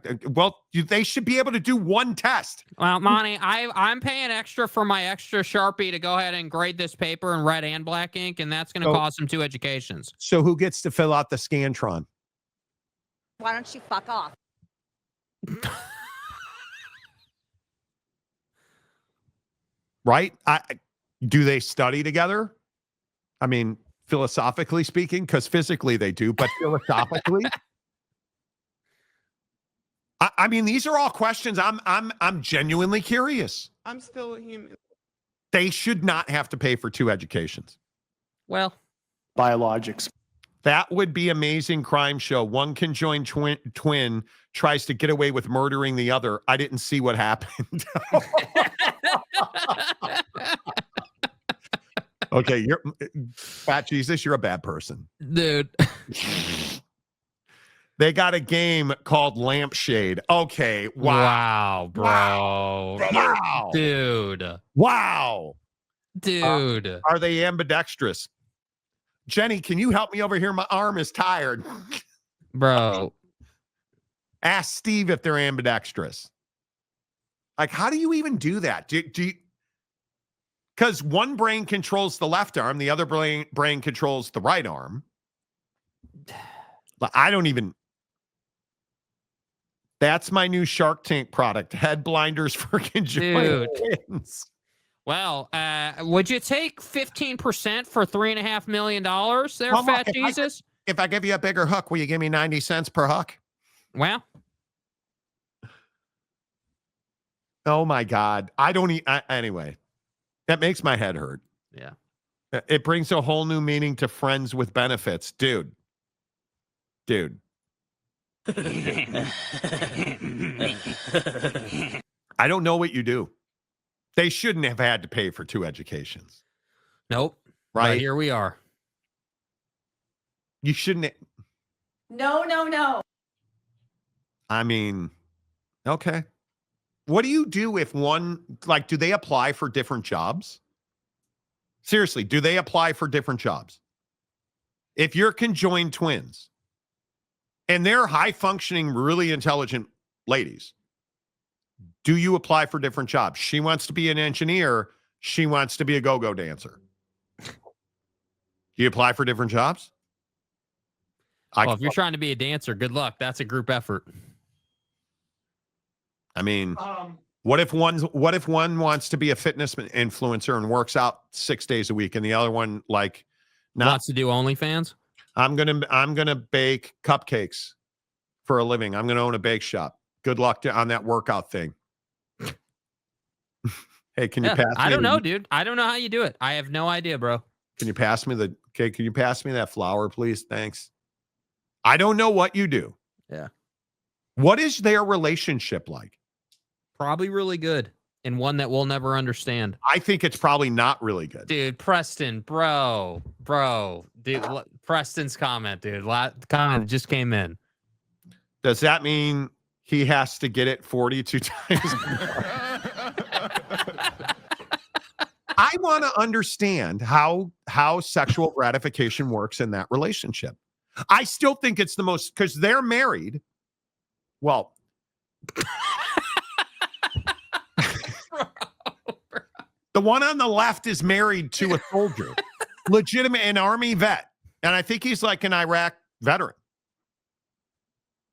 they should be able to do one test. Well, Monty, I'm paying extra for my extra Sharpie to go ahead and grade this paper in red and black ink, and that's going to cost them two educations. So who gets to fill out the Scantron? Why don't you fuck off? Right? Do they study together? I mean, philosophically speaking, because physically they do, but philosophically, I mean, these are all questions. I'm genuinely curious. I'm still a human. They should not have to pay for two educations. Well, Biologics. That would be amazing crime show. One conjoined twin tries to get away with murdering the other. I didn't see what happened. Okay, you're Fat Jesus, you're a bad person. Dude. They got a game called Lampshade. Okay, Wow, bro. Wow. Dude. Wow. Dude. Are they ambidextrous? Jenny, can you help me over here? My arm is tired. Bro. Ask Steve if they're ambidextrous. Like, how do you even do that? Because one brain controls the left arm, the other brain controls the right arm. But I don't even. That's my new Shark Tank product. Head blinders for conjoined twins. Well, would you take 15% for $3.5 million there, Well, Fat look, Jesus? If I give you a bigger hook, will you give me 90 cents per hook? Well. Oh, my God. I don't anyway, that makes my head hurt. Yeah. It brings a whole new meaning to friends with benefits. Dude. I don't know what you do. They shouldn't have had to pay for 2 educations. Nope. Right? But here we are. You shouldn't. No. I mean, okay. What do you do if one, like, do they apply for different jobs? Seriously, do they apply for different jobs? If you're conjoined twins and they're high functioning, really intelligent ladies, do you apply for different jobs? She wants to be an engineer. She wants to be a go-go dancer. Do you apply for different jobs? Well, if you're trying to be a dancer, good luck. That's a group effort. I mean, what if one wants to be a fitness influencer and works out 6 days a week, and the other one wants to do OnlyFans? I'm gonna bake cupcakes for a living. I'm gonna own a bake shop. Good luck on that workout thing. Hey, can you pass me? I don't know, dude. I don't know how you do it. I have no idea, bro. Can you pass me that flour, please? Thanks. I don't know what you do. Yeah. What is their relationship like? Probably really good, and one that we'll never understand. I think it's probably not really good. Dude, Preston, bro. Dude, Preston's comment, dude. Comment just came in. Does that mean he has to get it 42 times? I want to understand how sexual gratification works in that relationship. I still think it's the most, because they're married. Well, the one on the left is married to a soldier, legitimate, an Army vet. And I think he's like an Iraq veteran.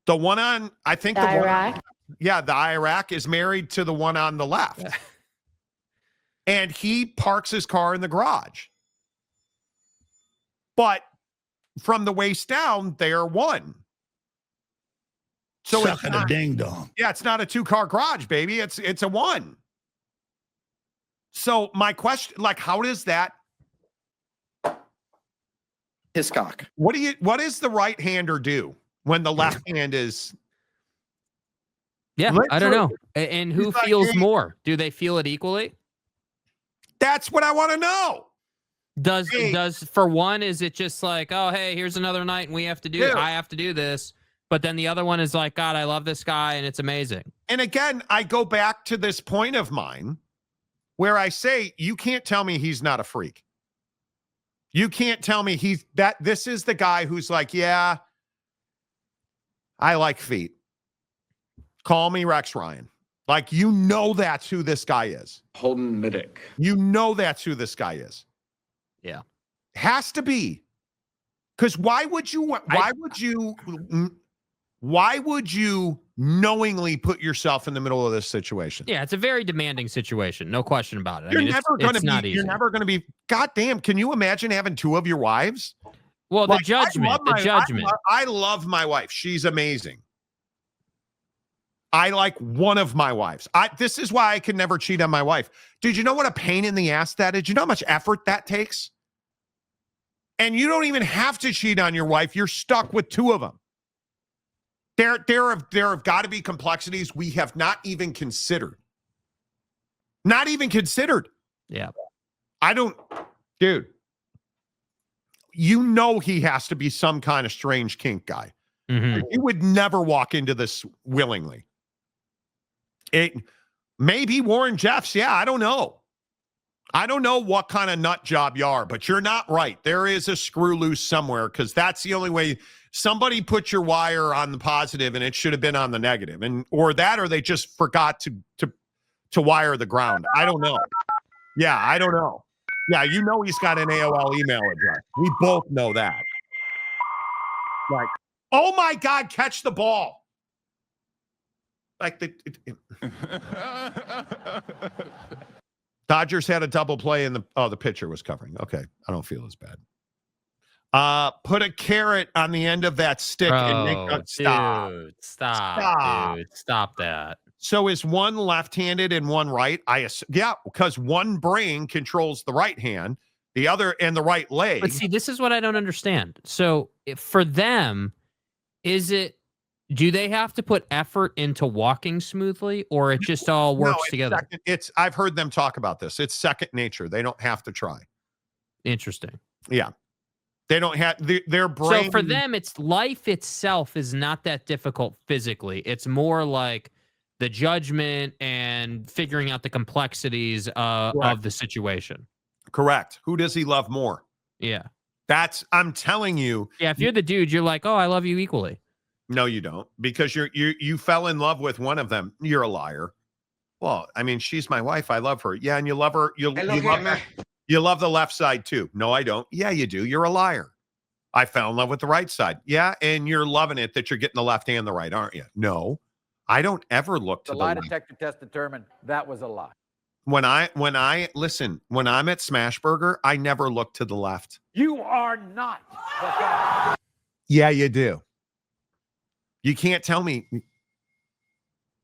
The one on, I think the Iraq. The Iraq is married to the one on the left. And he parks his car in the garage. But from the waist down, they're one. So it's not a ding dong. Yeah, it's not a 2-car garage, baby. It's a one. So my question, how does that Hiscock? What does the right hander do when the left hand is? Yeah, I don't know. And who feels more? Do they feel it equally? That's what I want to know. Does for one, is it just like, oh, hey, here's another night and I have to do this. But then the other one is like, God, I love this guy and it's amazing. And again, I go back to this point of mine where I say, you can't tell me he's not a freak. You can't tell me this is the guy who's like, yeah, I like feet. Call me Rex Ryan. That's who this guy is. Holden Middick. That's who this guy is. Yeah. Has to be. Because why would you knowingly put yourself in the middle of this situation? Yeah, it's a very demanding situation. No question about it. You're never going to be, goddamn, can you imagine having 2 of your wives? Well, the judgment. I love my wife. She's amazing. I like one of my wives. This is why I can never cheat on my wife. Dude, you know what a pain in the ass that is? You know how much effort that takes? And you don't even have to cheat on your wife. You're stuck with 2 of them. There have got to be complexities we have not even considered. Not even considered. Yeah. Dude, you know he has to be some kind of strange kink guy. Mhm. He would never walk into this willingly. It maybe Warren Jeffs. Yeah, I don't know. I don't know what kind of nut job you are, but you're not right. There is a screw loose somewhere because that's the only way. Somebody put your wire on the positive and it should have been on the negative, or they just forgot to wire the ground. I don't know. Yeah, I don't know. Yeah, you know he's got an AOL email address. We both know that. Like, oh my God, catch the ball. Like Dodgers had a double play and the pitcher was covering. Okay, I don't feel as bad. Put a carrot on the end of that stick and make stop. Dude, stop. Dude, stop that. So is one left-handed and one right? Yeah, because one brain controls the right hand, the other and the right leg. But see, this is what I don't understand. So for them, do they have to put effort into walking smoothly, or it just all works together? I've heard them talk about this. It's second nature. They don't have to try. Interesting. Yeah. They don't have their brain. So for them, it's life itself is not that difficult physically. It's more like the judgment and figuring out the complexities of the situation. Correct. Who does he love more? Yeah. I'm telling you. Yeah. If you're the dude, you're like, oh, I love you equally. No, you don't, because you fell in love with one of them. You're a liar. Well, I mean, she's my wife. I love her. Yeah, and you love her. You love the left side too. No, I don't. Yeah, you do. You're a liar. I fell in love with the right side. Yeah, and you're loving it that you're getting the left and the right, aren't you? No, I don't ever look to the left. The lie detector test determined that was a lie. When I'm at Smashburger, I never look to the left. You are not the guy. Yeah, you do. You can't tell me.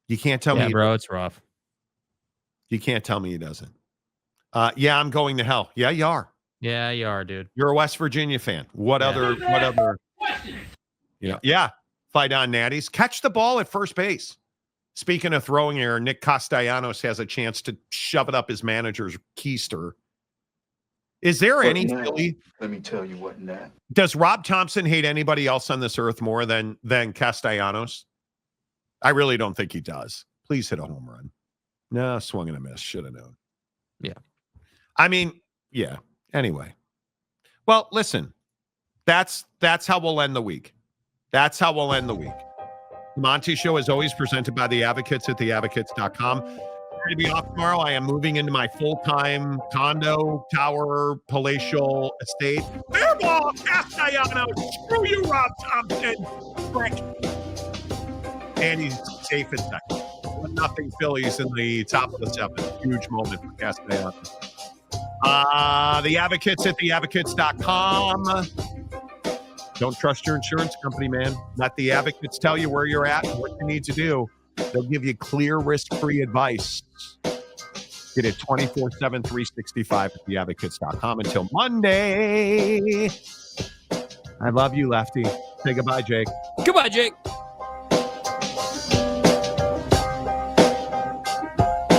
You can't tell me. Yeah, bro, it's rough. You can't tell me he doesn't. Yeah, I'm going to hell. Yeah, you are. Yeah, you are, dude. You're a West Virginia fan. What other? Yeah. Fight on, Natties. Catch the ball at first base. Speaking of throwing error, Nick Castellanos has a chance to shove it up his manager's keister. Is there any Philly? Let me tell you what, Nat. Does Rob Thompson hate anybody else on this earth more than Castellanos? I really don't think he does. Please hit a home run. No, swung and a miss. Should have known. Yeah. I mean, yeah. Anyway. Well, listen. That's how we'll end the week. That's how we'll end the week. The Monty Show is always presented by The Advocates at theadvocates.com. To be off tomorrow, I am moving into my full-time condo, tower, palatial estate. Fair ball, Castellanos. Screw you, Rob Thompson. Frick. And he's safe and second. 1-0 Phillies in the top of the seventh. Huge moment for Castellanos. The Advocates at theadvocates.com. Don't trust your insurance company, man. Let the Advocates tell you where you're at and what you need to do. They'll give you clear, risk-free advice. Get it 24/7, 365 at theadvocates.com. Until Monday. I love you, Lefty. Say goodbye, Jake. Goodbye, Jake.